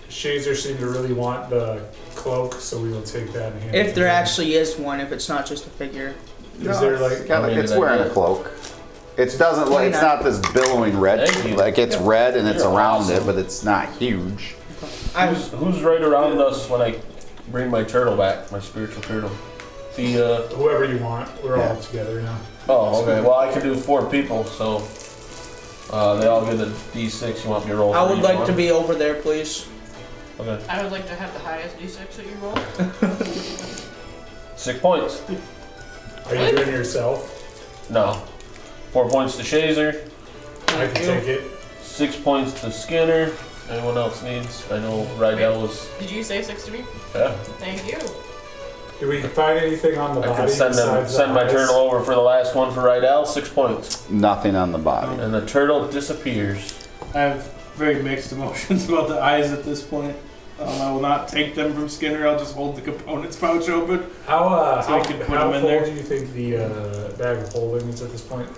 Shazer seemed to really want the cloak, so we will take that and hand it If to there him. actually is one, if it's not just a figure. Is there like... It's wearing a cloak. It doesn't. It's not this billowing red. Thank you. Like it's red and it's You're around awesome. it, but it's not huge. Who's right around us when I bring my turtle back, my spiritual turtle? Whoever you want. We're Yeah. all together now. Oh, okay. Well, I can do 4 people, so They all get a D6. You want me to roll? I for would each like one? to be over there, please. Okay. I would like to have the highest d6 that you roll. 6 points. Are you doing it yourself? No. 4 points to Shazer. I can take it. 6 points to Skinner. Anyone else needs? I know Rydell was. Did you say 6 to me? Yeah. Thank you. Do we find anything on the I body? can send my eyes? turtle over for the last one for Rydell. 6 points. Nothing on the body. And the turtle disappears. I have very mixed emotions about the eyes at this point. I will not take them from Skinner. I'll just hold the components pouch open. How So we could put how them in full there. do you think the bag of holding is at this point?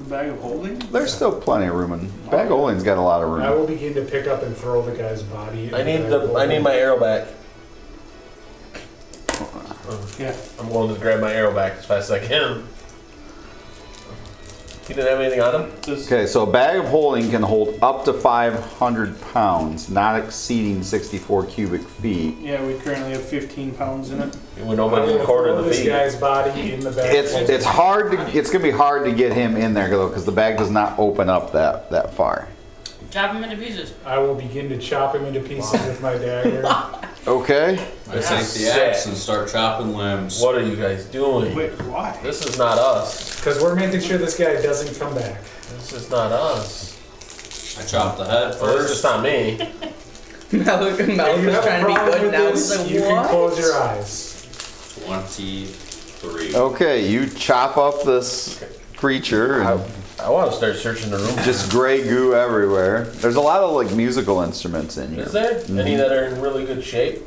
The bag of holding? There's still plenty of room, and Bag of Holding's got a lot of I room. will begin to pick up and throw the guy's body. I need my arrow back. Yeah. I'm going to grab my arrow back as fast as I can. He didn't have anything on him? Just Okay, so a bag of holding can hold up to 500 pounds, not exceeding 64 cubic feet. yeah, we currently have 15 pounds in it. We nobody recorded the this feed. guy's body in the bag. It's hard to it's gonna be hard to get him in there though, because the bag does not open up that far. Chop him into pieces. I will begin to chop him into pieces with my dagger. Okay. I take the axe and start chopping limbs. What are you guys doing? Wait, why? This is not us. Because we're making sure this guy doesn't come back. This is not us. I chop the head Well, it's just first. not me. Malik If you was have a trying to be problem good with now. this, He's like, you can what? close your eyes. 23. Okay, you chop up this creature and I want to start searching the room. just gray goo everywhere. There's a lot of like musical instruments in here. Is there any that are in really good shape?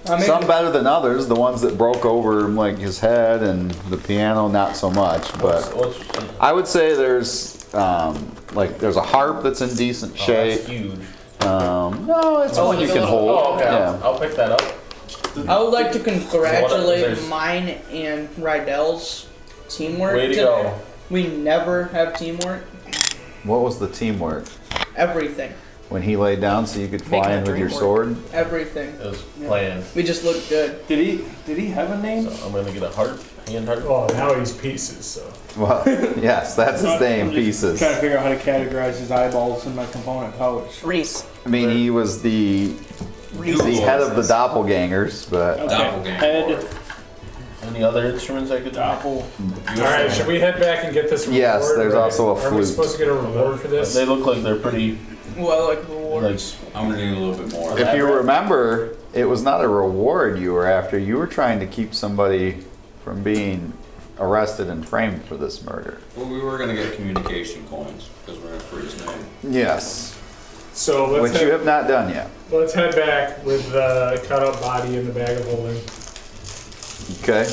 I mean, Some better than others. The ones that broke over like his head and the piano, not so much. But What's I would say there's there's a harp that's in decent that's shape. huge. No, it's Oh, one you it's a can little- hold. Oh, okay. Yeah. I'll pick that up. I would like to congratulate There's- mine and Rydell's teamwork. Way to today. go. We never have teamwork. What was the teamwork? Everything. When he laid down so you could fly Making a in with dream your work. sword? Everything. It was planned. We just look good. Did he have a name? So I'm gonna get a heart, hand heart. Oh, now he's pieces, so. Well, yes, that's his name, I'm just pieces. Trying to figure out how to categorize his eyeballs in my component pouch. Reese. I mean, he was the head of the doppelgangers, but Okay. Doppelganger. Head, Any other instruments I could doppel. Alright, should we head back and get this reward? Yes, there's also a Are we flute. supposed to get a reward for this? They look like they're pretty. Well, like Like, rewards. I'm gonna need a little bit more. if you remember, it was not a reward you were after. You were trying to keep somebody from being arrested and framed for this murder. Well, we were gonna get communication coins because we're gonna freeze his name. Yes, So which you have not done yet. let's head back with the cut up body in the bag of holding. Okay.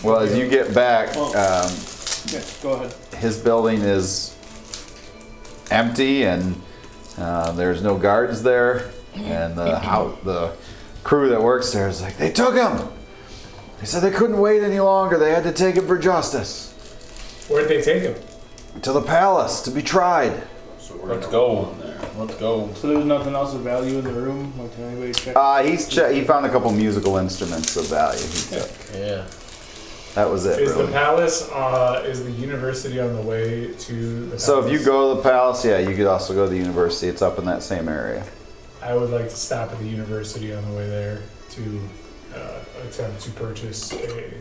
Well, as you get back, Yeah, go ahead. his building is empty and there's no guards there, and the crew that works there is like, they took him. They said they couldn't wait any longer. They had to take him for justice Where'd they take him? to the palace to be tried. So we're Let's gonna go. roll in there. Let's go. So there was nothing else of value in the room? Like, did anybody check? He found a couple musical instruments of value. He took. Yeah. That was it. Is the Really. palace, is the university on the way to the palace? So if you go to the palace, yeah, you could also go to the university. It's up in that same area. I would like to stop at the university on the way there to attempt to purchase a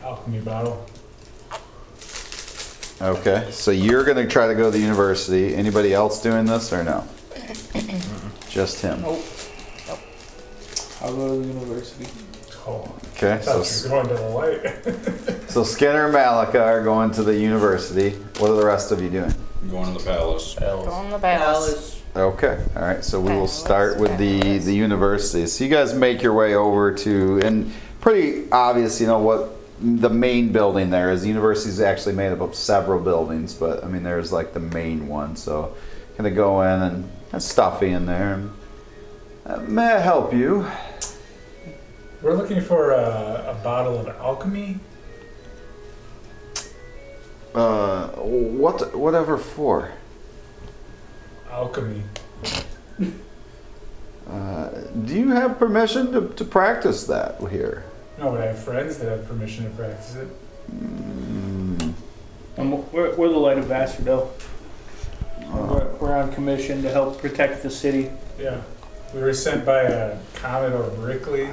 alchemy bottle. Okay, so you're gonna try to go to the university. Anybody else doing this or no? Just him. I'll go to the university. Oh, Okay, I thought you were going to the light. so Skinner and Malika are going to the university. What are the rest of you doing? I'm going to the palace. Go on the palace. Okay, all right. So we will start with the university. So you guys make your way over to, and pretty obvious, you know what the main building there is. The university is actually made up of several buildings, but I mean there's like the main one. So gonna go in and it's stuffy in there. May I help you? We're looking for a bottle of alchemy. Whatever for? Alchemy. Do you have permission to practice that here? No, but I have friends that have permission to practice it. I'm We're the Light of Vassardell. We're on commission to help protect the city. Yeah. We were sent by a Commodore Brickley.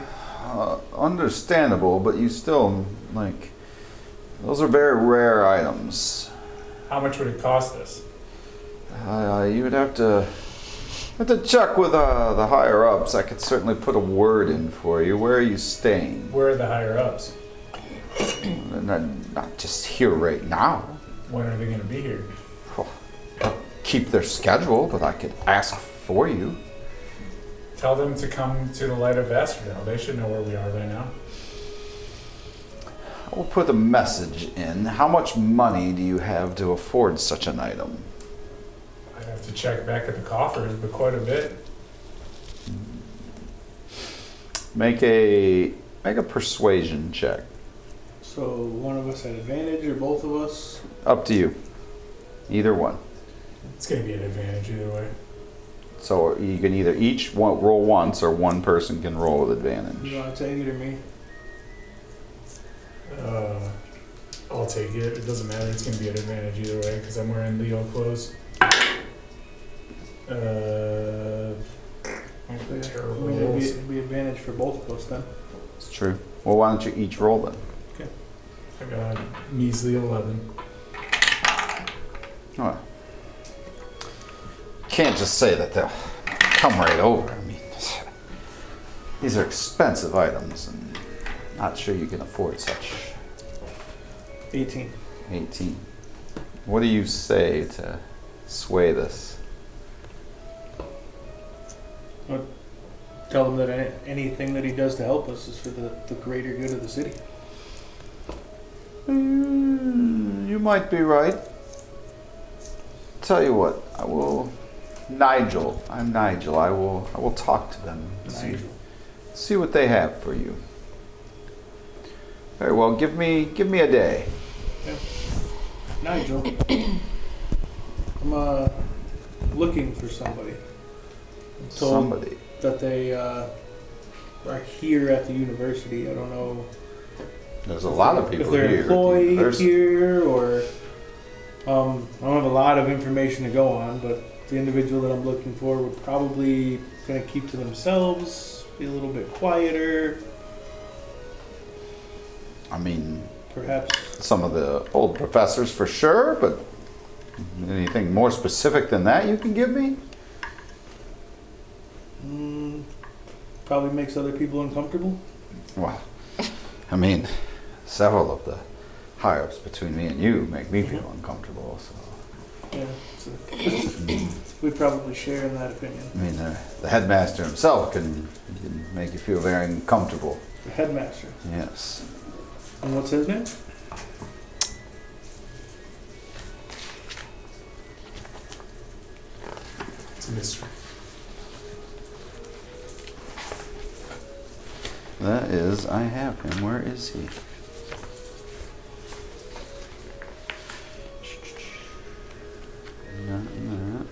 Understandable, but you still, like, those are very rare items. How much would it cost us? You would have to check with the higher ups. I could certainly put a word in for you. Where are you staying? Where are the higher ups? Not just here right now. When are they going to be here? Keep their schedule, but I could ask for you. Tell them to come to the Light of Vassardell. They should know where we are by now. I will put a message in. How much money do you have to afford such an item? I'd have to check back at the coffers, but quite a bit. Make a persuasion check. So one of us at advantage, or both of us? Up to you. Either one. It's going to be an advantage either way. So you can either each roll once, or one person can roll with advantage. You want to take it or me? I'll take it. It doesn't matter. It's going to be an advantage either way because I'm wearing Leo clothes. Terrible rolls. It'd be advantage for both of us then. It's true. Well, why don't you each roll then? I got a measly 11. Oh. Can't just say that they'll come right over. I mean, these are expensive items, and not sure you can afford such. 18. 18. What do you say to sway this? Tell him that anything that he does to help us is for the greater good of the city. You might be right. Tell you what, I will. Nigel, I'm Nigel. I will talk to them. See what they have for you. Very well. Give me a day. Yeah. Nigel, I'm looking for somebody. I'm told Somebody. that they are here at the university. I don't know. There's a lot of people if they're here. employed here, or I don't have a lot of information to go on, but the individual that I'm looking for would probably going to keep to themselves, be a little bit quieter. I mean, Perhaps some of the old professors for sure, but anything more specific than that you can give me? probably makes other people uncomfortable. Well, I mean, several of the high-ups between me and you make me feel uncomfortable, so. Yeah, so we probably share in that opinion. I mean, the headmaster himself can make you feel very uncomfortable. The headmaster. Yes. And what's his name? It's a mystery. That is, I have him. Where is he? Not that.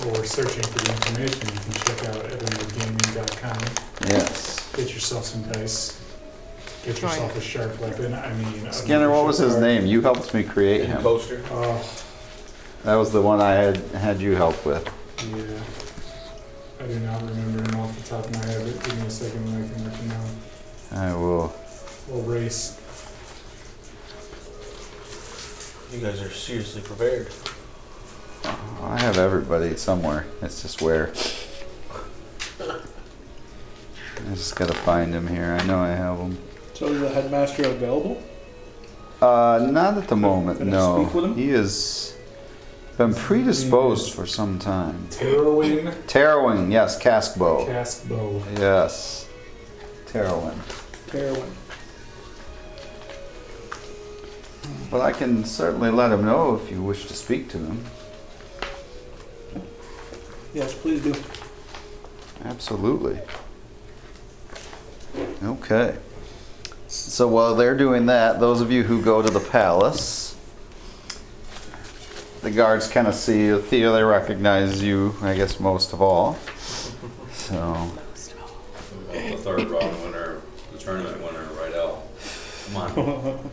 While we're searching for the information, you can check out everywheregaming.com. Yes. Get yourself some dice. Get yourself a sharp weapon. I mean, Skinner, what was his name? You helped me create him. Coaster. Oh, That was the one I had you help with. yeah. I do not remember him off the top of my head, but give me a second when I can let you know. I will. We'll race. You guys are seriously prepared. I have everybody somewhere. It's just where. I just gotta find him here. I know I have him. So is the headmaster available? Not at the moment, Can I no. speak with him? He has been predisposed for some time. Tarrowing Tarrowing, yes, cask bow. cast bow. Yes. Tarrowing. Heroin. But I can certainly let him know if you wish to speak to him. Yes, please do. Absolutely. Okay. So while they're doing that, those of you who go to the palace, the guards kind of see you. Theo, they recognize you, I guess, most of all. So third round winner, the tournament winner, Rydell. Come on.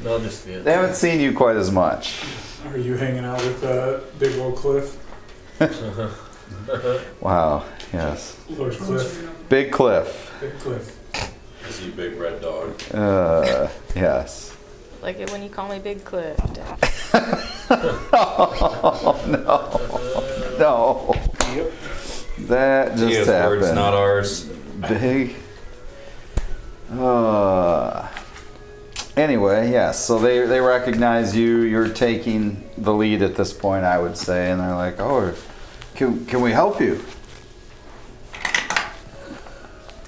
No, just the They haven't seen you quite as much. Are you hanging out with Big Old Cliff? Wow, yes. Lord Cliff. Big Cliff. Big Cliff. Is he a big red dog? Yes. Like it when you call me Big Cliff. Oh, no. No. Yep. That just His happened. words, not ours. Big. Anyway, yes. So they recognize you. You're taking the lead at this point, I would say, and they're like, "Oh, can we help you?"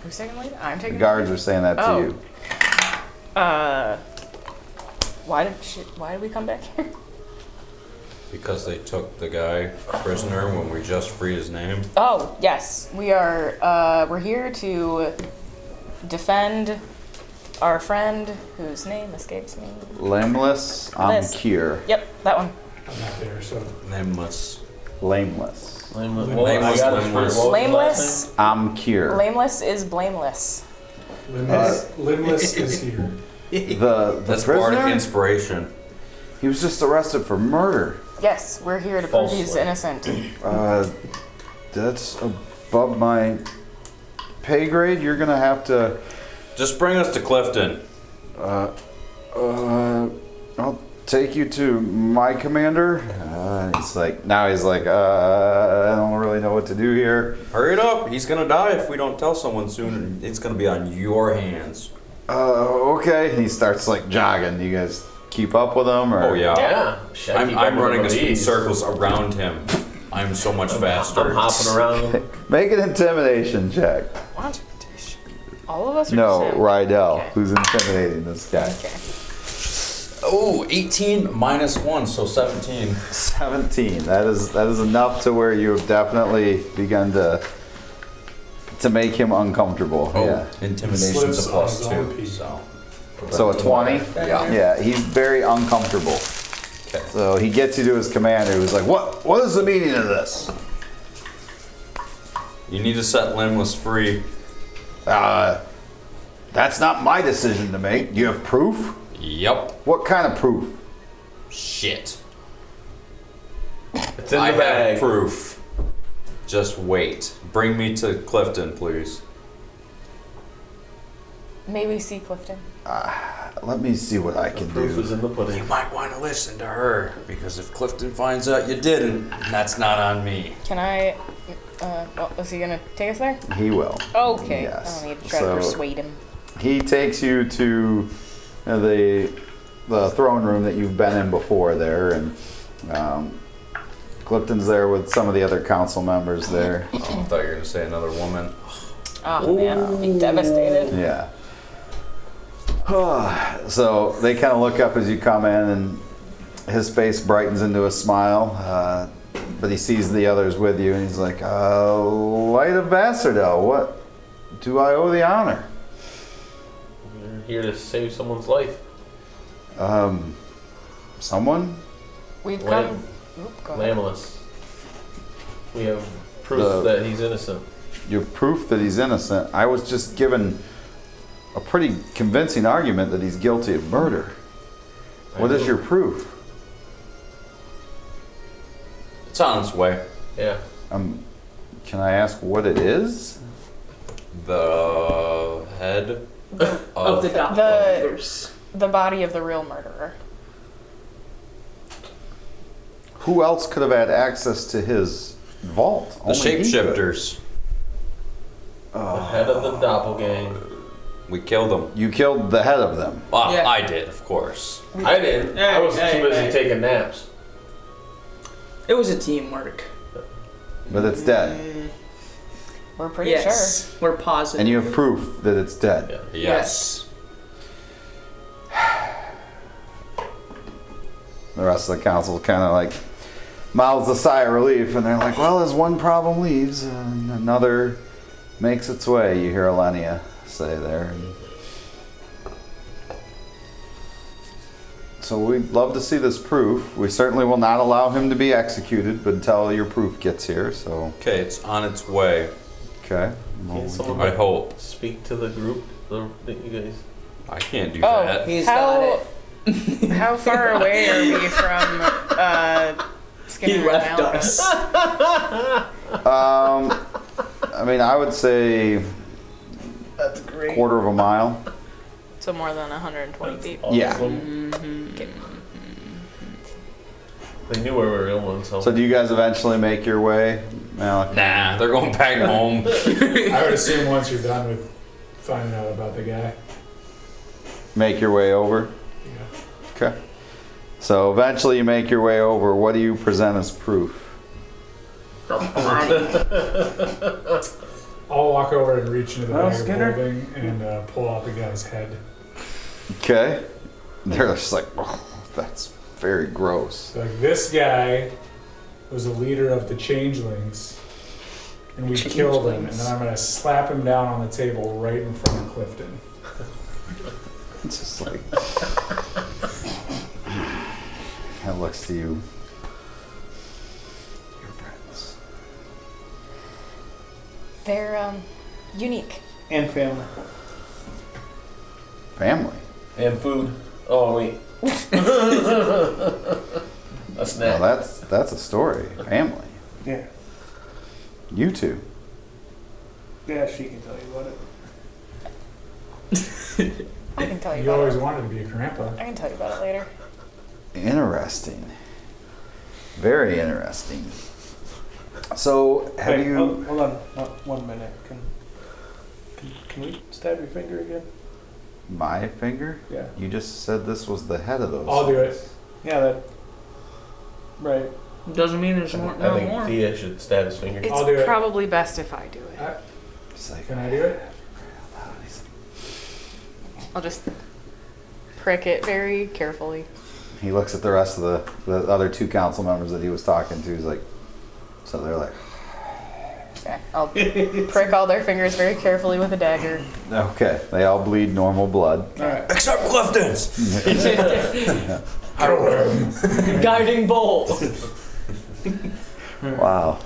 Who's taking lead? I'm taking The guards are saying that to Oh. you. Why did we come back here? Because they took the guy prisoner when we just freed his name. Oh, yes. We're here to defend our friend whose name escapes me. Lameless, Liz. Amkir. Yep, that one. I'm not there, so. Nameless. Lameless. Lameless, limbless. Blameless. Amkir. Blameless is blameless. Limbless is here. The That's bardic prisoner? inspiration. He was just arrested for murder. Yes, we're here to prove he's Falsely. innocent. That's above my pay grade. You're gonna have to. Just bring us to Clifton. I'll take you to my commander. He's like, I don't really know what to do here. Hurry it up. He's gonna die if we don't tell someone soon. It's gonna be on your hands. Okay. He starts like jogging. You guys keep up with him, or? Oh yeah. Yeah. Shit, I keep I'm up with running one a of speed these. circles around him. I'm so much faster. I'm hopping around. Make an intimidation check. What? All of us are No, just him? Rydell, Okay. who's intimidating this guy. Okay. Oh, 18 minus 1, so 17. 17. That is enough to where you have definitely begun to make him uncomfortable. Oh, Yeah. intimidation's a Slips plus on his own 2. piece. So a 20? Yeah. Yeah, he's very uncomfortable. Okay. So he gets you to his commander, who's like, What is the meaning of this? You need to set Limbless free. That's not my decision to make. Do you have proof? Yep. What kind of proof? Shit. It's in I the bag. have proof. Just wait. Bring me to Clifton, please. May we see Clifton? Let me see what I can Proof is do. in the pudding. You might want to listen to her, because if Clifton finds out you didn't, that's not on me. Can I? Is he gonna take us there? He will. Okay. Yes. I don't need to try So- to persuade him. He takes you to the throne room that you've been in before there, and Clifton's there with some of the other council members there. Oh, I thought you were going to say another woman. Oh man, I'll be devastated. Yeah. So they kind of look up as you come in, and his face brightens into a smile, but he sees the others with you, and he's like, Light of Vassardel, what do I owe the honor? You're here to save someone's life. Someone? We've Lam- come. Oop, go ahead. Lambless. We have proof that he's innocent. Your proof that he's innocent. I was just given a pretty convincing argument that he's guilty of murder. What is your proof? It's on its way. Yeah. Can I ask what it is? The head Of the doppelgangers. The body of the real murderer. Who else could have had access to his vault? The Only he could. shapeshifters. The head of the doppelgang. We killed them. You killed the head of them. Well, Yeah. I did, of course. I didn't. I was Hey, too busy hey. taking naps. It was a teamwork. But it's dead. We're pretty Yes, we're positive. And you have proof that it's dead. Yeah. Yes. The rest of the council kind of like mouths a sigh of relief, and they're like, well, as one problem leaves, another makes its way, you hear Elenia say there. So we'd love to see this proof. We certainly will not allow him to be executed but until your proof gets here, so... Okay, it's on its way. Okay. Can someone I hope. speak to the group that you guys? I can't do Oh, that. He's got it. How far away are we from Skinner He and left Malchus? us. I mean, I would say That's great. quarter of a mile. So more than 120 feet. Yeah. They knew where we were going, so. So do you guys eventually make your way, Malik? Nah, they're going back home. I would assume once you're done with finding out about the guy. Make your way over? Yeah. Okay. So eventually you make your way over. What do you present as proof? I'll walk over and reach into the Well, bag of Skinner? holding and pull out the guy's head. Okay. They're just like, oh, that's very gross. So, like, this guy was the leader of the changelings, and we killed him, and then I'm gonna slap him down on the table right in front of Clifton. It's just like, kind of looks to you. Your friends. They're unique. And family. Family. And food. Oh, wait. A Well, snack. that's a story. Family. Yeah. You two. Yeah, she can tell you about it. I can tell you You about always it. wanted to be a grandpa. I can tell you about it later. Interesting. Very interesting. So, have Wait, you... Hold on, 1 minute. Can we stab your finger again? My finger? Yeah. You just said this was the head of those. I'll do it. Yeah, that. Right. Doesn't mean there's more. I No think more. Thea should stab his finger. I'll do It's it. probably best if I do it. Just like, Can I do it? I'll just prick it very carefully. he looks at the rest of the other two council members that he was talking to. He's like, so they're like, Okay, I'll prick all their fingers very carefully with a dagger. okay, they all bleed normal blood. Alright. Except Clifton's. Guiding bolt. Wow.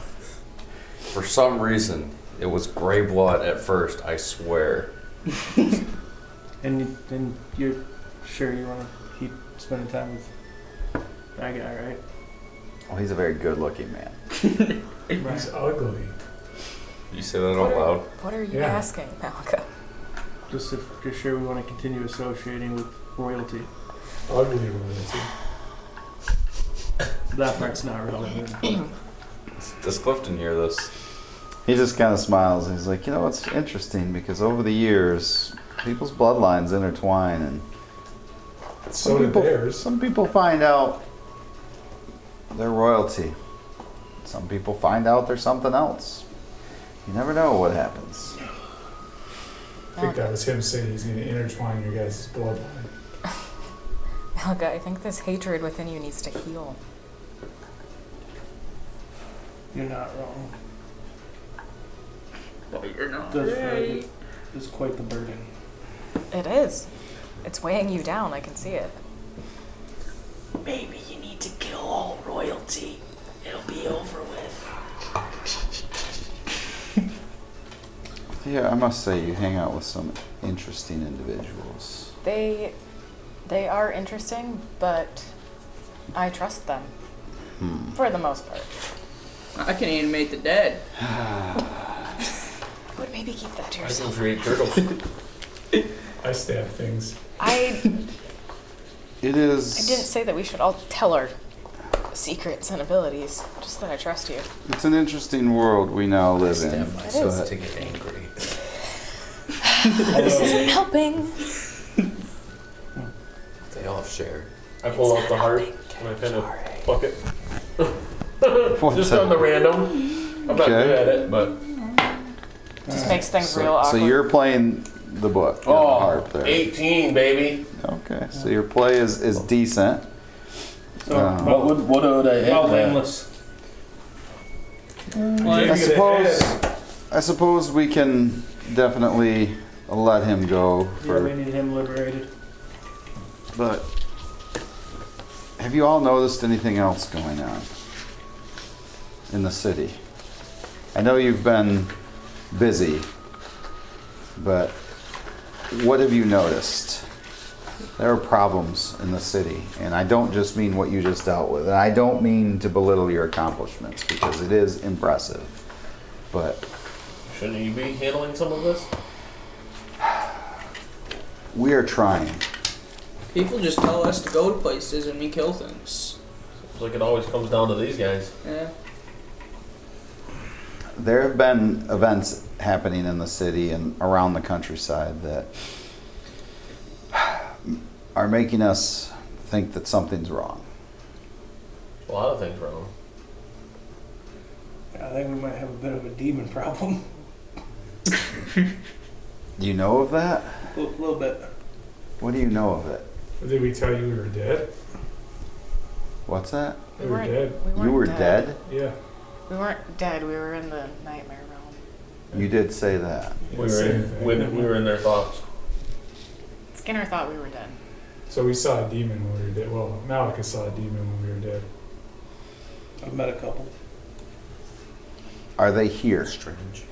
For some reason, it was gray blood at first, I swear. And you're sure you want to keep spending time with that guy, right? Well, he's a very good-looking man. He's ugly. You say that out loud? What are you Yeah. asking, Malika? Just if you're sure we want to continue associating with royalty. Ugly royalty. That part's not relevant. Does Clifton hear this? He just kind of smiles. He's like, you know, it's interesting because over the years, people's bloodlines intertwine, and So did theirs. some people find out they're royalty. Some people find out they're something else. You never know what happens. I think that was him saying he's going to intertwine your guys' bloodline. Malika, I think this hatred within you needs to heal. You're not wrong. But you're not. It's quite the burden. It is. It's weighing you down. I can see it. Maybe you need to kill all royalty. It'll be over with. Yeah, I must say you hang out with some interesting individuals. They are interesting, but I trust them for the most part. I can animate the dead. Would maybe keep that to I can yourself. create turtles. I stab things. I It is. didn't say that we should all tell our secrets and abilities. Just that I trust you. It's an interesting world we now live in. It is. To get angry. This isn't helping. They all share. I pull out the heart and I kind of pluck it. What's Just that? on the random. I'm not Okay. good at it, but. Just makes things real So awkward. you're playing the book. You have the harp there. 18, baby. Okay, so your play is decent. So, What would I about add? blameless. I suppose we can definitely let him go Yeah, we for. need him liberated. But have you all noticed anything else going on in the city? I know you've been busy. But what have you noticed? There are problems in the city, and I don't just mean what you just dealt with. And I don't mean to belittle your accomplishments, because it is impressive. But shouldn't you be handling some of this? we are trying. People just tell us to go to places and we kill things. Seems like it always comes down to these guys. Yeah. There have been events happening in the city and around the countryside that are making us think that something's wrong. A lot of things wrong. I think we might have a bit of a demon problem. Do you know of that? A little bit. What do you know of it? Did we tell you we were dead? What's that? We were dead. You were dead? Yeah. We weren't dead. We were in the nightmare realm. You did say that. We were in their thoughts. Skinner thought we were dead. So we saw a demon when we were dead. Well, Malika saw a demon when we were dead. I've met a couple. Are they here? Strange.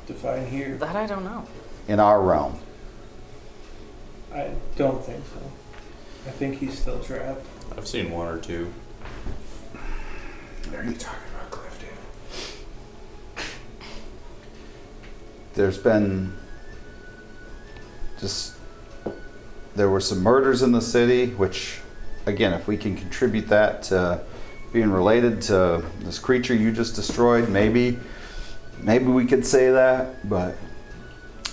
Define here. That I don't know. In our realm? I don't think so. I think he's still trapped. I've seen one or two. Are you talking about Clifton? There's been there were some murders in the city, which, again, if we can contribute that to being related to this creature you just destroyed, maybe we could say that, but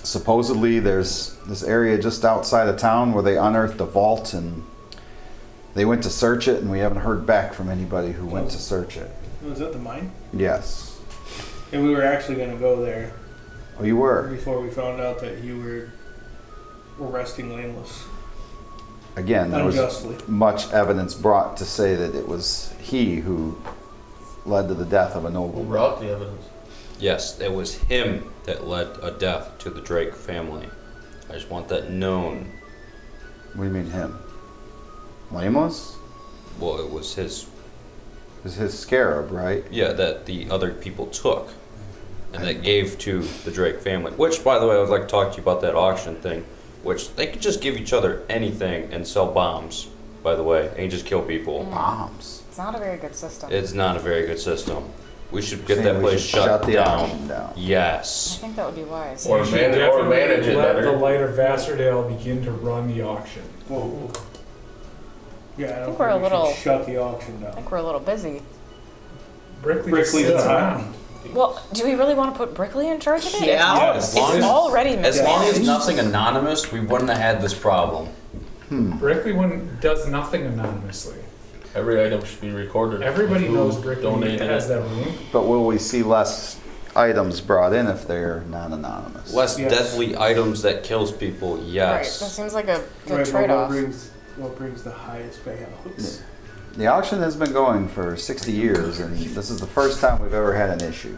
supposedly there's this area just outside of town where they unearthed a vault, and they went to search it, and we haven't heard back from anybody who went to search it. Was that the mine? Yes. And we were actually going to go there Oh, you were? before we found out that you were arresting Lameless. Again, there was Unjustly. much evidence brought to say that it was he who led to the death of a Who nobleman. brought the evidence? Yes, it was him that led a death to the Drake family. I just want that known. What do you mean him? Lamos? Well, it was his, It was his scarab, right? yeah, that the other people took and that gave to the Drake family. Which, by the way, I would like to talk to you about that auction thing, which they could just give each other anything and sell bombs, by the way, and just kill people. Bombs. It's not a very good system. It's not a very good system. We should get Saying that we place should shut the down. auction down. I Yes. think that would be wise. Or We should manage definitely it let better. the light of Vassardale begin to run the auction. Whoa. Yeah, I don't think we're a we should little- shut the auction I down. think we're a little busy. Brickley Brickley's sits in around. Well, do we really want to put Brickley in charge of it? Yeah. It's, As long it's as- already As long as mismanaged. nothing anonymous, we wouldn't have had this problem. Brickley does nothing anonymously. Every item should be recorded. Everybody Who knows Brickley donated has it. that room. But will we see less items brought in if they're not anonymous? Less Yes. deadly items that kills people, Right, that yes. seems like a good Right, but trade-off. what brings the highest payouts? The auction has been going for 60 years, and this is the first time we've ever had an issue.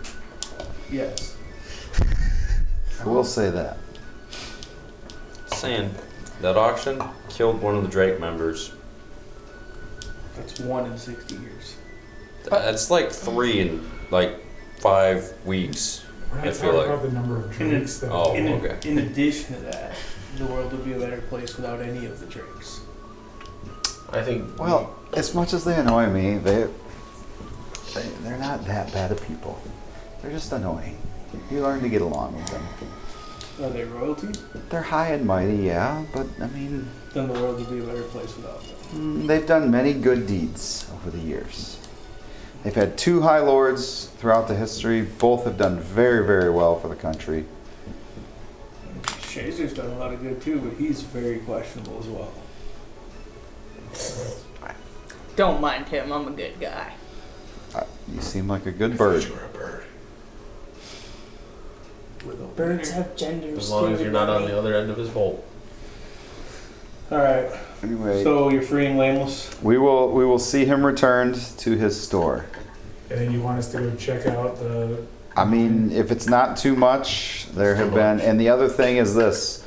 Yes. I will say that. Saying that auction killed one of the Drake members. That's 1 in 60 years. That's like 3 in like 5 weeks. We're I not feel talking like- about the number of drinks that. Oh, in, okay. in addition to that, the world would be a better place without any of the drinks. I think. Well, as much as they annoy me, they're not that bad of people. They're just annoying. You learn to get along with them. Are they royalty? They're high and mighty, yeah, but I mean, Then the world would be a better place without them. they've done many good deeds over the years. They've had 2 high lords throughout the history. Both have done very, very well for the country. Shazer's done a lot of good too, but he's very questionable as well. Don't mind him. I'm a good guy. You seem like a good bird. You were a bird. Birds have genders. As long as you're not on the other end of his bolt. Alright, Anyway, so you're freeing Lameless? we will see him returned to his store. And then you want us to go check out the. I mean, if it's not too much, there have been, and the other thing is this.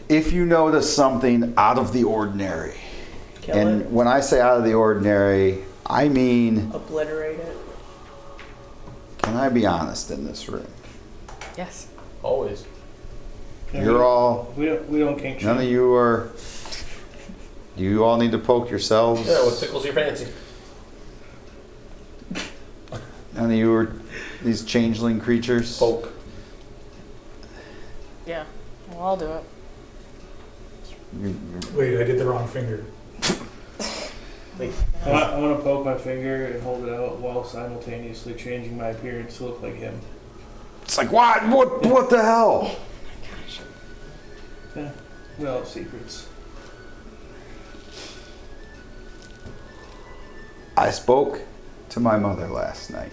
If you notice something out of the ordinary, Kill and it. when I say out of the ordinary, I mean, Obliterate it. can can I be honest in this room? Yes. Always. You're all, We don't kink none of shame. you are, do you all need to poke yourselves? Yeah, what tickles your fancy? None of you are these changeling creatures? Poke. Yeah. Well, I'll do it. Wait, I did the wrong finger. I want to poke my finger and hold it out while simultaneously changing my appearance to look like him. It's like, what the hell? Yeah. We all have secrets. I spoke to my mother last night.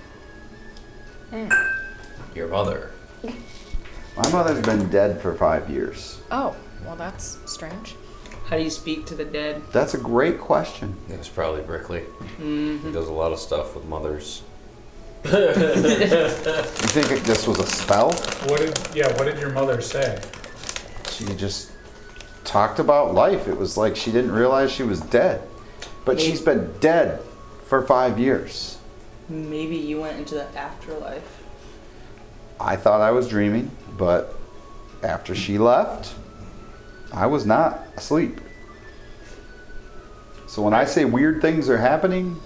Your mother. My mother's been dead for 5 years. Oh, well, that's strange. How do you speak to the dead? That's a great question. It was probably Brickley. Mm-hmm. He does a lot of stuff with mothers. You think this was a spell? What did your mother say? She just talked about life. It was like she didn't realize she was dead. But she's been dead for 5 years. Maybe you went into the afterlife. I thought I was dreaming, but after she left, I was not asleep. So when I say weird things are happening,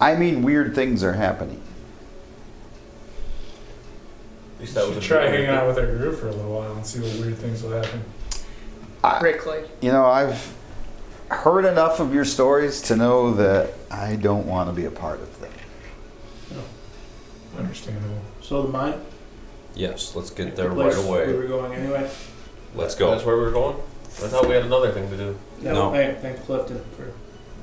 I mean weird things are happening. At least that You was should try hanging out with our group for a little while and see what weird things will happen. Brickley. You know, I've heard enough of your stories to know that I don't want to be a part of them. Understandable. So the mine? Yes, let's get there The right place where away. we're going anyway? Let's go. That's where we're going? I thought we had another thing to do. Yeah, No. Hey, thanks Clifton for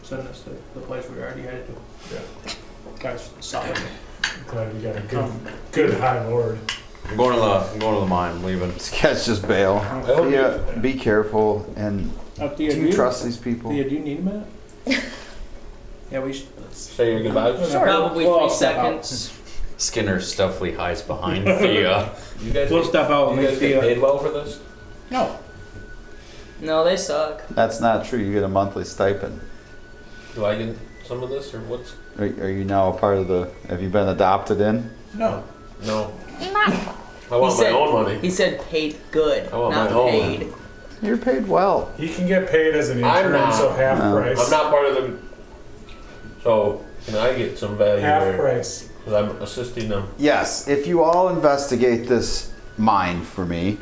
sending us to the place we already headed to. Yeah. Guys, solid. I'm glad we got a good high lord. I'm going to the mine. I'm leaving. These guys just bail. hope Yeah, be careful. And Up to do you. you trust these people? Thea, do you need a minute? Yeah, we should. Say your goodbyes. Sure. Probably Well, 3 I'll step out. seconds. Skinner stuffily hides behind Thea. You guys, We'll step out and you make guys get Thea. paid well for this? No. No, they suck. That's not true. You get a monthly stipend. Do I get some of this, or what's? Are you now a part of the? Have you been adopted in? No. No. I want said- my own money. He said paid good, I want not my own. paid. You're paid well. He can get paid as an I'm intern, not. so half No. price. I'm not part of the. So can I get some value half there? price. Because I'm assisting them. Yes, if you all investigate this mine for me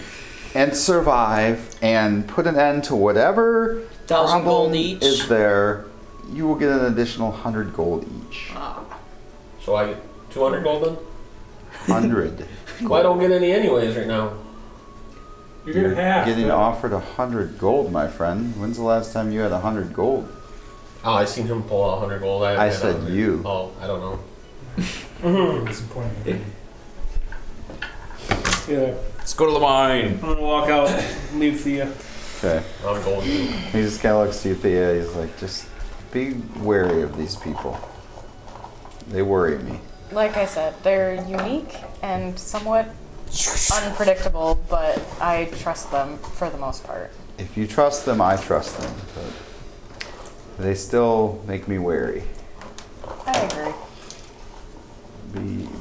and survive and put an end to whatever 1,000 gold problem each. is there, you will get an additional 100 gold each. Ah. So I get 200 gold then? 100. Well, I don't get any anyways right now. You get half. Getting but- offered 100 gold, my friend. When's the last time you had 100 gold? Oh, I seen him pull out 100 gold. I haven't had said 100. you. Oh, I don't know. Disappointing. Yeah. Let's go to the mine. I'm gonna walk out, leave Thea. Okay. I'm going to. He just kind of looks to you, Thea. He's like, just be wary of these people. They worry me. Like I said, they're unique and somewhat unpredictable, but I trust them for the most part. If you trust them, I trust them. But they still make me wary. I agree.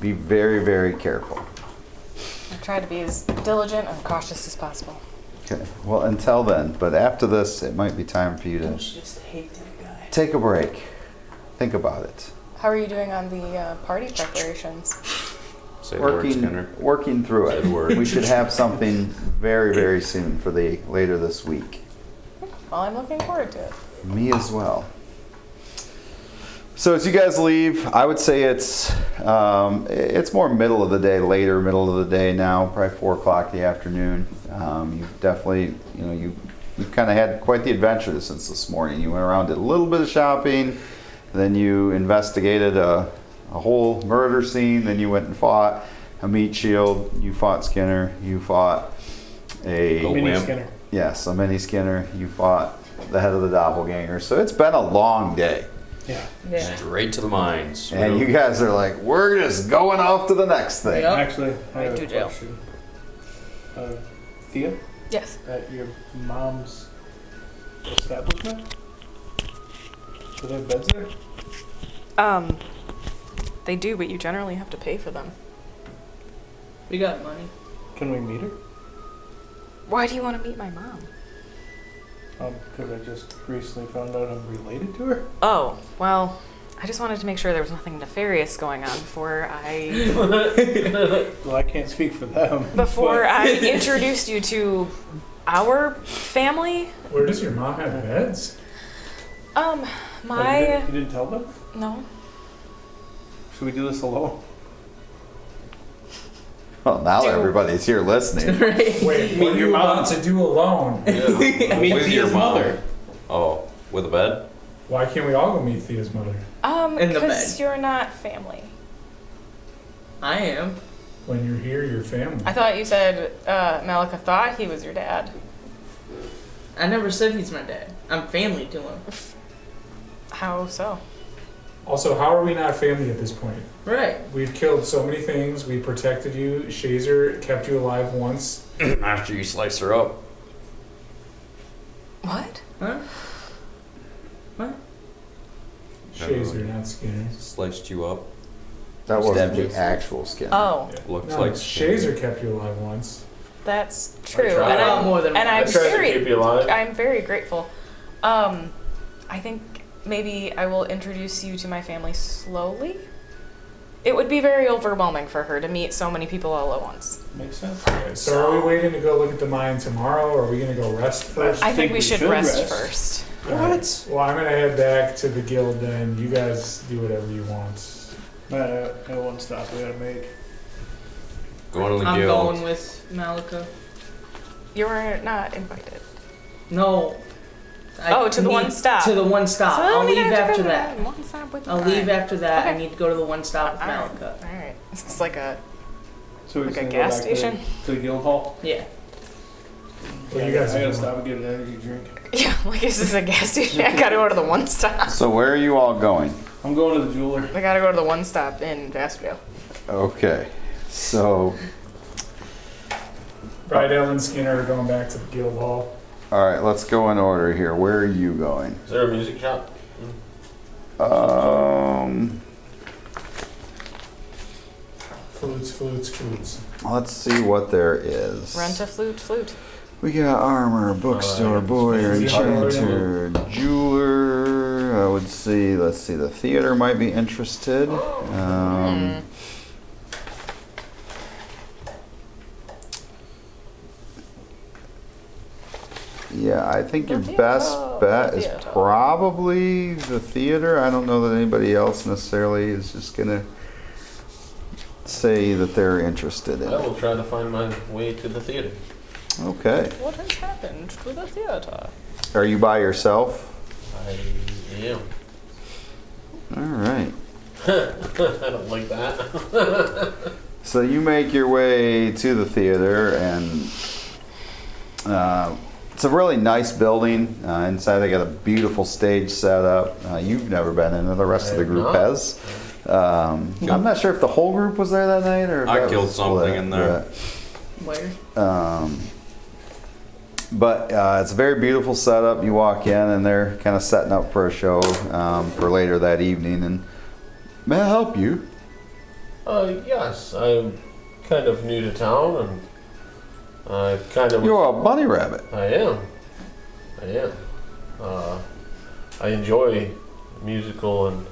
Be very, very careful. I try to be as diligent and cautious as possible. Okay. Well, until then, but after this, it might be time for you to Just hate that guy. take a break. Think about it. How are you doing on the party preparations? Say the word, Skinner. Working through Say the it. word. We should have something very, very soon for the later this week. Well, I'm looking forward to it. Me as well. So as you guys leave, I would say it's more middle of the day, later middle of the day now, probably 4 o'clock in the afternoon. You've definitely, you've kind of had quite the adventure since this morning. You went around, did a little bit of shopping, then you investigated a whole murder scene, then you went and fought a meat shield, you fought Skinner, you fought a Go Mini wimp. Skinner. Yes, a mini Skinner, you fought the head of the doppelganger. So it's been a long day. Yeah. Yeah. Straight to the mines. And you guys are like, we're just going off to the next thing. Yep. Actually, I have Right to a jail. question. Thea, Yes. at your mom's establishment? Do they have beds there? They do, but you generally have to pay for them. We got money. Can we meet her? Why do you want to meet my mom? Because I just recently found out I'm related to her. Oh, well, I just wanted to make sure there was nothing nefarious going on before I Well, I can't speak for them. before but- I introduced you to our family. Where does your mom have beds? Oh, My you didn't tell them? no. Should we do this alone? Well, now Do- everybody's here listening. Right. Wait, Meet what do your you mom. want to do alone? I mean, With Thea's your mom. mother. Oh, with a bed? Why can't we all go meet Thea's mother? In the Because bed. you're not family. I am. When you're here, you're family. I thought you said Malika thought he was your dad. I never said he's my dad. I'm family to him. How so? Also, how are we not family at this point? Right. We've killed so many things. We protected you. Shazer kept you alive once. After you slice her up. What? Huh? Shazer, not Skinner. Sliced you up. That wasn't Stabbed the you. actual skin. Oh, Looks No, like Shazer kept you alive once. that's true. tried. And A lot I'm, more than and I I'm once. tried to very keep you alive. I'm very grateful. I think maybe I will introduce you to my family slowly. It would be very overwhelming for her to meet so many people all at once. Makes sense. Okay, so are we waiting to go look at the mine tomorrow, or are we going to go rest first? I think we should rest first. What? Well, I'm going to head back to the guild then. You guys do whatever you want. I got one stop we gotta make. Going to the I'm guild. going with Malika. You were not invited. No. To the one stop. To the one stop. So I'll we leave have to go after to that. one stop with I'll mine. leave after that. I Okay. need to go to the one stop with Alright. Malika. Alright. Is this like a So we're Like just a gonna go gas back station? to the guild hall. Yeah. Well, you guys I are gotta doing- stop and get an energy drink. yeah, like is this a gas station? I gotta go to the one stop. So where are you all going? I'm going to the jeweler. I gotta go to the one stop in Vasterville. Okay. So, Rydell and Skinner are going back to the guild hall. all right, let's go in order here. Where are you going? Is there a music shop? Flutes. Let's see what there is. Rent a flute. We got armor, bookstore, boyer, enchanter, jeweler. I would see. Let's see. The theater might be interested. Yeah, I think your best bet is probably the theater. I don't know that anybody else necessarily is just gonna say that they're interested in I it. will try to find my way to the theater. Okay. What has happened to the theater? Are you by yourself? I am. All right. I don't like that. So you make your way to the theater, and it's a really nice building. Inside, they got a beautiful stage set up. You've never been in it. The rest I of the have group not. has. I'm not sure if the whole group was there that night, or if I that killed was something split, in there. Where? But it's a very beautiful setup. You walk in, and they're kind of setting up for a show for later that evening. And may I help you? Yes, I'm kind of new to town, and I kind of. You're a bunny rabbit. I am. I enjoy musical and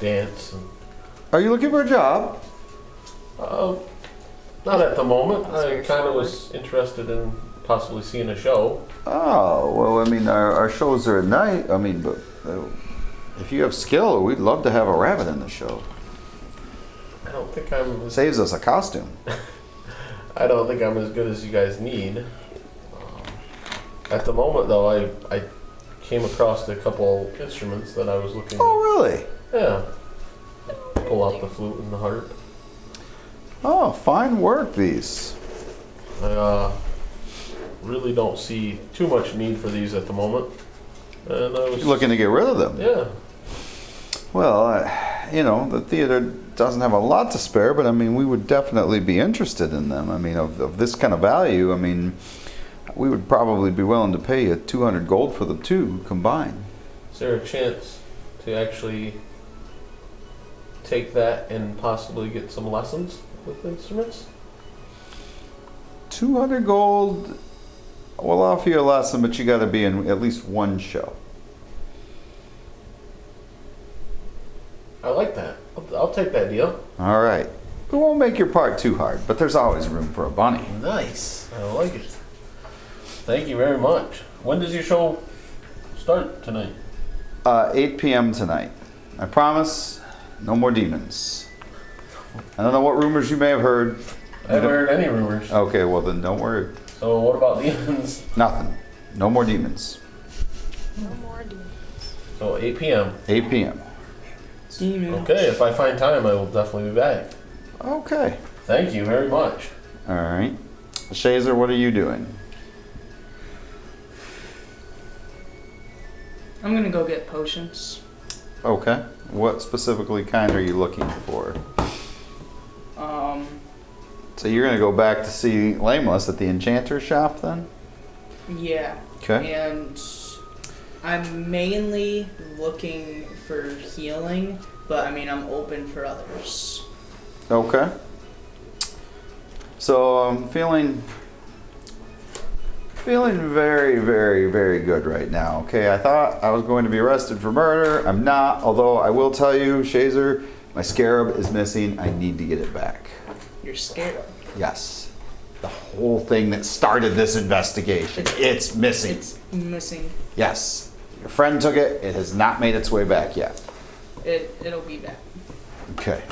dance, and Are you looking for a job? not at the moment. That's I very kind of forward. was interested in possibly seeing a show. Oh, well, I mean, our shows are at night. I mean, but if you have skill, we'd love to have a rabbit in the show. I don't think I'm. Saves us a costume. I don't think I'm as good as you guys need. At the moment, though, I came across a couple instruments that I was looking. Oh, really? Yeah. Pull out the flute and the harp. Oh, fine work, these. I really don't see too much need for these at the moment. And I was You're looking to get rid of them. Yeah. Well, you know, the theater doesn't have a lot to spare, but I mean, we would definitely be interested in them. I mean, of this kind of value, I mean, we would probably be willing to pay you 200 gold for the two combined. Is there a chance to actually take that and possibly get some lessons with instruments? 200 gold. We'll offer you a lesson, but you got to be in at least one show. I like that. I'll take that deal. All right. We won't make your part too hard, but there's always room for a bunny. Nice. I like it. Thank you very much. When does your show start tonight? 8 p.m. tonight. I promise, no more demons. I don't know what rumors you may have heard. I haven't heard any rumors. Okay, well then don't worry. So what about demons? Nothing. No more demons. No more demons. So 8 p.m. 8 p.m. Okay, if I find time, I will definitely be back. Okay. Thank you very much. All right. Shazer, what are you doing? I'm gonna go get potions. Okay. What specifically kind are you looking for? So you're gonna go back to see Lameless at the enchanter shop then? Yeah. Okay. And I'm mainly looking for healing, but I mean, I'm open for others. Okay. So I'm feeling very, very, very good right now. Okay, I thought I was going to be arrested for murder. I'm not, although I will tell you, Shazer, my scarab is missing. I need to get it back. You're scared. Yes. The whole thing that started this investigation. It's missing. It's missing. Yes. Your friend took it. It has not made its way back yet. It'll be back. Okay.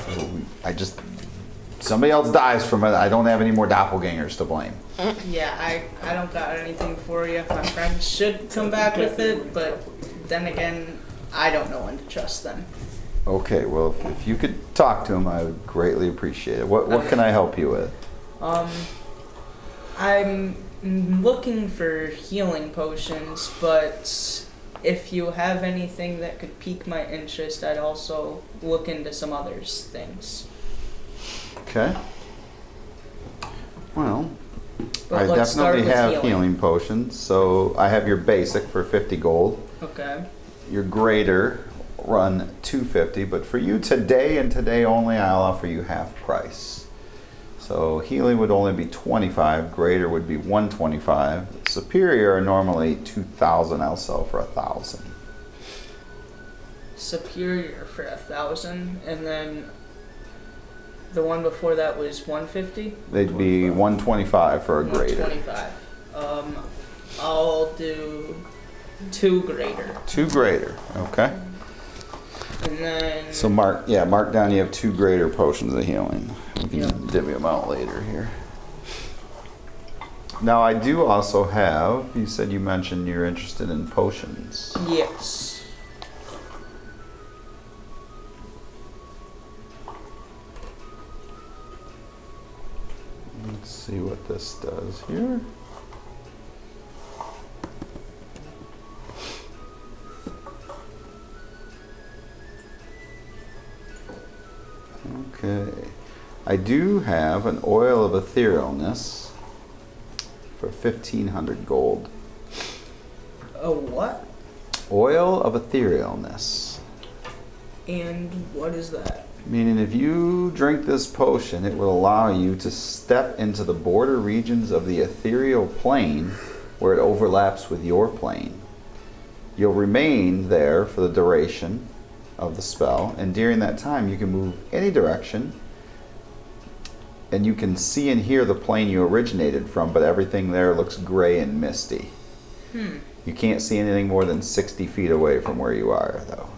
Somebody else dies from it. I don't have any more doppelgangers to blame. Yeah, I don't got anything for you. My friend should come back with it, but then again, I don't know when to trust them. Okay, well, if you could talk to him, I would greatly appreciate it. What can I help you with? I'm looking for healing potions, but if you have anything that could pique my interest, I'd also look into some other things. Okay. Well, But I let's start definitely with have healing potions. So I have your basic for 50 gold. Okay. Your greater run 250, but for you today and today only, I'll offer you half price. So healing would only be 25, greater would be 125. Superior are normally 2,000. I'll sell for 1,000. Superior for 1,000, and then the one before that was 150. They'd be 125 for a greater. 125. I'll do 2 greater. 2 greater. Okay. And then So mark down. You have 2 greater potions of healing. We can Yep. divvy them out later here. Now I do also have. You said you mentioned you're interested in potions. yes. Let's see what this does here. Okay. I do have an oil of etherealness for 1,500 gold. A what? Oil of etherealness. And what is that? Meaning if you drink this potion, it will allow you to step into the border regions of the ethereal plane where it overlaps with your plane. You'll remain there for the duration of the spell, and during that time you can move any direction, and you can see and hear the plane you originated from, but everything there looks gray and misty. You can't see anything more than 60 feet away from where you are, though.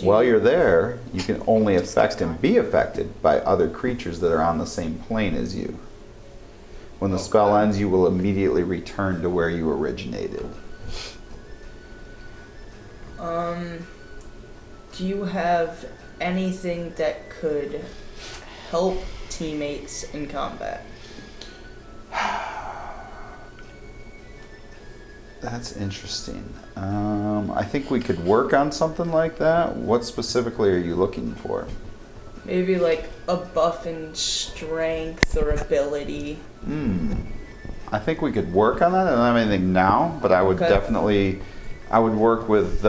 While you're there, you can only affect and be affected by other creatures that are on the same plane as you. When the spell ends, you will immediately return to where you originated. Do you have anything that could help teammates in combat? That's interesting. I think we could work on something like that. What specifically are you looking for? Maybe like a buff in strength or ability. I think we could work on that. I don't have anything now, but I would definitely, I would work with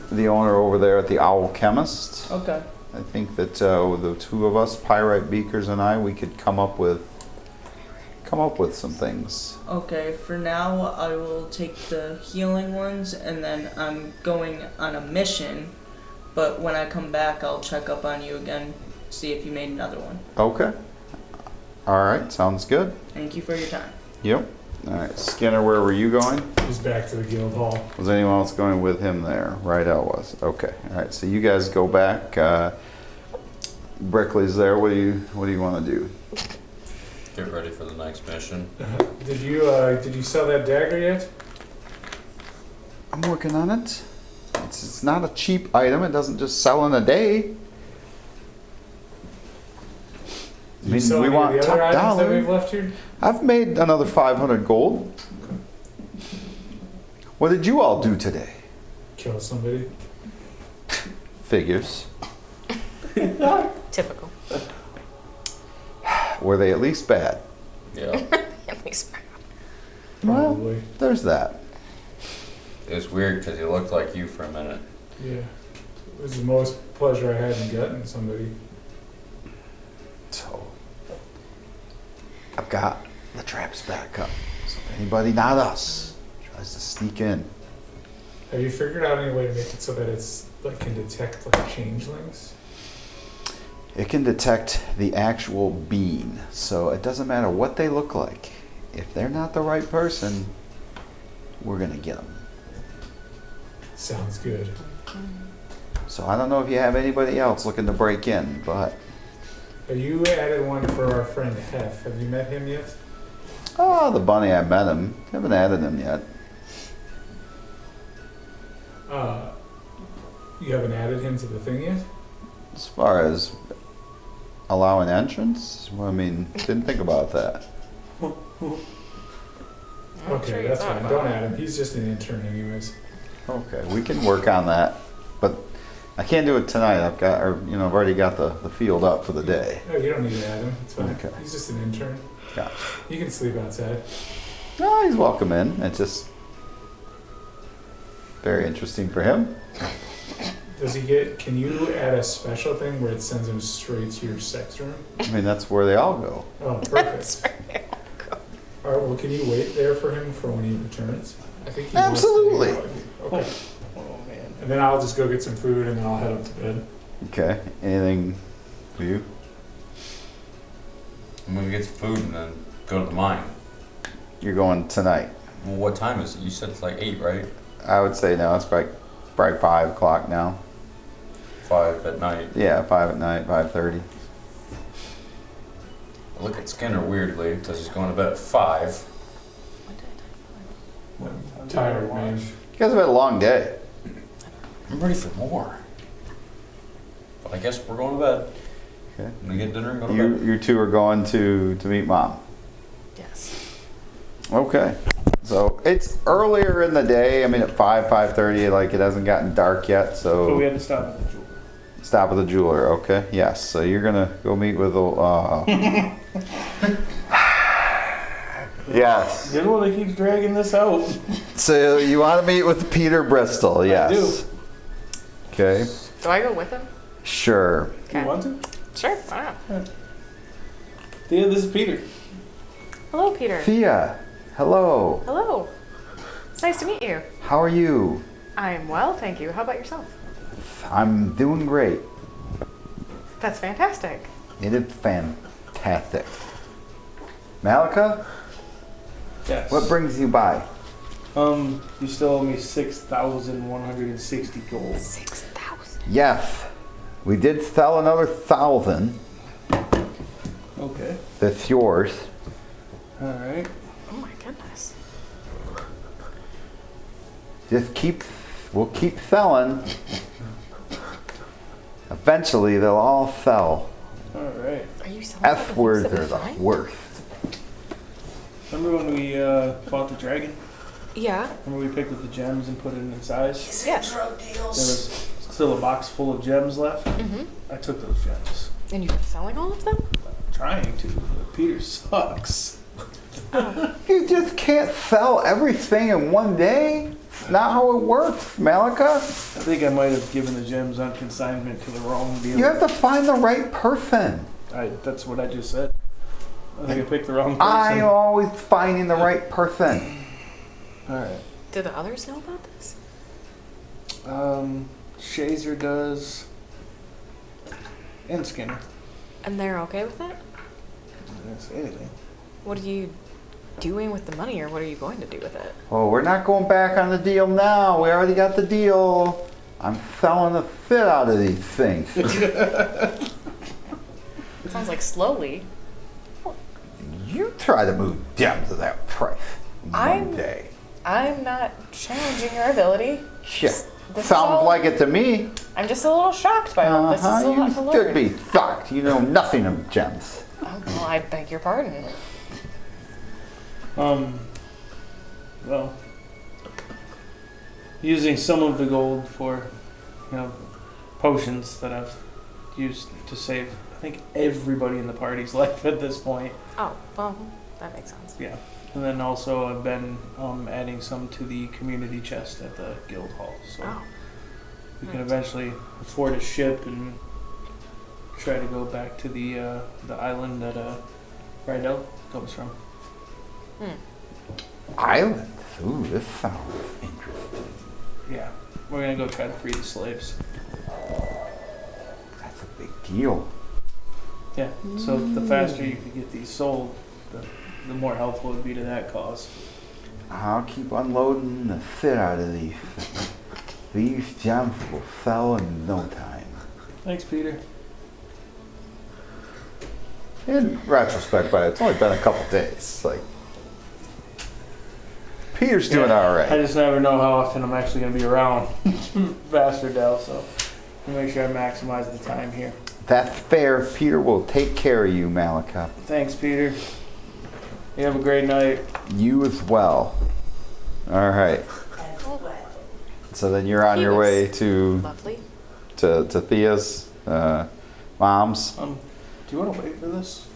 the owner over there at the Owl Chemist. Okay. I think that the two of us, Pyrite Beakers and I, we could come up with some things. Okay, for now I will take the healing ones, and then I'm going on a mission. But when I come back, I'll check up on you again, see if you made another one. Okay. All right, sounds good. Thank you for your time. Yep. All right, Skinner, where were you going? He's back to the guild hall. Was anyone else going with him there? Rydell was. Okay. All right, so you guys go back. Brickley's there. What do you want to do? Get ready for the next mission. Did you sell that dagger yet? I'm working on it. It's not a cheap item. It doesn't just sell in a day. Did you sell any of the other items that we've left here? I've made another 500 gold. What did you all do today? Kill somebody. Figures. Typical. Were they at least bad? Yeah. At least. Probably. Well, there's that. It was weird because he looked like you for a minute. Yeah. It was the most pleasure I had in gutting somebody. So, I've got the traps back up. So if anybody, not us, tries to sneak in. Have you figured out any way to make it so that it's like can detect like changelings? It can detect the actual being, so it doesn't matter what they look like. If they're not the right person, we're gonna get them. Sounds good. So I don't know if you have anybody else looking to break in, but You added one for our friend Hef. Have you met him yet? oh, the bunny, I met him. Haven't added him yet. You haven't added him to the thing yet? As far as allowing entrance, well, I mean, didn't think about that. Okay, that's fine. Don't add him. He's just an intern anyways. Okay, we can work on that, but I can't do it tonight. I've already got the field up for the day. No, you don't need to add him. It's fine. Okay. He's just an intern. Gotcha. You can sleep outside. No, he's welcome in. It's just very interesting for him. Can you add a special thing where it sends him straight to your sex room? I mean, that's where they all go. Oh, perfect. All right, well, can you wait there for him for when he returns? I think he wants to Absolutely. hang out with you. Okay. Oh man. And then I'll just go get some food and then I'll head up to bed. Okay. Anything for you? I'm gonna get some food and then go to the mine. You're going tonight. Well, what time is it? You said it's like 8, right? I would say no. It's probably 5 o'clock now. 5 at night. Yeah, 5 at night, 5:30. I look at Skinner weirdly because he's going to bed at 5. I'm tired, man. You guys have had a long day. I'm ready for more. But I guess we're going to bed. Okay. I'm gonna get dinner and go to bed. You two are going to meet Mom. Yes. Okay. So it's earlier in the day. I mean, at 5:30, like it hasn't gotten dark yet. But we So had to stop at the jeweler. stop at the jeweler. Okay. Yes. So you're gonna go meet with. Yes. You're the one that keeps dragging this out. So you want to meet with Peter Bristol? Yes. I do. Okay. Do I go with him? Sure. You want to? Sure. Why not? Thea, this is Peter. Hello, Peter. Thea. Hello. Hello. It's nice to meet you. How are you? I'm well, thank you. How about yourself? I'm doing great. That's fantastic. It is fantastic. Malika, Yes. what brings you by? You still owe me 6,160 gold. 6,000. Yes. We did sell another 1,000. Okay. That's yours. All right. Oh my goodness. We'll keep selling. Eventually, they'll all sell. All right. Are you selling all the F things words that we are the find? worst. Remember when we fought the dragon? Yeah. Remember we picked up the gems and put it in its eyes? Yes. There was still a box full of gems left. Mm-hmm. I took those gems. And you've been selling all of them? Trying to, but Peter sucks. You just can't sell everything in one day. not how it works, Malika. I think I might have given the gems on consignment to the wrong dealer. You have to find the right person. That's what I just said. I think I picked the wrong person. I'm always finding the right person. Alright. Do the others know about this? Shazer does. And Skinner. And they're okay with it? I didn't say anything. What are you doing with the money, or what are you going to do with it? Oh, we're not going back on the deal now. We already got the deal. I'm selling the fit out of these things. It sounds like slowly. You try to move gems to that price one day. I'm not challenging your ability. Shit. This is Sounds all- like it to me. I'm just a little shocked by all this. This is a lot to You learn. should be shocked. You know nothing of gems. Oh, well, I beg your pardon. Well, using some of the gold for, potions that I've used to save, I think, everybody in the party's life at this point. Oh, well, that makes sense. Yeah. And then also I've been adding some to the community chest at the guild hall. So Oh. we can eventually afford a ship and try to go back to the island that Rydell comes from. Island? Ooh, this sounds interesting. Yeah. We're gonna go try to free the slaves. That's a big deal. Yeah. So the faster you can get these sold, the more helpful it would be to that cause. I'll keep unloading the fit out of these things. These gems will sell in no time. Thanks, Peter. In retrospect, but it's only been a couple days. Like, Peter's doing all I right. just never know how often I'm actually gonna be around Bastardell, so I'll make sure I maximize the time here. That's fair. Peter will take care of you, Malika. Thanks, Peter. You have a great night. You as well. All right. So then you're on He your was way to Lovely. Thea's mom's. Do you want to wait for this?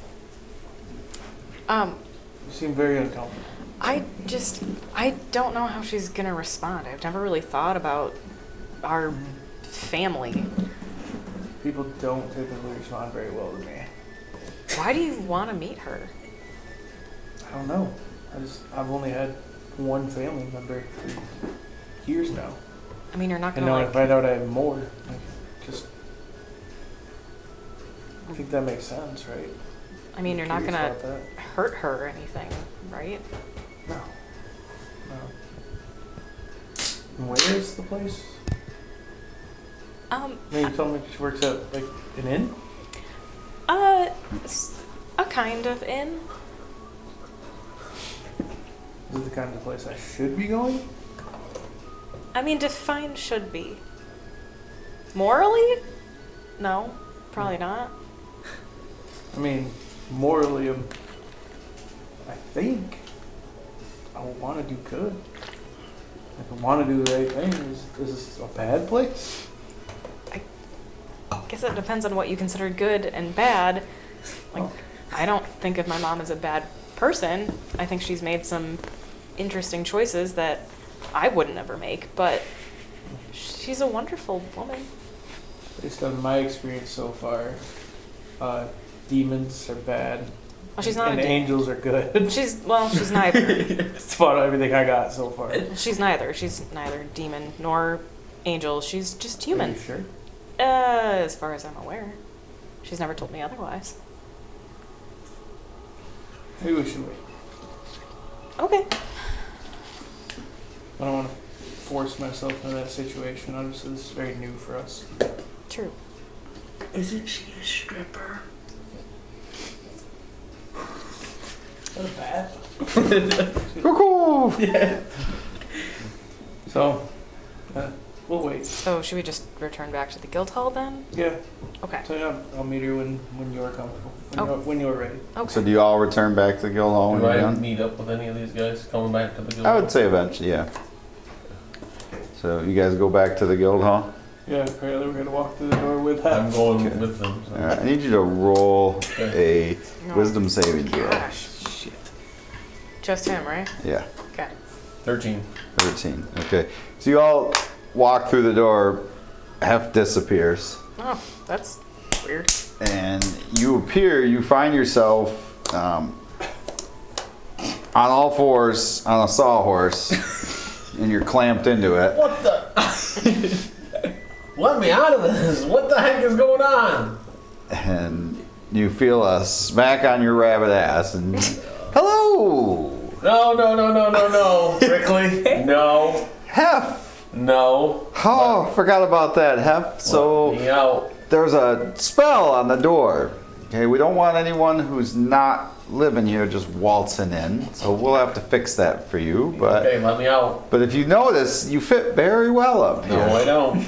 Um, You seem very uncomfortable. I don't know how she's gonna respond. I've never really thought about our family. People don't typically respond very well to me. Why do you want to meet her? I don't know. I've only had one family member for years now. I mean, you're not And gonna now I like. find out I have more. I think that makes sense, right? I mean, you're not Curious gonna about that. hurt her or anything, right? No. And where is the place? I mean, you told me she works at, like, an inn? A kind of inn. Is it the kind of place I should be going? I mean, define should be. Morally? No, probably not. I mean, morally, I think I want to do good. If I want to do the right thing, is this a bad place? I guess it depends on what you consider good and bad. Like, I don't think of my mom as a bad person. I think she's made some interesting choices that I wouldn't ever make, but she's a wonderful woman. Based on my experience so far, demons are bad. Well, she's not and a demon. angels are good. She's neither. That's about everything I got so far. She's neither. She's neither demon nor angel. She's just Are human. you sure? As far as I'm aware. She's never told me otherwise. Maybe we should wait. Okay. I don't want to force myself into that situation. Obviously, this is very new for us. True. Isn't she a stripper? That was bad. Cuckoo! So, we'll wait. So should we just return back to the guild hall then? Yeah. Okay. So yeah, I'll meet her when you're comfortable. Oh. When you're ready. Okay. So do you all return back to the guild hall when Do you're I done? meet up with any of these guys coming back to the guild? I would say eventually, yeah. So you guys go back to the guild hall? Yeah, apparently we're gonna walk through the door with her. I'm going with them. So. Alright, I need you to roll a No. wisdom saving throw. Gosh. Shit. Just him, right? Yeah. Okay. 13. 13. Okay. So you all walk through the door. Hef disappears. Oh, that's weird. And you find yourself on all fours on a sawhorse. And you're clamped into it. What the? Let me out of this. What the heck is going on? And you feel a smack on your rabbit ass. And hello! No. Brickley. No. Hef! No. Oh, forgot about that, Hef. So Let me out. there's a spell on the door. Okay, we don't want anyone who's not living here just waltzing in. So we'll have to fix that for you. But Okay, let me out. But if you notice, you fit very well up here. No, I don't.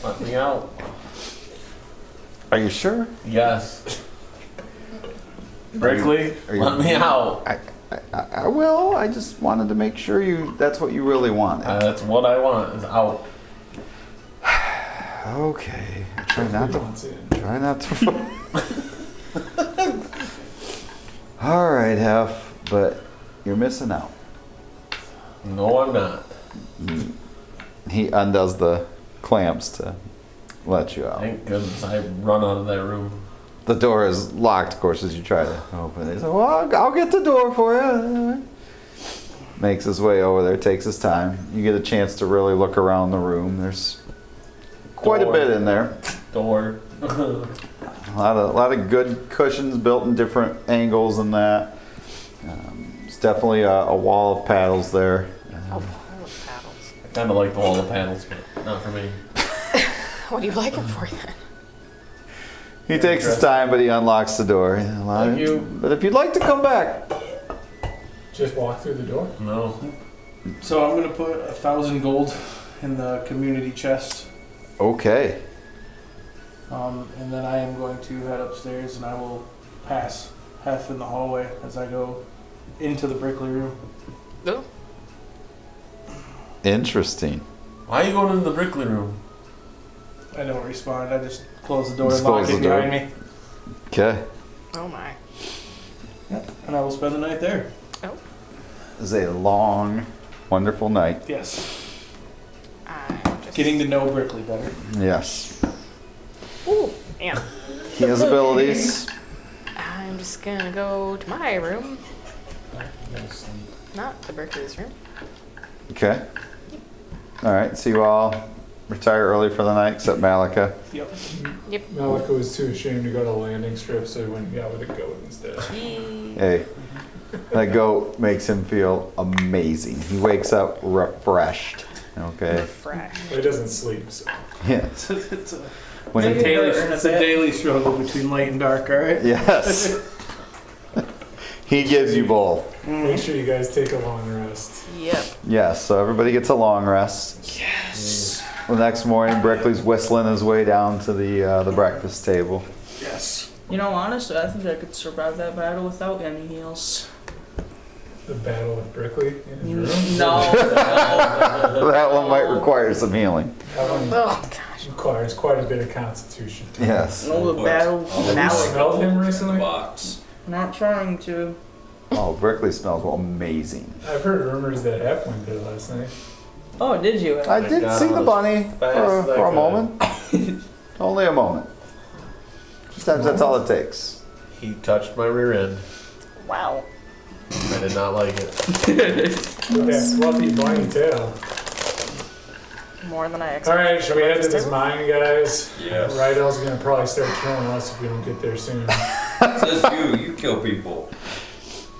Let me out. Are you sure? Yes. Brickley, are you- let me out. I will. I just wanted to make sure that's what you really wanted. That's what I want, is out. Okay. Try not to. All right, Hef, but you're missing out. No, I'm not. He undoes the clamps to let you out. Thank goodness I run out of that room. The door is locked, of course, as you try to open it. He said, well, I'll get the door for you. Makes his way over there, takes his time. You get a chance to really look around the room. There's quite a bit in there. Door. A lot of good cushions built in different angles and that. It's definitely a wall of paddles there. Oh, I love paddles. I kind of like the wall of panels, but not for me. What do you like it for then? He takes his time, but he unlocks the door. Thank you. But if you'd like to come back, Just walk through the door. No. So I'm gonna put 1,000 gold in the community chest, okay. and then I am going to head upstairs, and I will pass Hef in the hallway as I go into the Brickley room. Oh, Interesting. Why are you going into the Brickley room? I don't respond. I just close the door Just and lock close it the door. behind me, Okay. oh my. and I will spend the night there. It was a long, wonderful night. Yes, I'm just... getting to know Brickley better. Yes. Ooh, man. He has abilities. I'm just gonna go to my room. Not the Berkeley's room. Okay. All right. So you all retire early for the night, except Malika. Yep. Yep. Malika was too ashamed to go to landing strip, so he went and got with a goat instead. Hey, that goat makes him feel amazing. He wakes up refreshed. Okay. Refresh. But he doesn't sleep, so. Yes. It's a When he, daily struggle between light and dark, all right? yes. He gives you both. Make sure you guys take a long rest. Yep. Yes. So everybody gets a long rest. Yes. The next morning, Brickley's whistling his way down to the breakfast table. Yes. You know, honestly, I think I could survive that battle without any heals. The battle with Brickley in his room. No. That one might require some healing. That one Oh gosh. requires quite a bit of constitution. Yes. No, the battle. Have you Now smelled him recently? Box. not trying to. Oh, Brickley smells amazing. I've heard rumors that Hef went there last night. Oh, did you? I did God, see the as bunny fast as I for a could. moment. Only a moment. Sometimes that's all it takes. He touched my rear end. Wow. I did not like it. With that fluffy bunny tail. More than I expected. Alright, should we head to this mine, guys? Yes. Rydell's gonna probably start killing us if we don't get there soon. Says you kill people.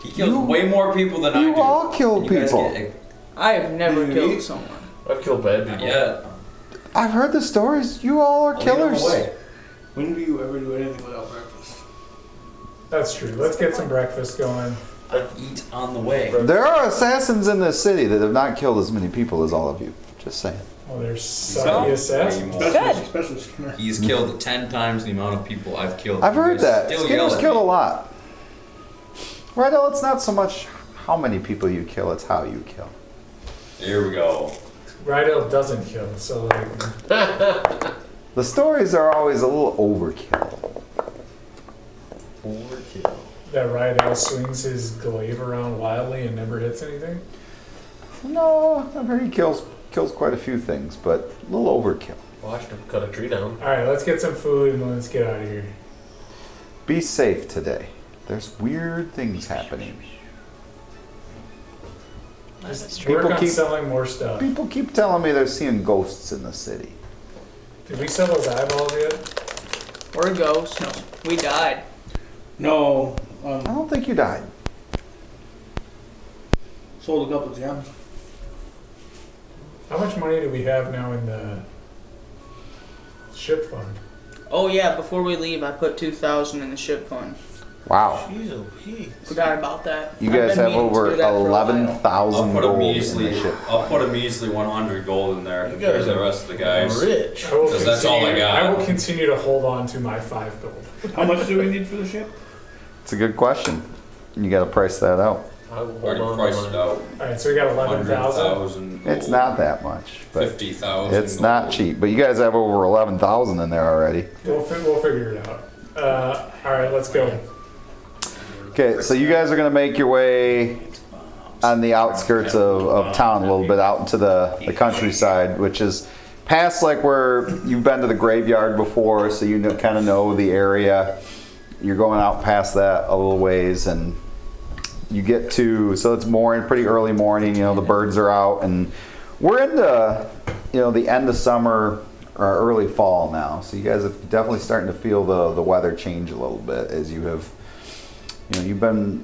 He kills way more people than I do. You all kill And you guys people. get- I have never killed someone. I've killed bad Not people. yet. I've heard the stories. You all are I'll get 'em killers. away. When do you ever do anything without breakfast? That's true. Let's get some breakfast going. I eat on the way. There are assassins in this city that have not killed as many people as all of you. Just saying. Oh, there's So, sucky assassins. way more. Good. Especially Skinner. He's killed 10 times the amount of people I've killed. I've You heard guys that. still Skinner's yell at killed a me. lot. Rydell, it's not so much how many people you kill, it's how you kill. Here we go. Rydell doesn't kill, so like, The stories are always a little overkill. Overkill. that Rydell swings his glaive around wildly and never hits anything. No, I've heard he kills quite a few things, but a little overkill. Watched him cut a tree down. All right, let's get some food and let's get out of here. Be safe today. There's weird things happening. Just People work on keep- selling more stuff. People keep telling me they're seeing ghosts in the city. Did we sell those eyeballs yet? We're ghosts. No, we died. No, I don't think you died. sold a couple gems. How much money do we have now in the ship fund? Oh yeah, before we leave, I put 2,000 in the ship fund. Wow. Jeez, oh, jeez. Forgot about that. You I've guys been have meaning to over do that for a while. 11,000 I'll put a gold in measly. the ship. I'll put a measly 100 gold in there You compared guys to the are rest of the guys. Rich. I will 'Cause that's all I continue- got. I will continue to hold on to my 5 gold. How much do we need for the ship? It's a good question. You got to price that out. I will hold Already on priced to it mine. out. Alright, so we got 11,000. 100,000. It's not that much, but 50,000. it's not cheap. But you guys have over 11,000 in there already. We'll figure it out. Alright, let's go. Okay, so you guys are gonna make your way on the outskirts of town a little bit out into the countryside, which is past like where you've been to the graveyard before, so you kind of know the area. You're going out past that a little ways, and you get to, so it's pretty early morning, you know, the birds are out, and we're into, you know, the end of summer or early fall now, so you guys are definitely starting to feel the weather change a little bit as you have, you know, you've been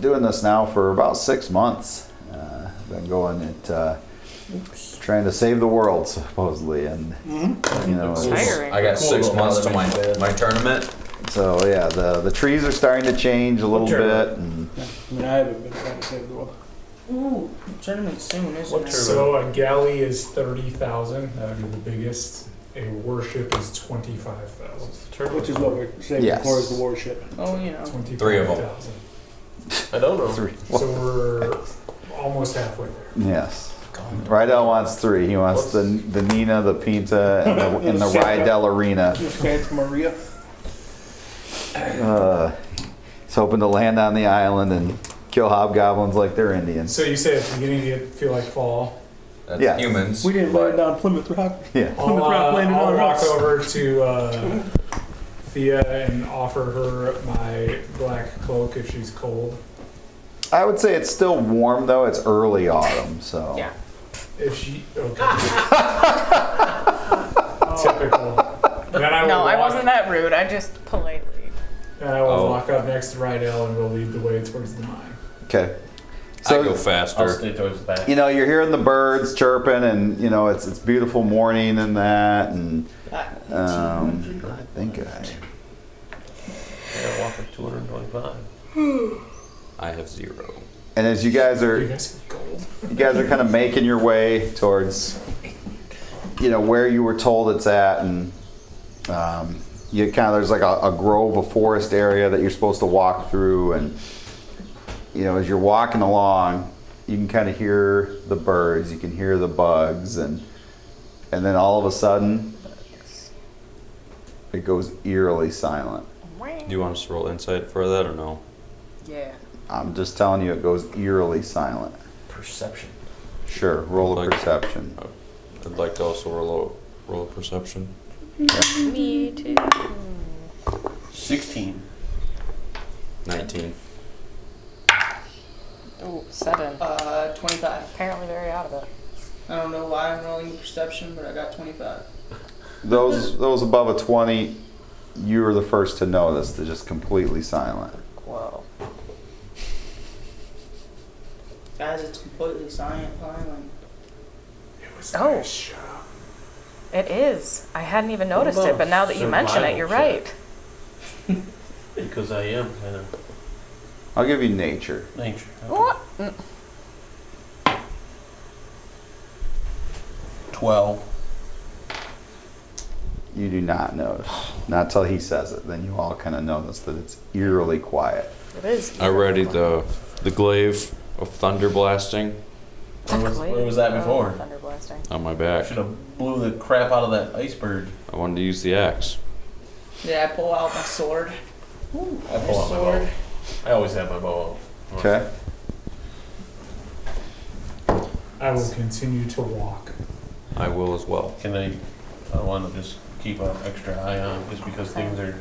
doing this now for about 6 months. Been going at trying to save the world supposedly, and you know, it's- Tiring. I got Cool 6 little months to holiday. my tournament. so yeah, the trees are starting to change a little Sure. bit, and Yeah. I mean, I haven't been trying to save the world. Ooh, tournament soon, isn't What it? So a galley is 30,000. That would be the biggest. A warship is 25,000. Which is what we're saving Yes. for is the warship. Oh, you know. 3 of 'em. 25,000. I don't know. three. So we're almost halfway there. Yes. Rydell wants 3. He wants the Nina, the Pinta, and the Rydell Arena. Santa Maria. He's hoping to land on the island and kill hobgoblins like they're Indians. So you say it's beginning to feel like fall. That's Yeah. humans. We didn't land on Plymouth Rock. Yeah. I'll, Rock landed I'll on walk us. over to Thea and offer her my black cloak if she's cold. I would say it's still warm though. It's early autumn, so. Yeah. If she okay. Typical. Then I will No, I walk- wasn't that rude. I just politely. Then I will Oh. walk up next to Rydell and we'll lead the way towards the mine. Okay. I go So I'll faster. stay towards the back. you know you're hearing the birds chirping, and you know it's beautiful morning and that, and I think I walk at 225. I have 0. and as you guys You are guys have gold. kind of making your way towards, you know, where you were told it's at, and you kind of, there's like a grove, a forest area that you're supposed to walk through, and you know, as you're walking along, you can kind of hear the birds, you can hear the bugs, and then all of a sudden, it goes eerily silent. Do you want us to roll insight for that or no? Yeah. I'm just telling you, it goes eerily silent. Perception. Sure, roll a Like- perception. I'd like to also roll a perception. Me too. 16. 19. Oh, 7. 25. Apparently very out of it. I don't know why I'm rolling the perception, but I got 25. Those above a 20, you were the first to notice. They're just completely silent. Whoa. Guys, it's completely silent. It was Oh. nice shot. It is. I hadn't even noticed What it, about but now that you mention it, you're survival right. Because I am kind of I'll give you nature. nature. What? 12. You do not notice. Not till he says it. Then you all kind of notice that it's eerily quiet. It is. I ready the glaive of thunder blasting Where was that before? Thunder blasting. on my I back. should have blew the crap out of that iceberg. I wanted to use the axe. Yeah, I pull out my sword. I My pull out my bow. sword. I always have my bow out. Okay. I will continue to walk. I will as well. I want to just keep an extra eye on, just because things are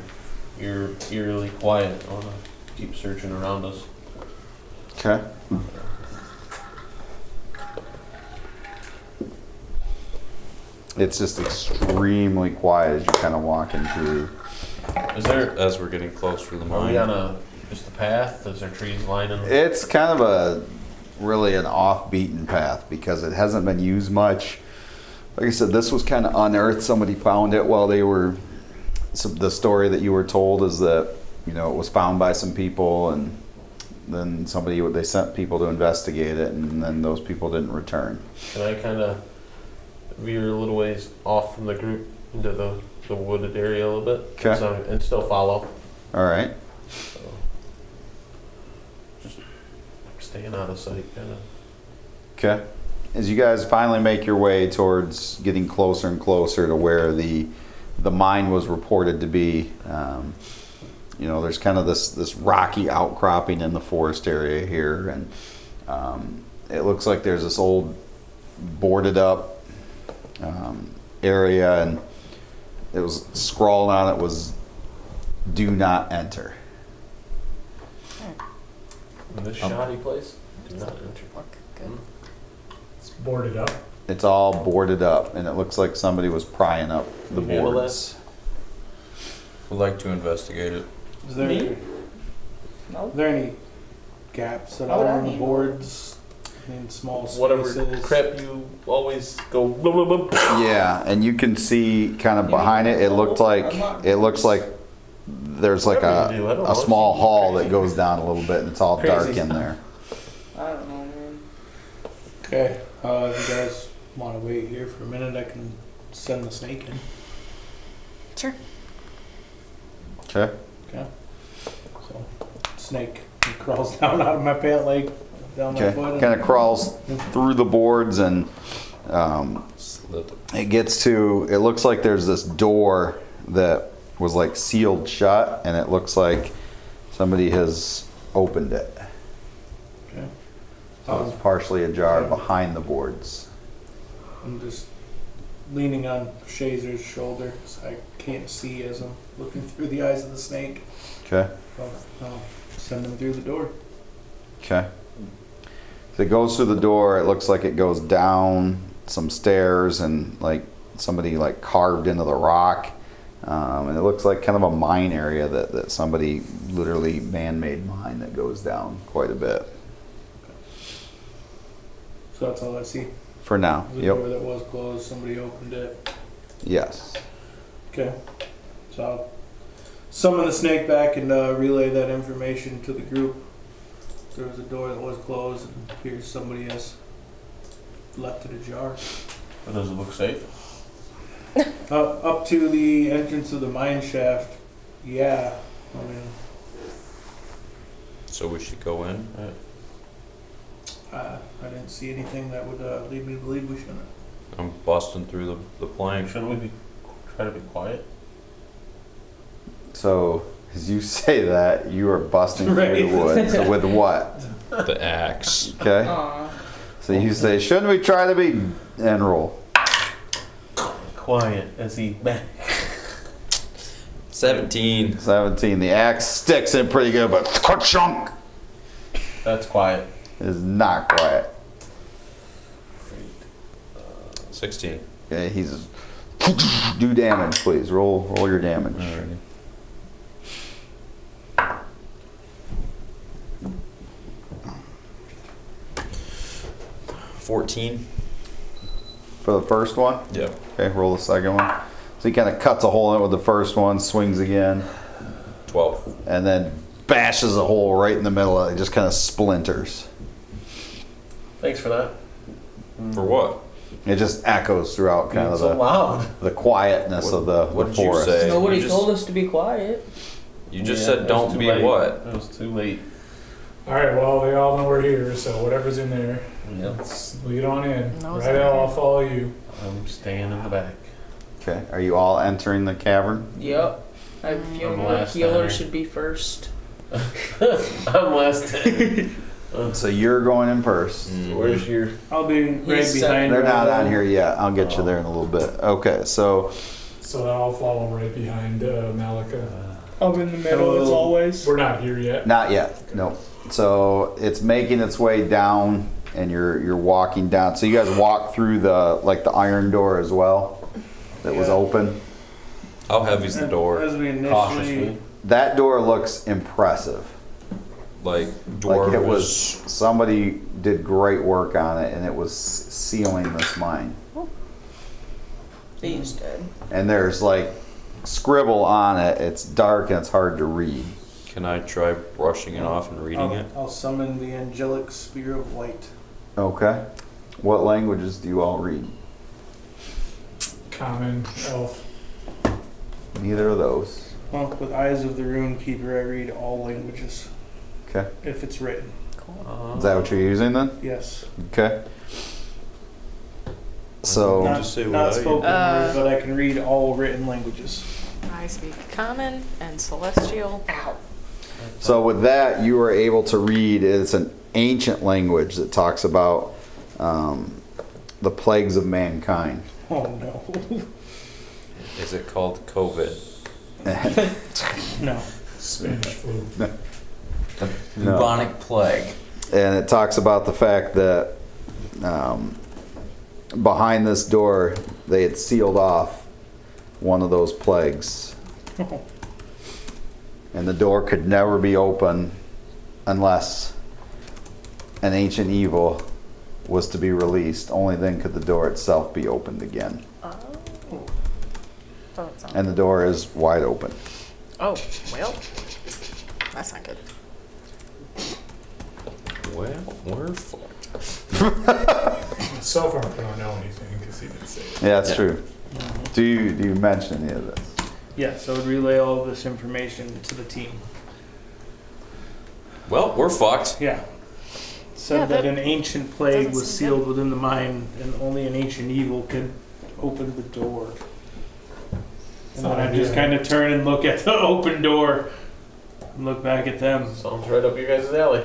eerily quiet. I want to keep searching around us. Okay. It's just extremely quiet as you're kind of walking through. Is there? As we're getting closer to the Are we mine. on just a path? Is there trees lining? It's kind of really an off-beaten path because it hasn't been used much. Like I said, this was kind of unearthed. Somebody found it while they were. So the story that you were told is that it was found by some people, and then they sent people to investigate it, and then those people didn't return. Can I kind of veer a little ways off from the group into the wooded area a little bit? Okay. And still follow. All right. So just staying out of sight, kind of. Okay. As you guys finally make your way towards getting closer and closer to where the mine was reported to be, there's kind of this rocky outcropping in the forest area here, and it looks like there's this old boarded up area, and it was scrawled on it was "Do not enter." In this shoddy place? Do not enter. Look good. It's boarded up. It's all boarded up, and it looks like somebody was prying up the You handle boards. Would like to investigate it. Is there, Me? No. are there any gaps at How all would I in the handle boards? In small spaces? Whatever crap you always go. Blah, blah, blah. Yeah, and you can see kind of behind it. It looks like there's like Whatever you do, I don't a know. small It's hall crazy. that goes down a little bit, and it's all Crazy dark in stuff. there. I don't know, man. Okay, if you guys want to wait here for a minute, I can send the snake in. Sure. Okay. Okay. So, snake he crawls down out of my pant leg, down my Okay. foot. Kind of crawls through the boards, and Slit. it gets to. It looks like there's this door that was like sealed shut, and it looks like somebody has opened it. Okay. So it's partially ajar behind the boards. I'm just leaning on Shazer's shoulder, so I can't see as I'm looking through the eyes of the snake. Okay. So I'll send him through the door. Okay. As it goes through the door, it looks like it goes down some stairs, and like somebody like carved into the rock. And it looks like kind of a mine area that somebody literally man-made mine that goes down quite a bit. So that's all I see. For now. The Yep. door that was closed, somebody opened it. Yes. Okay. So I'll summon the snake back and relay that information to the group. There was a door that was closed, and here's somebody has left it ajar. But does it look safe? Up to the entrance of the mine shaft, yeah. I mean, So we should go in. I didn't see anything that would lead me to believe we shouldn't. I'm busting through the plank. Shouldn't we try to be quiet? So as you say that, you are busting through Right. the woods. So with what? The axe. Okay. Aw. So you say, shouldn't we try to be and roll? Quiet as he back. 17. 17. The axe sticks in pretty good, but ka-chunk That's quiet. is not quiet. 16. Okay, he's do damage, please. Roll your damage. Alrighty. $14. For the first one? Yep. Okay, roll the second one. So he kind of cuts a hole in it with the first one, swings again, 12. and then bashes a hole right in the middle of it. It just kind of splinters. Thanks for that. For what? It just echoes throughout kind Being of so loud. the quietness What- of the what did you forest. say? Nobody You just- told us to be quiet. You just Yeah, said it was don't too be late. what? It was too late. All right. Well, they all know we're here, so whatever's in there, Yep. let's lead on in. No, Right, I'll follow you. I'm staying in the back. Okay, are you all entering the cavern? Yep. I have a feeling I'm my last healer timer. should be first. I'm last. So you're going in first. Where's your? I'll be right He's behind. They're not on Randall. here yet. I'll get you there in a little bit. Okay, so So I'll follow right behind Malika. Up in the middle as always. We're not here yet. not yet. Nope. So it's making its way down, and you're walking down. So you guys walk through the iron door as well, that was Yeah. open. How heavy's the door? As we initially. Cautiously. That door looks impressive. Like door Like it was somebody did great work on it, and it was sealing this mine. He's dead. And there's like scribble on it. It's dark and it's hard to read. Can I try brushing it off and reading it? I'll summon the angelic spear of light. Okay. What languages do you all read? Common, elf. Neither of those. Well, with Eyes of the Rune Keeper, I read all languages Okay. if it's written. Is that what you're using then? Yes. Okay. So Not, just say what not I spoken word, but I can read all written languages. I speak Common and Celestial. Ow. So with that, you are able to read. It's an ancient language that talks about the plagues of mankind. Oh no. Is it called COVID? No. Spanish flu. No. Bubonic plague. And it talks about the fact that behind this door, they had sealed off one of those plagues. And the door could never be open unless an ancient evil was to be released. Only then could the door itself be opened again. Oh. Doesn't sound- And the door is wide open. Oh, well. That's not good. Well, we're fucked. So far, we don't know anything because he didn't say it. Yeah, that's Yeah. true. Do you mention any of this? Yes, I would relay all of this information to the team. Well, we're fucked. Yeah. Said Yeah, that that an ancient plague doesn't was seem sealed good. within the mine, and only an ancient evil could open the door. And then I just kind of turn and look at the open door, and look back at them. Sounds right up your guys' alley.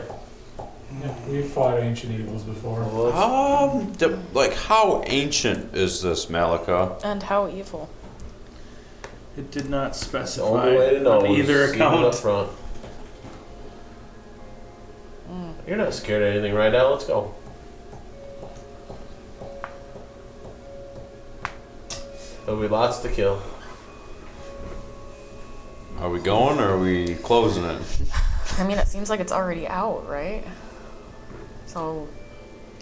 Yeah, we've fought ancient evils before. Well, Like, how ancient is this, Malika? And how evil. It did not the specify only way to know on is either see it up account. front. Mm. You're not scared of anything right now. Let's go. There'll be lots to kill. Are we going or are we closing it? I mean, it seems like it's already out, right? So,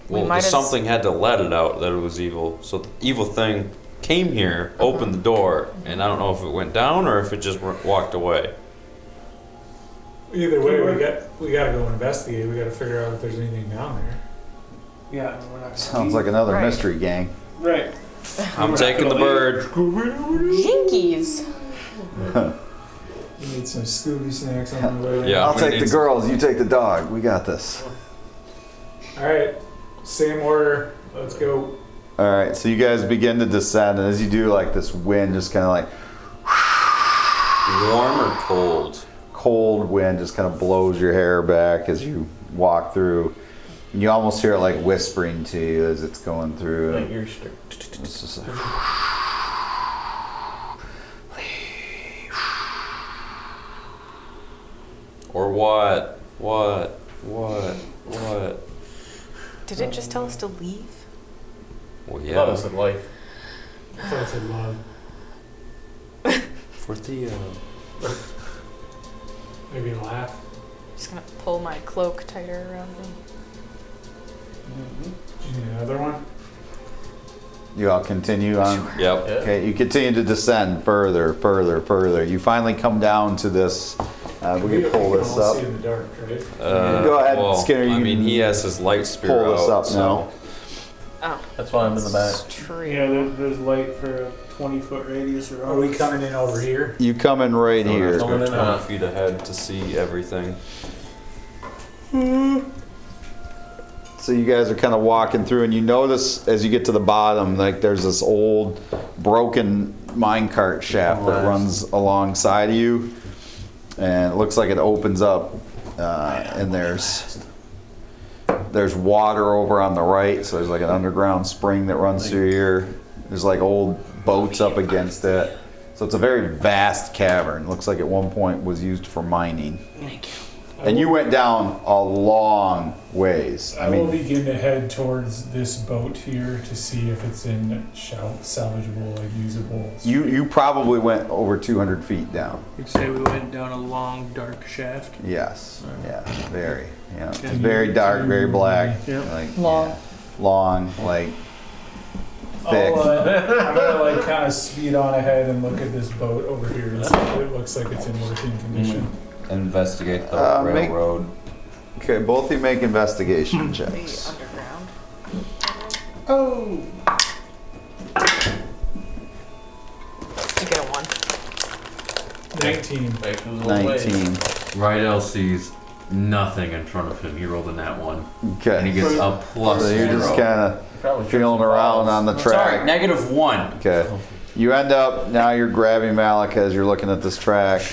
we Well, might as- something had to let it out that it was evil. So the evil thing came here, opened the door, and I don't know if it went down or if it just walked away. Either way, we gotta go investigate. We gotta figure out if there's anything down there. Yeah, we're not gonna Sounds leave. like another Right. mystery gang. Right. I'm We're taking the not gonna bird. Jinkies! We need some Scooby snacks on the way. Yeah. I'll we take need the some- girls, you take the dog. We got this. All right, same order. Let's go. All right, so you guys begin to descend, and as you do, like this wind just kind of like Warm or cold? cold wind just kind of blows your hair back as you walk through. And you almost hear it like whispering to you as it's going through. Like you're stir- It's just like, Or what? What? Did it just tell us to leave? Well, Love yeah. is in life. I thought I said love. For the, Maybe a laugh. Just gonna pull my cloak tighter around me. Do you need another one? you all continue on. Yep. Yeah. Okay, you continue to descend further. You finally come down to this. We can pull this all up. see in the dark, right? Go ahead, well, Skinner, I you mean, can he has his light spear Pull this out, up so- now. Oh, That's why I'm in the back. that's true. Yeah, there's light for a 20-foot radius around. Are we coming in over here? You come in right So I have here. to Coming go in 20 hot. feet ahead to see everything. So you guys are kind of walking through, and you notice as you get to the bottom, like there's this old broken minecart shaft that runs alongside of you, and it looks like it opens up, and there's There's water over on the right, so there's like an underground spring that runs through here. There's like old boats up against it. So it's a very vast cavern. Looks like at one point was used for mining. Thank you. And you went down a long ways. I will begin to head towards this boat here to see if it's in salvageable, like usable. You probably went over 200 feet down. You'd say we went down a long, dark shaft. Yes. Yeah. Very. Yeah. It's Okay. very dark, very black. Yeah. Like Long. yeah, long, like thick. I'm gonna like kind of speed on ahead and look at this boat over here and see if it looks like it's in working condition. Investigate the Make- railroad. Okay, both of you make investigation The checks. underground. Oh. You get a 1. 19. Back to the old ways. 19. Rydell sees nothing in front of him. He rolled a nat 1. And he Okay. gets a plus So you're 0. just kind Probably of feeling some around files. on the Sorry, track. -1. Okay. You end up, now you're grabbing Malik as you're looking at this track.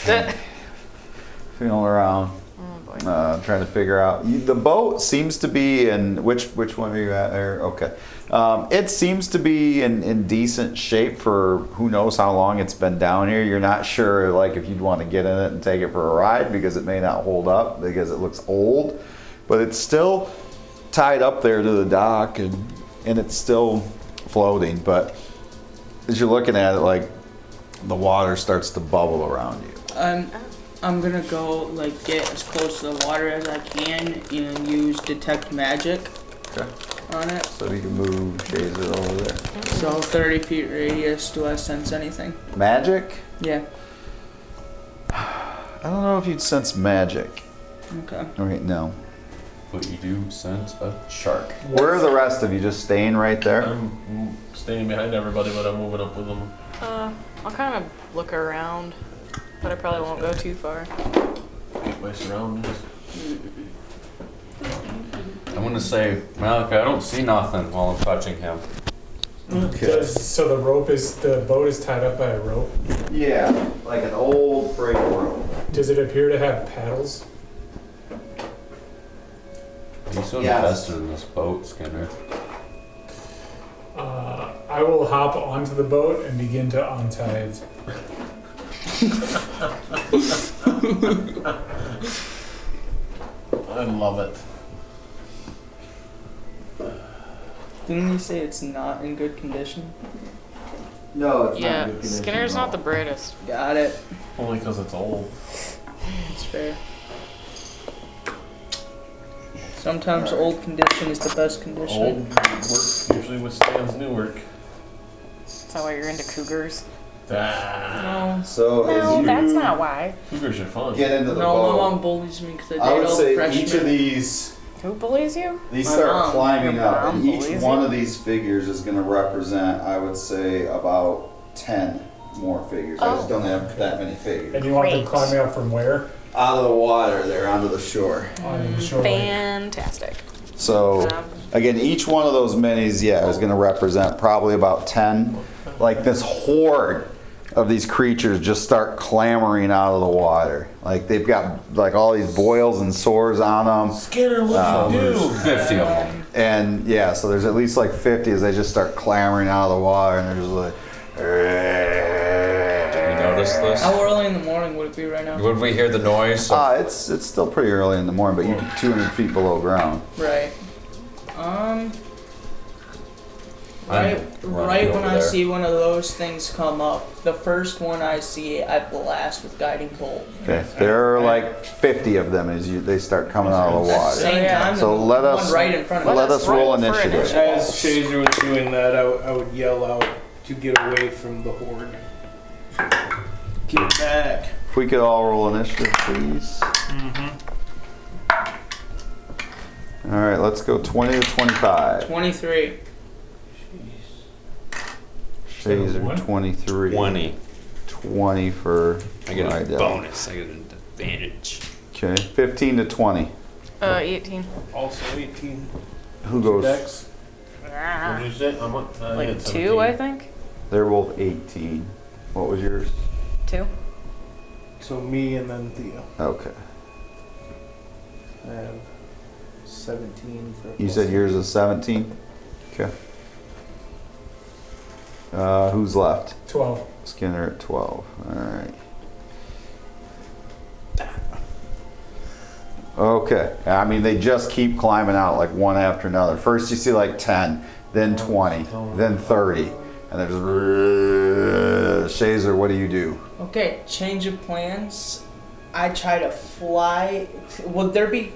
Feeling around, Oh boy. trying to figure out. The boat seems to be in, which one are you at there? Okay. It seems to be in decent shape for who knows how long it's been down here. You're not sure like if you'd want to get in it and take it for a ride because it may not hold up because it looks old. But it's still tied up there to the dock and it's still floating. But as you're looking at it, like the water starts to bubble around you. I'm gonna go like get as close to the water as I can and use detect magic Okay. on it. So you can move Shazer over there. So 30 feet radius. Do I sense anything? Magic? Yeah. I don't know if you'd sense magic. Okay. Okay, no. But you do sense a shark. Where are the rest of you? Just staying right there? I'm staying behind everybody, but I'm moving up with them. I'll kind of look around, but I probably won't go too far. Get my surroundings. I'm gonna say, Malachi, I don't see nothing while I'm touching him. Okay. So the boat is tied up by a rope. Yeah, like an old freight rope. Does it appear to have paddles? Are you so Yes. invested in this boat, Skinner? I will hop onto the boat and begin to untie it. I love it. Didn't you say it's not in good condition? No, it's Yeah, Skinner's not the brightest. Got it. Only because it's old. That's fair. Sometimes old condition is the best condition. Old work usually withstands new work. Is that why you're into cougars? Ah, No. So as you that's not why. cougars are fun. get into the No, my boat, mom bullies me because I I date would all say the freshmen. each of these Who bullies you? These My start mom. climbing Your up, mom and each believes one you? of these figures is going to represent, I would say, about 10 more figures. I just Oh. don't have that many figures. And you want them Great. climbing up from where? Out of the water, they're onto the shore. On the shoreline. Fantastic. So, again, each one of those minis, yeah, is going to represent probably about 10. Like this horde of these creatures just start clamoring out of the water. Like they've got like all these boils and sores on them. Skinner, what'd you do? 50 of them. And yeah, so there's at least like 50 as they just start clamoring out of the water, and they're just like. Did you notice this? How early in the morning would it be right now? Would we hear the noise? It's still pretty early in the morning, but you're 200 feet below ground. Right. I'm Right running when over I there. see one of those things come up, the first one I see, I blast with guiding bolt. Okay, there are like 50 of them as they start coming out of the water. Same time, So the let one us right in front of let me. us roll roll for initiative. initiative. As Shazer was doing that, I would yell out to get away from the horde. Get back. If we could all roll initiative, please. All right, let's go 20 to 25. 23. Shazer 23. 20. 20 for I get a Rydell. bonus. I get an advantage. Okay, 15 to 20. 18. Also 18. Who goes? Dex. Ah. What'd you say? I'm up. I Like had 2, 17. I think. They're both 18. What was yours? 2. So me and then Theo. Okay. I have 17 for. You said yours is 17? Okay. Who's left? 12. Skinner at 12. Alright. Okay. I mean, they just keep climbing out like one after another. First you see like 10, then 20, then 30. And they're just... Shazer, what do you do? Okay, change of plans. I try to fly. Would there be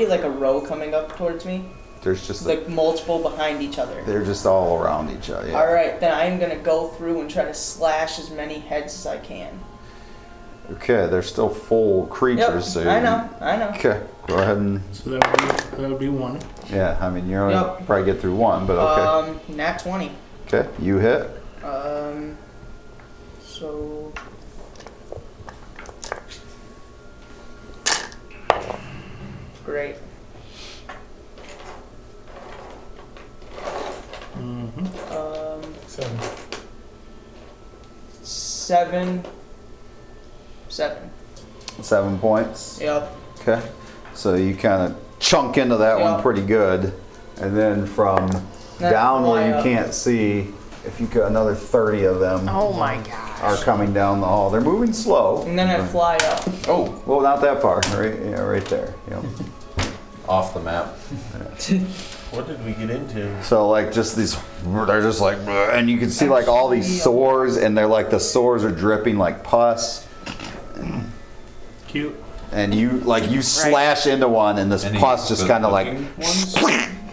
like a row coming up towards me? There's just like multiple behind each other. They're just all around each other. Yeah. All right, then I'm gonna go through and try to slash as many heads as I can. Okay, they're still full creatures. Yep, So I know. Okay, go ahead and. So that would be 1. Yeah, I mean, you're only probably get through 1, but okay. Nat 20. Okay, you hit. So. Great. Mm-hmm. 7. 7 points. Yep. Okay, so you kind of chunk into that one pretty good, and then from down where you can't see, if you got another 30 of them. Oh my gosh. Are coming down the hall. They're moving slow. And then I fly up. Oh, well, not that far. Right there. Yep. Off the map. What did we get into? So like just these, they're just like, and you can see like all these sores, and they're like the sores are dripping like pus. Cute. And you slash into one, and this pus just kind of like.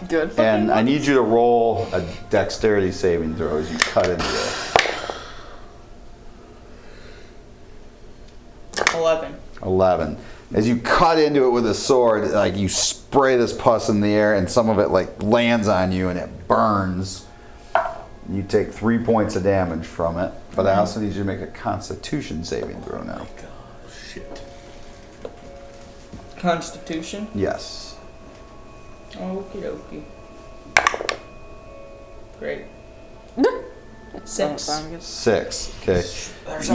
Good. And I need you to roll a dexterity saving throw as you cut into it. 11. As you cut into it with a sword, like you spray this pus in the air, and some of it like lands on you, and it burns. You take 3 points of damage from it, but I also need you to make a Constitution saving throw now. Oh, shit. Constitution? Yes. Okie dokie. Great. 6. 6. Okay.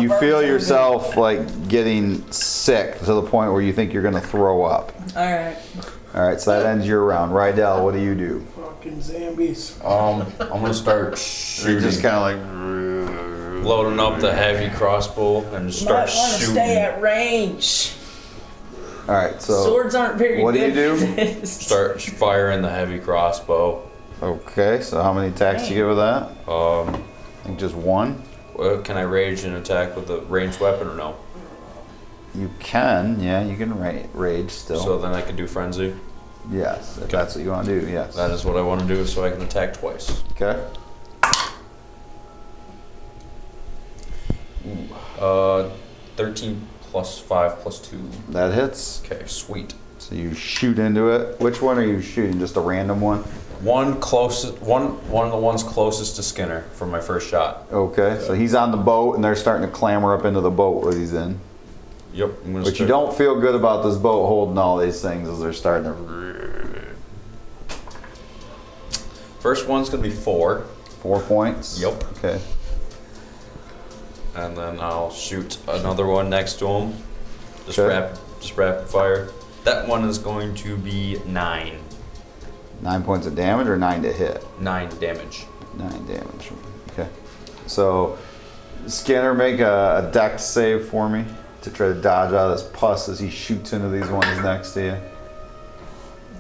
You feel yourself like getting sick to the point where you think you're gonna throw up. Alright. Alright, so that ends your round. Rydell, what do you do? Fucking zombies. I'm gonna start You're shooting. just kind of like Loading up the heavy crossbow and just start Might want to shooting. stay at range. Alright, so Swords aren't very what do you good do? for this. Start firing the heavy crossbow. Okay, so how many attacks do you get with that? I think just 1. Well, can I rage and attack with a ranged weapon or no? You can, yeah, you can rage still. So then I can do frenzy. Yes, if that's what you want to do, yes. That is what I want to do, so I can attack twice. Okay. 13 plus 5 plus 2. That hits. Okay, sweet. So you shoot into it. Which one are you shooting? Just a random one? One of the ones closest to Skinner for my first shot. Okay, so he's on the boat, and they're starting to clamber up into the boat that he's in. Yep. I'm gonna But you don't feel good about this boat holding all these things as they're starting to... First one's gonna be 4. 4 points? Yep. Okay. And then I'll shoot another one next to him. Just Okay. rapid fire. That one is going to be 9. 9 points of damage or 9 to hit? 9 damage. 9 damage. Okay. So, Skinner, make a dex save for me to try to dodge out of this pus as he shoots into these ones next to you.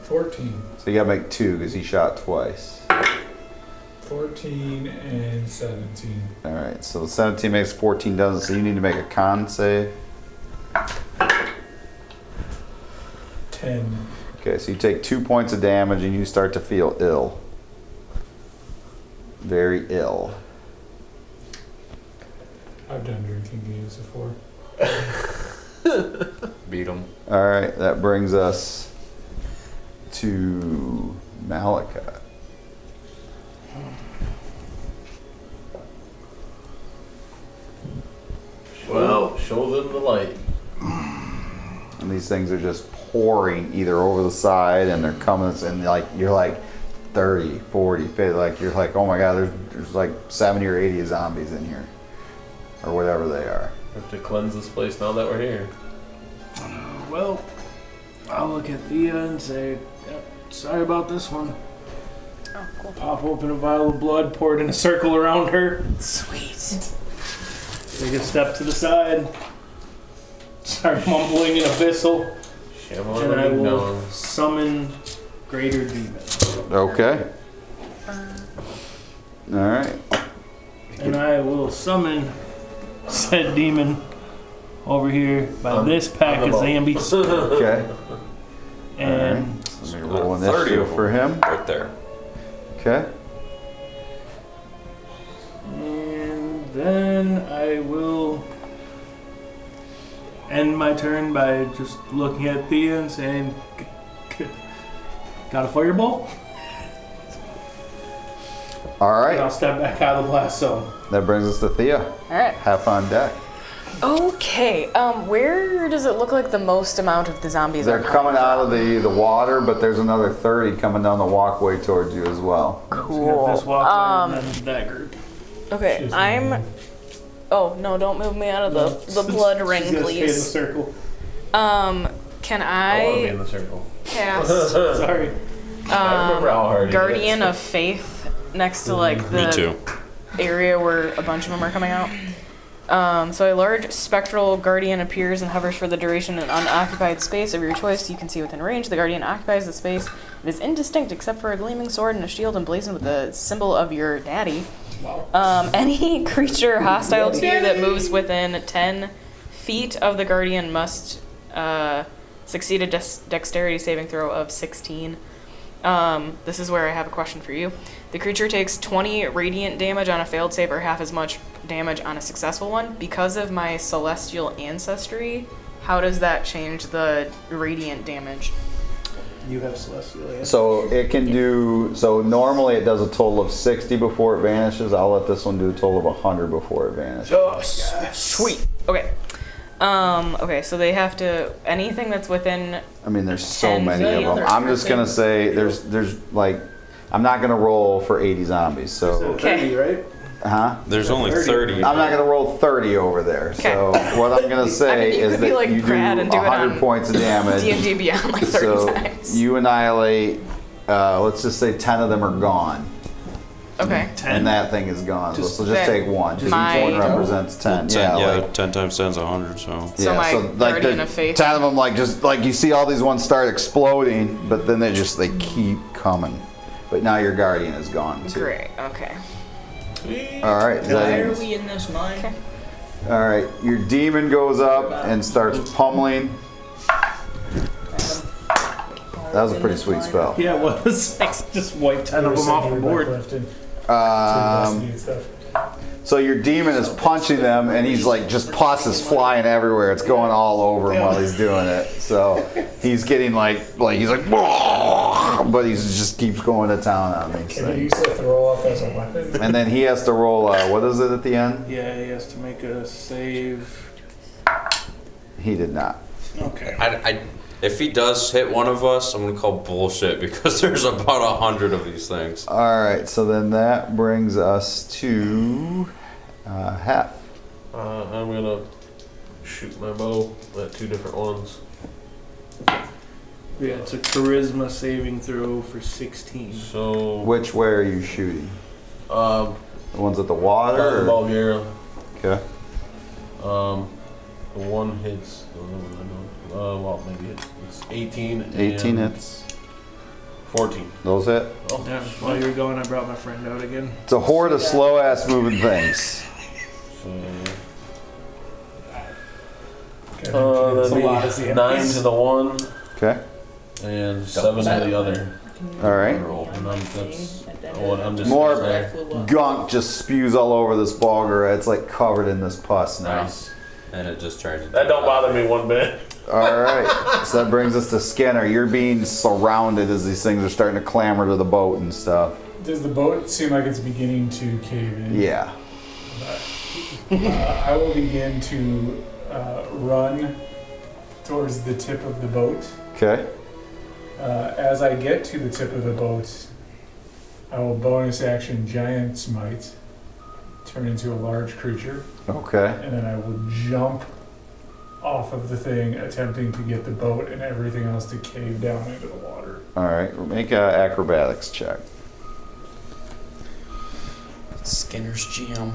14. So you gotta make 2 because he shot twice. 14 and 17. Alright, so the 17 makes 14 doesn't, so you need to make a con save. 10. Okay, so you take 2 points of damage and you start to feel ill. Very ill. I've done drinking games before. Beat him. Alright, that brings us to Malika. Well, show them the light. And these things are just pouring either over the side and they're coming, and like you're like 30, 40, 50, like you're like, oh my god, there's like 70 or 80 zombies in here. Or whatever they are. Have to cleanse this place now that we're here. Well, I'll look at Thea and say, yep, sorry about this one. Oh, cool. Pop open a vial of blood, pour it in a circle around her. Sweet. Take a step to the side. Start mumbling in abyssal. And I will summon greater demon. Okay. All right. And I will summon said demon over here by this pack of zombies. Okay. And Let me roll 30 initiative of for them him. right there. Okay. And then I will end my turn by just looking at Thea and saying, got a fireball? All And right. I'll step back out of the blast zone. That brings us to Thea. All right. Half on deck. Okay. Where does it look like the most amount of the zombies They're are coming out of the water, but there's another 30 coming down the walkway towards you as well. Cool. This walkway and then that group. Okay, I'm. Oh no! Don't move me out of the blood ring, She's gonna stay in the please. circle. Can I want to be in I the circle. cast Sorry. I remember how hard it Guardian is. of Faith next to like Me the too. area where a bunch of them are coming out? So a large spectral guardian appears and hovers for the duration in an unoccupied space of your choice you can see within range. The guardian occupies the space. It is indistinct except for a gleaming sword and a shield emblazoned with the symbol of your daddy. Any creature hostile to you that moves within 10 feet of the guardian must succeed a dexterity saving throw of 16. This is where I have a question for you. The creature takes 20 radiant damage on a failed save or half as much damage on a successful one. Because of my celestial ancestry, how does that change the radiant damage? You have celestial. Yeah. So it can do, so normally it does a total of 60 before it vanishes. I'll let this one do a total of 100 before it vanishes. Sweet. Okay. Okay, so they have to, anything that's within, I mean, there's so 10 many of them. I'm just gonna say, there's like, I'm not gonna roll for 80 zombies, so, Okay. 30, right? huh? There's only 30. I'm not gonna roll 30 over there. So what I'm gonna say you is could be that like you do Brad and do it 100 on points of damage. D&D Beyond like 30 So times. you annihilate, let's just say 10 of them are gone. Okay. And that thing is gone. So just that- take one. Just my- each one represents 10. 10, Yeah, like, 10 times 10 is 100, so. So my Guardian of Faith. 10 of them, like, just like you see all these ones start exploding, but then they keep coming. But now your guardian is gone too. Great, okay. All right. is that Why it? are we in this mine? Okay. All right. Your demon goes up and starts pummeling. That was a pretty sweet spell. Yeah, it was. Just wipe 10 of them off the board. So your demon is punching them, and he's like, just pus is flying everywhere. It's going all over him while he's doing it. So he's getting like he's like, but he just keeps going to town on these Can you things. use the throw up as a weapon? And then he has to roll. What is it at the end? Yeah, he has to make a save. He did not. Okay. If he does hit one of us, I'm gonna call bullshit because there's about 100 of these things. All right. So then that brings us to half. I'm gonna shoot my bow at 2 different ones. Yeah, it's a charisma saving throw for 16. So Which way are you shooting? the The ones at the water? or- Bulgaria. Okay. The one hits. Well, maybe it's 18. 18 and hits. 14. Those hit. Oh, Yeah, while you were going, I brought my friend out again. It's a horde of slow ass moving things. so It's that'd a lot of be the 9 enemies. to the one Okay. and 7 to the other. All right. And I'm just More gonna say, gunk just spews all over this Bulgar. It's like covered in this pus now. nice. And it just turns into That don't bother me one bit. All right. So that brings us to Skinner. You're being surrounded as these things are starting to clamber to the boat and stuff. Does the boat seem like it's beginning to cave in? Yeah. I will begin to run towards the tip of the boat. Okay. As I get to the tip of the boat, I will bonus action Giant Smite, turn into a large creature, Okay. and then I will jump off of the thing, attempting to get the boat and everything else to cave down into the water. All right, make an acrobatics check. Skinner's Jam.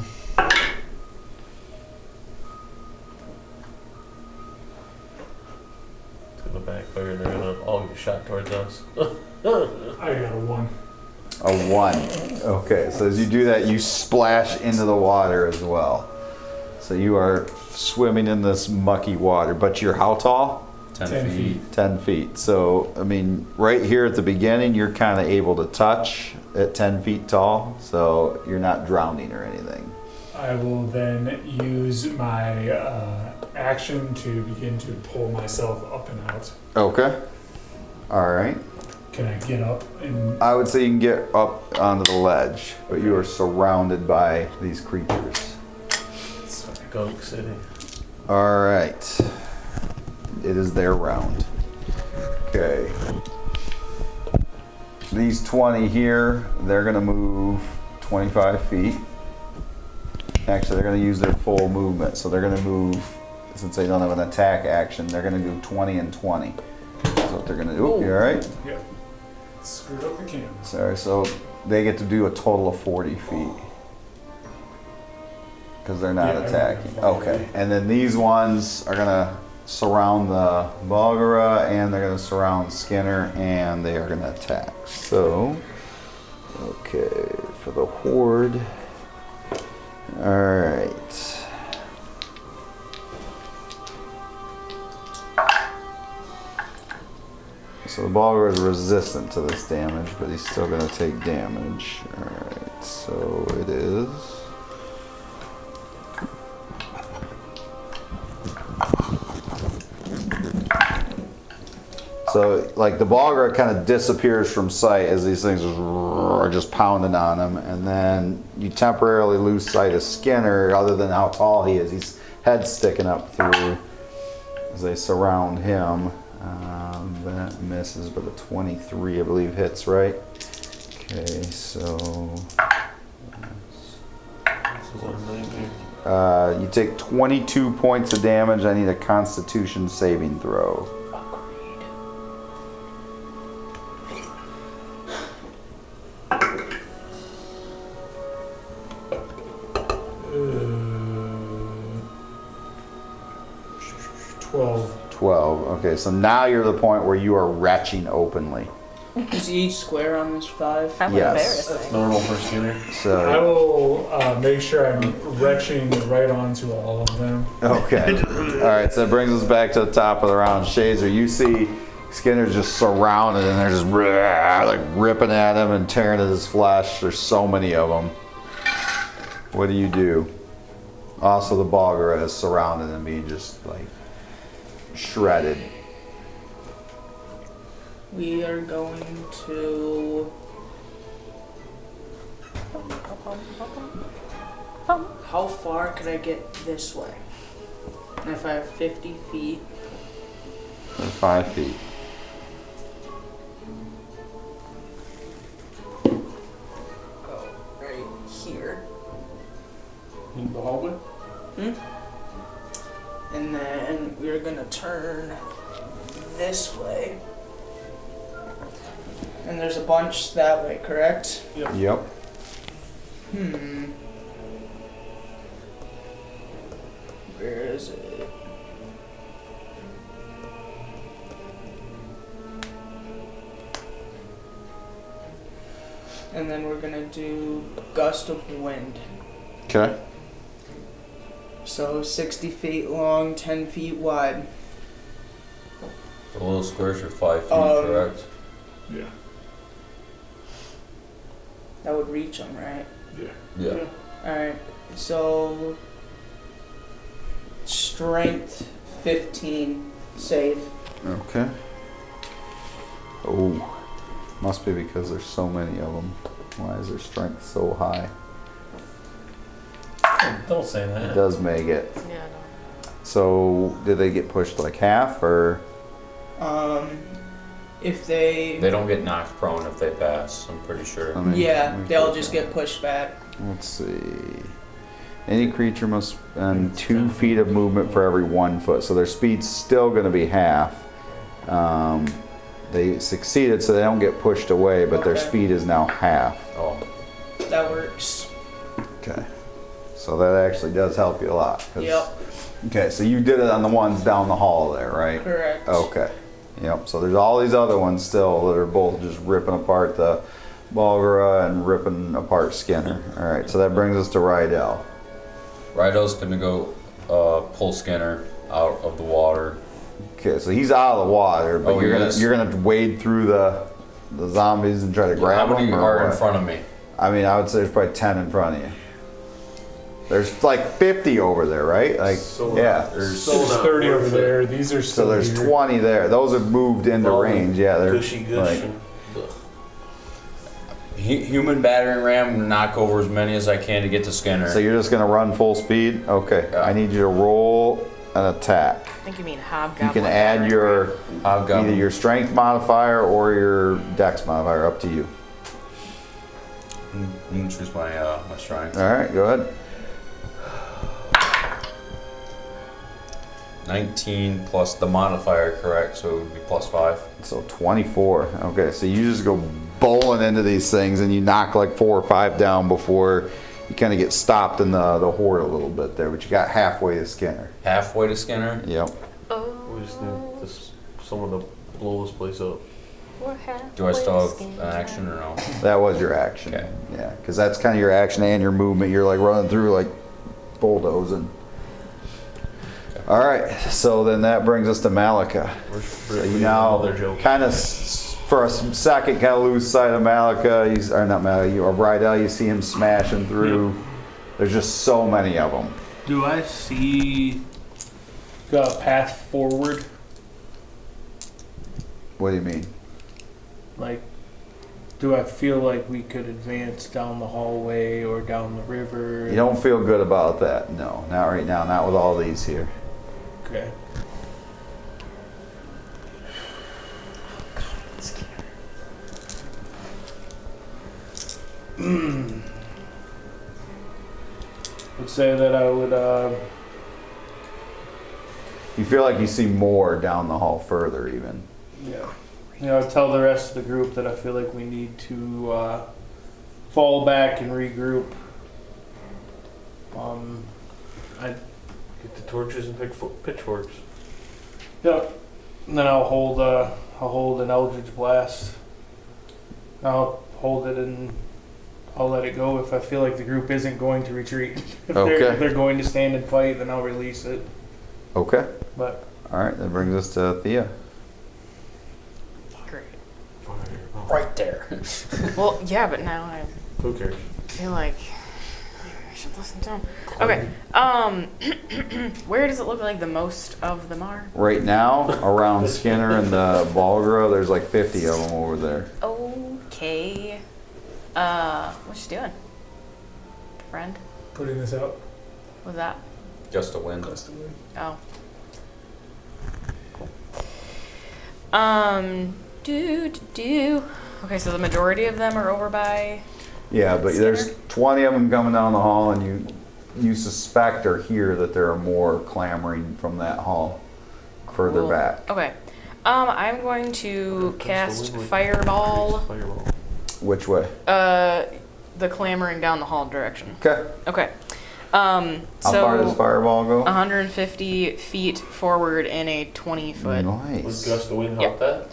It's gonna backfire. They're gonna all get shot towards us. I got a 1. A 1. Okay, so as you do that, you splash into the water as well. So you are swimming in this mucky water, but you're how tall? 10 feet. 10 feet. So, I mean, right here at the beginning, you're kind of able to touch at 10 feet tall, so you're not drowning or anything. I will then use my action to begin to pull myself up and out. Okay. All right. Can I get up and... I would say you can get up onto the ledge, but you are surrounded by these creatures. Gunk City. All right. It is their round. Okay. These 20 here, they're going to move 25 feet. Actually, they're going to use their full movement. So they're going to move, since they don't have an attack action, they're going to do 20 and 20. That's what they're going to do. You all right? Yeah. Screwed up the camera. Sorry, so they get to do a total of 40 feet. Because they're not Yeah, attacking. I'm Okay. And then these ones are going to surround the Bulgara, and they're going to surround Skinner, and they are going to attack. So, okay, for the Horde. Alright. So the Bulgara is resistant to this damage, but he's still going to take damage. Alright, so it is... So, like, the Bulgara kind of disappears from sight as these things are just pounding on him, and then you temporarily lose sight of Skinner, other than how tall he is. His head's sticking up through as they surround him. That misses, but a 23, I believe, hits, right? Okay, so... you take 22 points of damage. I need a Constitution saving throw. 12. Okay, so now you're at the point where you are retching openly. Is each square on this 5? How Yes. That's embarrassing. normal for Skinner. I So, will make sure I'm retching right onto all of them. okay. All right, so that brings us back to the top of the round. Shazer, you see Skinner's just surrounded, and they're just like ripping at him and tearing at his flesh. There's so many of them. What do you do? Also, the Bulgara is surrounded and being just like shredded. We are going to... How far could I get this way? And if I have 50 feet... 5 feet. Go right here. In the hallway? And then we're gonna turn this way. And there's a bunch that way, correct? Yep. Where is it? And then we're gonna do gust of wind. Okay. So 60 feet long, 10 feet wide. The little squares are 5 feet, correct? Yeah. That would reach them, right? Yeah. Alright, so strength 15 save. Okay. Oh, must be because there's so many of them. Why is their strength so high? Don't say It that. does make it. Yeah, no. So, did they get pushed like half, or? If they They don't get knocked prone if they pass, I'm pretty sure. I mean, yeah, let me they'll click just on get it. pushed back. Let's see. Any creature must spend 2 feet of movement for every 1 foot. So their speed's still going to be half. They succeeded, so they don't get pushed away, but their Okay. speed is now half. Oh, That works. Okay. So that actually does help you a lot. 'cause- Yep. Okay, so you did it on the ones down the hall there, right? Correct. Okay. Yep. So there's all these other ones still that are both just ripping apart the Balgara and ripping apart Skinner. All right. So that brings us to Rydell. Rydell's gonna go pull Skinner out of the water. Okay. So he's out of the water, but Oh, you're he gonna is? you're gonna wade through the zombies and try to grab How many them. are Or in what? front of me? I mean, I would say there's probably 10 in front of you. There's like 50 over there, right? Like, So yeah. There's 30 over there. These are So still there's here. 20 there. Those have moved into All range. Yeah, they're Gushy gush. like, and- ugh. Human battering ram, knock over as many as I can to get to Skinner. so you're just gonna run full speed? Okay. Yeah. I need you to roll an attack. I think you mean hobgoblin. You can add your Hobgoblin. either your strength modifier or your dex modifier. Up to you. I'm gonna choose my my strength. All right, go ahead. 19 plus the modifier, correct? So it would be +5. So 24. Okay, so you just go bowling into these things and you knock like 4 or 5 down before you kind of get stopped in the horde a little bit there, but you got halfway to Skinner. Halfway to Skinner. Yep. We just need someone to blow this place up. Do I still have an action or no? That was your action. Okay. Yeah, because that's kind of your action and your movement. You're like running through like bulldozing. All right, so then that brings us to Malika. So you now kind of, for a second, kind of lose sight of Malika. Or not Malika, or Rydell. You see him smashing through. There's just so many of them. Do I see a path forward? What do you mean? Like, do I feel like we could advance down the hallway or down the river? You don't feel good about that? No, not right now. Not with all these here. Okay. Would say that I would. You feel like you see more down the hall further, even. Yeah. You know, tell the rest of the group that I feel like we need to fall back and regroup. Get the torches and pitchforks. Yep. And then I'll hold an Eldritch Blast. I'll hold it and I'll let it go if I feel like the group isn't going to retreat. If they're going to stand and fight, then I'll release it. Okay. But All right, that brings us to Thea. Great. Right there. Well, yeah, but now I Who cares? feel like maybe I should listen to him. Okay. Where does it look like the most of them are? Right now, around Skinner and the Balgara, there's like 50 of them over there. Okay. What you doing, friend? Putting this out. What's that? Just a win. Oh. Cool. Okay, so the majority of them are over by. Yeah, but Skinner? there's 20 of them coming down the hall, and you suspect or hear that there are more clamoring from that hall further Cool. back. Okay. I'm going to cast Fireball. Fireball. Which way? The clamoring down the hall direction. Okay. Okay. How far does Fireball go? 150 feet forward in a 20-foot. Would Nice. gust of wind Yep. help that?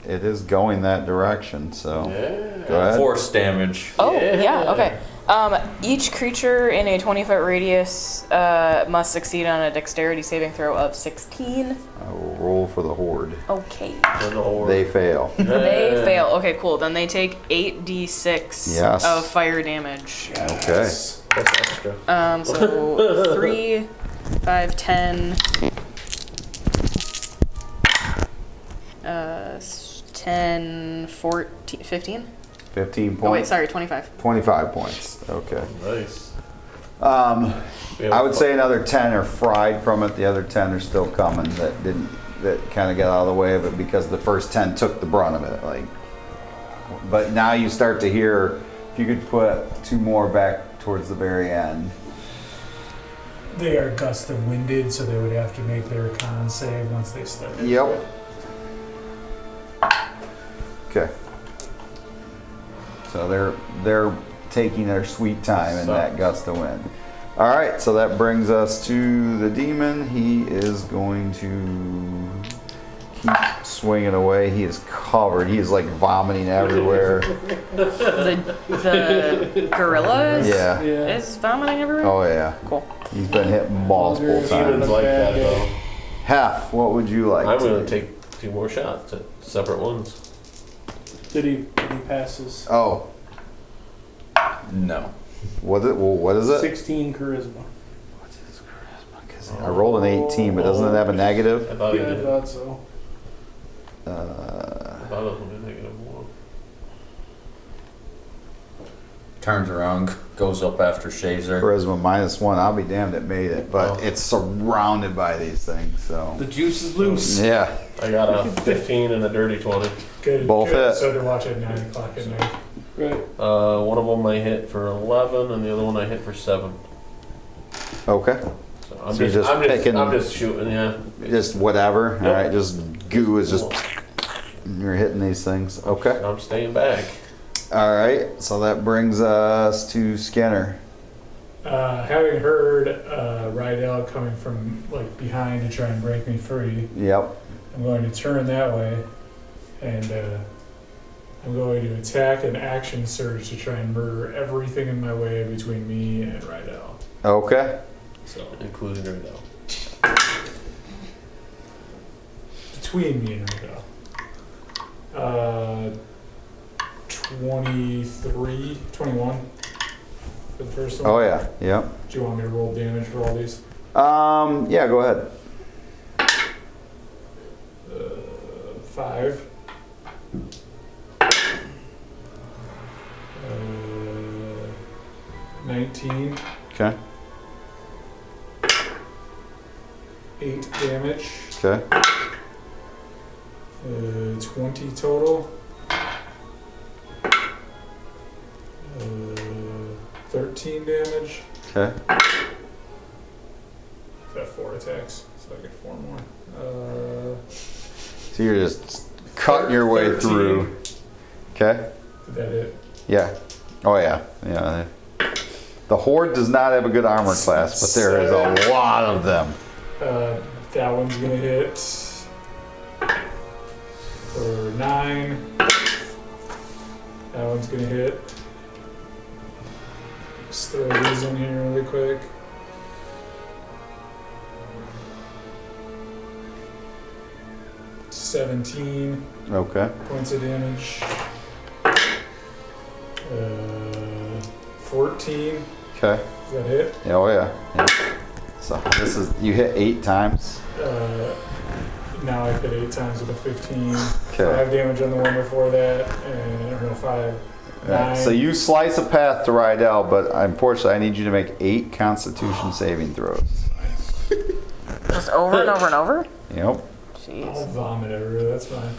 It is going that direction, so Yeah. go ahead. Force damage. Oh, yeah, Yeah. okay. Each creature in a 20-foot radius must succeed on a dexterity saving throw of 16. I will roll for the horde. Okay. And the whole They fail. They fail. Okay, cool. Then they take 8d6 Yes. of fire damage. Okay. That's extra. So 3, 5, 10, 10, 14, 15? 15 points. Oh, wait, sorry, 25. 25 points. Okay. Nice. I would say another 10 are fried from it. The other 10 are still coming that kind of got out of the way of it because the first 10 took the brunt of it. But now you start to hear, if you could put 2 more back towards the very end. They are gust of winded, so they would have to make their con save once they start. Yep. Okay. So they're taking their sweet time in that gust of wind. All right, so that brings us to the demon. He is going to keep swinging away. He is covered. He is like vomiting everywhere. The gorilla is vomiting everywhere? Oh yeah. Cool. He's been hit multiple Demons times. like that though. Hef, what would you like I'm to gonna do? take 2 more shots at separate ones. Did he passes? Oh, No. what is it? 16 charisma. What's his charisma? 'Cause I rolled an 18, but doesn't it have a negative? I thought he Yeah, I did. thought so. I thought it was gonna be -1. Turns around, goes up after Shazer. Charisma -1. I'll be damned it made it, but Oh. it's surrounded by these things, so. The juice is loose. Yeah. I got a 15 and a dirty 20. Good. Both good. hit. So to watch at 9 o'clock at night. Right. One of them I hit for 11, and the other one I hit for 7. Okay. So I'm So you're just, just I'm just, picking- I'm just shooting. Yeah. Just whatever. Yep. All right. Just goo is just. You're hitting these things. Okay. I'm staying back. All right. So that brings us to Skinner. Having heard Rydell coming from like behind to try and break me free, Yep. I'm going to turn that way, and I'm going to attack an action surge to try and murder everything in my way between me and Rydell. Okay. So Including her now. between me and Rydell. 23, 21 for the first one. Oh yeah. Yep. Do you want me to roll damage for all these? Yeah. Go ahead. 5. 19. Okay. 8 damage. Okay. 20 total. 13 damage. Okay. Got 4 attacks, so I get 4 more. So you're just cutting your way 13. through. Okay. Did that hit? Yeah. Oh yeah. Yeah. The Horde does not have a good armor class, but there is a lot of them. That one's gonna hit for 9. That one's gonna hit. Just throw these in here really quick. $17 Okay. points of damage. 14. Okay. Does that hit? Yeah, oh yeah. Yeah. So this is you hit 8 times. Now I've hit 8 times with a 15. Okay. 5 damage on the one before that, and or no 5. Right. So you slice a path to Rydell, but unfortunately I need you to make 8 Constitution saving throws. Just over and over and over? Yep. I'll Jeez. vomit everywhere. That's fine.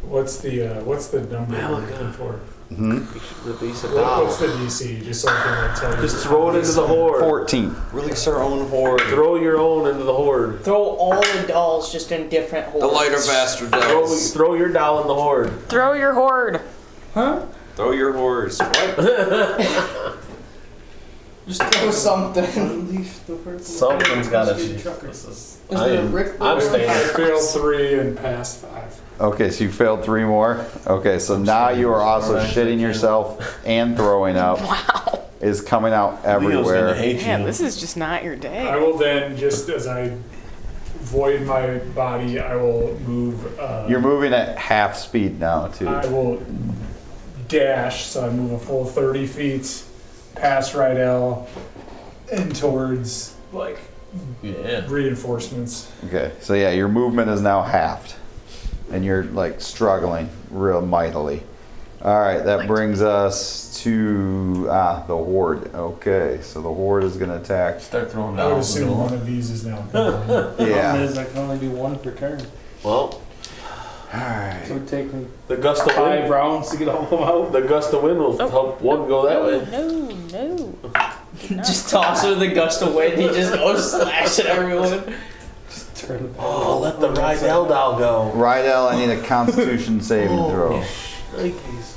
What's the number you're looking for? Hmm. What's the DC? Just so I can like, tell you. Just throw it into the horde. 14. Release our own horde. Throw your own into the horde. Throw all the dolls just in different holes. The lighter bastard does. Throw your doll in the horde. Throw your horde. Huh? Throw your hordes. What? Just throw something. Something's gotta be. I'm staying. I failed 3 and passed 5. Okay, so you failed 3 more. Okay, so now you are also shitting yourself and throwing up. Wow. Is coming out Leo's gonna everywhere. hate Man, you. this is just not your I day. will then, just as I void my body, I will move. You're moving at half speed now too. I will dash, so I move a full 30 feet past Rydell and towards like Yeah. reinforcements. Okay, so yeah, your movement is now halved, and you're like struggling real mightily. All right, that brings us to the Horde. Okay, so the Horde is going to attack. Start throwing I would dolls. assume one of these is now gone. Problem Yeah. is I can only do 1 per turn. Well, All right. So it would take me the gust of 5 wind. rounds to get all of them out. The gust of wind will help one go that way. No, no. Just toss her the gust of wind. He just goes slash at everyone. Oh, let the Rydell doll go. Rydell, I need a Constitution saving throw. Shnikes.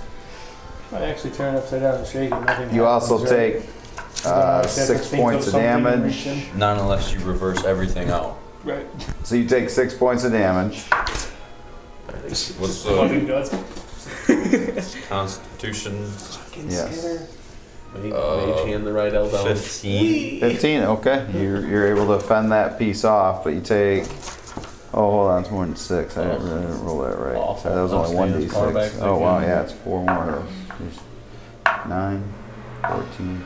I actually turn it upside down and shake it. Nothing You also happens, right? take 6 points of damage. Not unless you reverse everything out. Right. So you take 6 points of damage. What's Fucking the guts. Constitution? Yes. Mage hand the Rydell doll. 15. 15, okay. You're able to fend that piece off, but you take. Oh, hold on, it's more than 6. I didn't roll that right. Awful. That was only Upstairs, far back 1d6. Oh, wow, again. yeah, it's 4 more. There's 9, 14.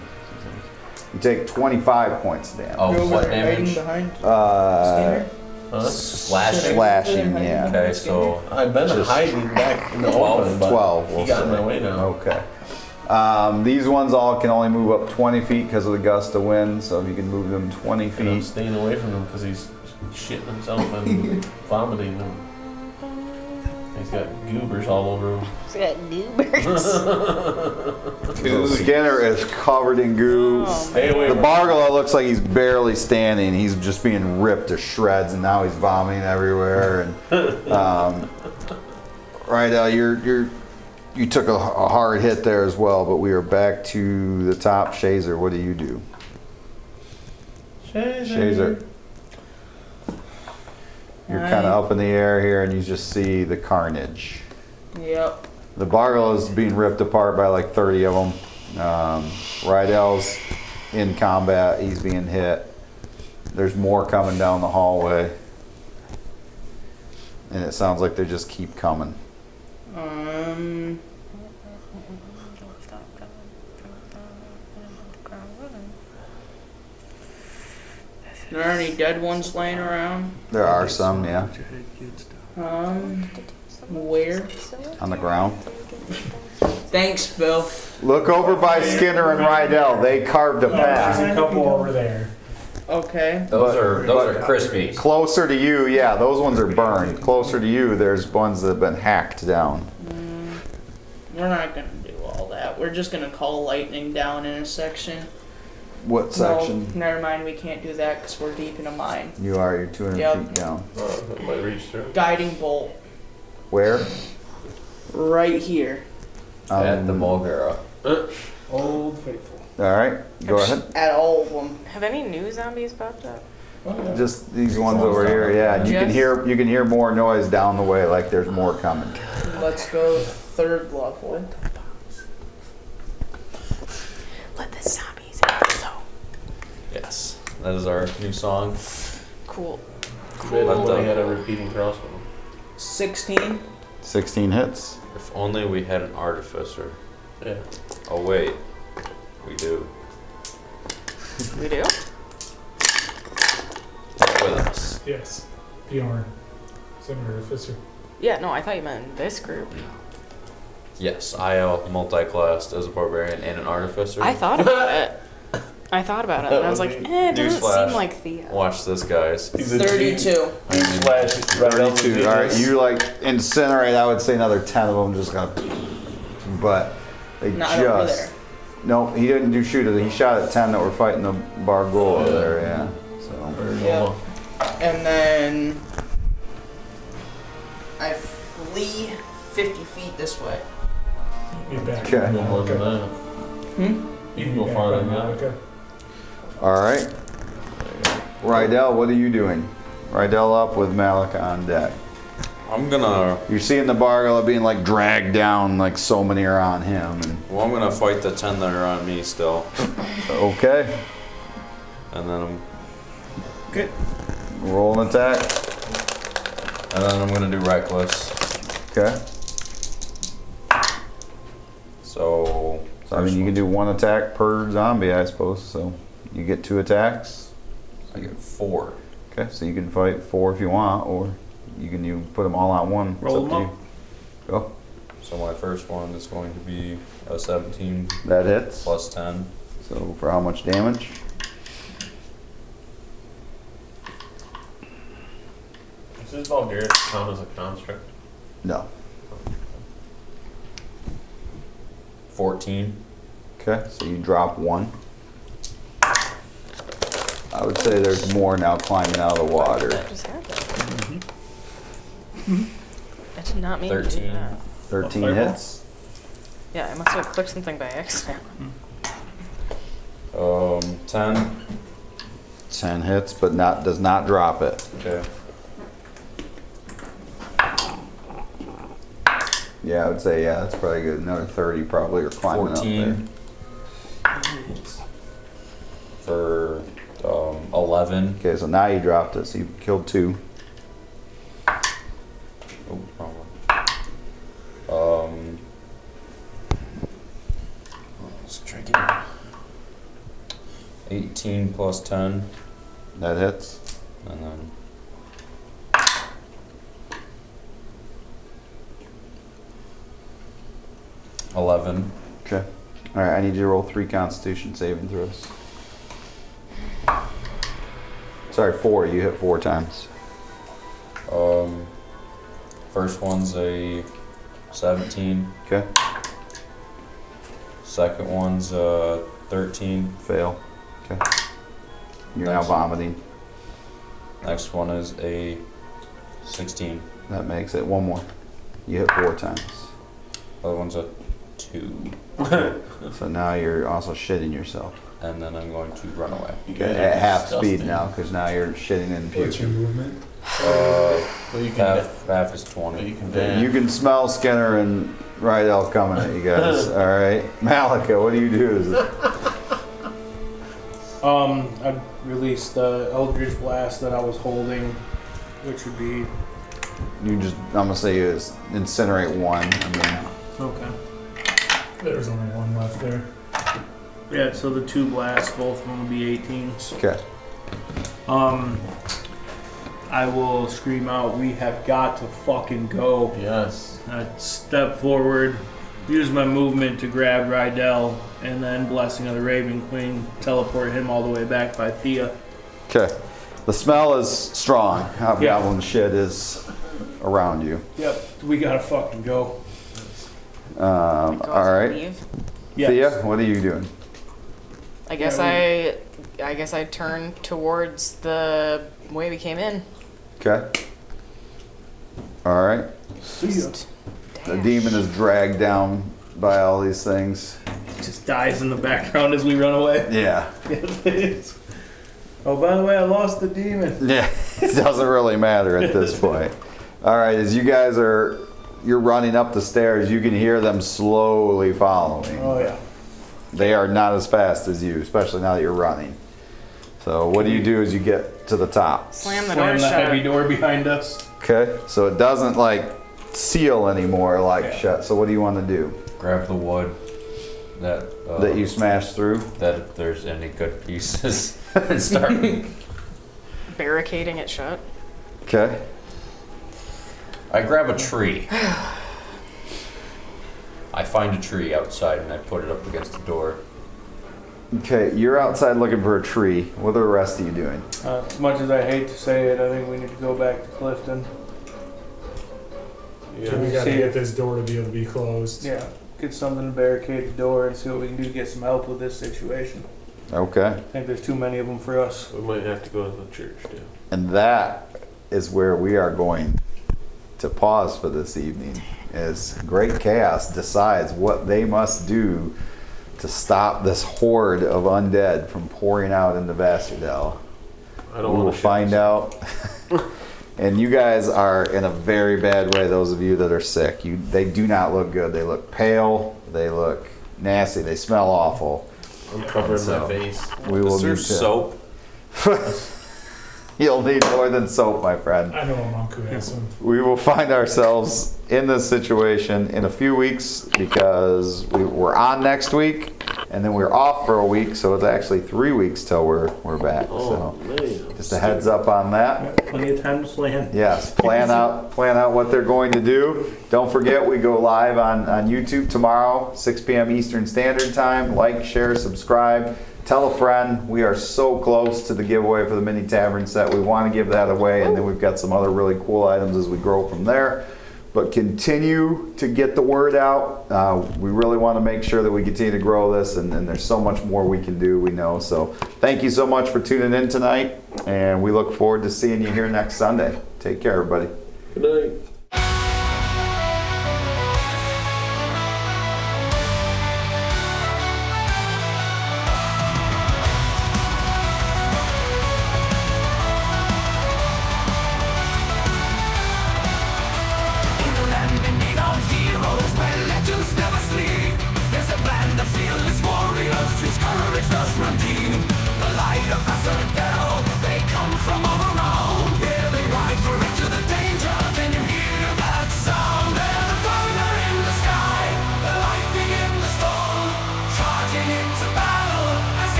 You take 25 points of damage. Oh, Over what there, hiding damage? behind Uh, Huh? Slashing. slashing, yeah. Okay, so I've been Just- hiding back in the 12. open, but 12, he we'll got in say. my way now. Okay. These ones all can only move up 20 feet because of the gust of wind, so if you can move them 20 And I'm feet. staying away from him because he's shitting himself and vomiting. And he's got goobers all over him. He's got goobers. So Skinner is covered in goo. Stay away The from Bargola looks like he's barely standing. He's just being ripped to shreds, and now he's vomiting everywhere. And right, you took a hard hit there as well. But we are back to the top. Shazer, what do you do? Shazer. You're kind of up in the air here, and you just see the carnage. Yep. The Bargola is being ripped apart by like 30 of them. Rydell's in combat. He's being hit. There's more coming down the hallway. And it sounds like they just keep coming. Are there any dead ones laying around? There are some, yeah, Where? on the ground. Thanks, Bill. Look over by Skinner and Rydell. They carved a There's path. a couple over there. Okay. those are crispy. Closer to you, yeah, those ones are burned. Closer to you, there's ones that have been hacked down. We're not gonna do all that. We're just gonna call lightning down in a section. What section? No, never mind. We can't do that because we're deep in a mine. You're 200 Yep. feet down. It might reach through. Guiding bolt Where? right here. At the Mulgara. Old faithful. All right, go ahead. At all of them. Have any new zombies popped up? Just these ones over here, yeah. And you can hear more noise down the way, like there's more coming. Let's go third level. Let the zombies in the zone. Yes, that is our new song. Cool. They Let only the- had a repeating crossbow. 16. 16 hits. If only we had an artificer. Yeah. Oh wait, we do. We do? Come with us. Yes. Bjorn. Senator Officer. Yeah, no, I thought you meant in this group. Yes, IL multi-classed as a barbarian and an artificer. I thought about it. And I was like, it doesn't Newsflash. seem like Thea. Watch this, guys. He's a 32. Slash 32. All right, you like incinerate. I would say another 10 of them just gonna. But they Not over just. there. No, he didn't do shoot it. He shot at 10 that were fighting the Bargola over there. Yeah. So. Yep. And then I flee 50 feet this way. Be back. Okay. No more than that. You can go farther than that. Okay. All right. Rydell, what are you doing? Rydell up with Malika on deck. I'm gonna You're seeing the Bargola being like dragged down, like so many are on him. I'm gonna fight the 10 that are on me still, Okay. and then Roll an attack. I'm gonna do reckless. Okay. So So I mean, you can do one attack per zombie, I suppose. So you get 2 attacks. I get 4. Okay, so you can fight 4 if you want, or you put them all on one. It's Roll up them to up. you. Go. So my first one is going to be a 17 That hits. plus 10. So for how much damage? Does this Vulgaris count as a construct? No. 14. Okay, so you drop 1. I would say there's more now climbing out of the water. I just had that. I did not mean to do 13. that. 13 Fireball? hits. Yeah, I must have clicked something by accident. 10. 10 hits, but does not drop it. Okay. Yeah, I would say, yeah, that's probably good. Another 30 probably, or climbing 14 for 11. up there. Okay, so now you dropped it, so you killed 2. Oh, wrong one. Let's try again. 18 plus 10, That hits. and then 11. Okay. All right, I need you to roll 3 Constitution saving throws. Sorry, 4. You hit 4 times. First one's a 17. Okay. Second one's 13. Fail. Okay. You're now Nice. vomiting. Next one is a 16. That makes it 1 more. You hit 4 times. Other one's a 2. So now you're also shitting yourself. And then I'm going to run away. Okay, at half speed now, because now you're shitting and What's your puking. movement? Well, you can. Half is Well, 20. you can dash. You can smell Skinner and Rydell coming at you guys. All right, Malika, what do you do? I released the Eldritch Blast that I was holding, which would be You just, I'm gonna say you incinerate 1. I mean, okay. There's only 1 left there. Yeah, so the 2 blasts, both of them will be 18s. okay. I will scream out, "We have got to fucking go!" Yes. I step forward, use mymovement to grab Rydell, and then Blessing of the Raven Queen, teleport him all the way back by Thea. Okay. The smell is strong. Hobgoblin shit is around you. Yep, we gotta fucking go. All right. Leave. Yes. Thea, what are you doing? I guess I turn towards the way we came in. Okay. All right. See ya. The Dash. demon is dragged down by all these things. Just dies in the background as we run away. Yeah. Oh, by the way, I lost the demon. Yeah. It doesn't really matter at this point. All right. As you guys you're running up the stairs, you can hear them slowly following. Oh, yeah. They are not as fast as you, especially now that you're running. So what do you do as you get to the top? Slam the door Slam the heavy shut. door behind us. Okay. So it doesn't like seal anymore like Yeah. shut. So what do you want to do? Grab the wood that That you smash through? that if there's any good pieces and start. Barricading it shut. Okay. I grab a tree. I find a tree outside and I put it up against the door. Okay, you're outside looking for a tree. What are the rest of you doing? As much as I hate to say it, I think we need to go back to Clifton. So we gotta get this door to be able to be closed. Yeah, get something to barricade the door and see what we can do to get some help with this situation. Okay. I think there's too many of them for us. We might have to go to the church too. And that is where we are going to pause for this evening, as Great Chaos decides what they must do to stop this horde of undead from pouring out into Vastardel. I don't We will want to find out. And you guys are in a very bad way, those of you that are sick. They do not look good. They look pale. They look nasty. They smell awful. I'm covering So- my face. We will Is there need to. soap? You'll need more than soap, my friend. I know a monk who has some. We will find ourselves in this situation in a few weeks, because we're on next week and then we're off for a week, so it's actually 3 weeks till we're back. Oh, So man. just a heads up on that. Plenty of time to plan. Yes, plan out what they're going to do. Don't forget, we go live on YouTube tomorrow, 6 p.m. Eastern Standard Time. Like, share, subscribe. Tell a friend. We are so close to the giveaway for the mini tavern set. We want to give that away, and then we've got some other really cool items as we grow from there. but continue to get the word out. We really want to make sure that we continue to grow this, and there's so much more we can do, we know. So thank you so much for tuning in tonight, and we look forward to seeing you here next Sunday. Take care, everybody. Good night.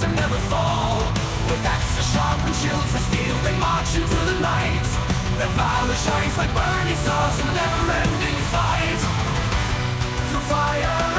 And never fall. With axes sharp and shields of steel, they march into the night. Their valor shines like burning stars in a never-ending fight. Through fire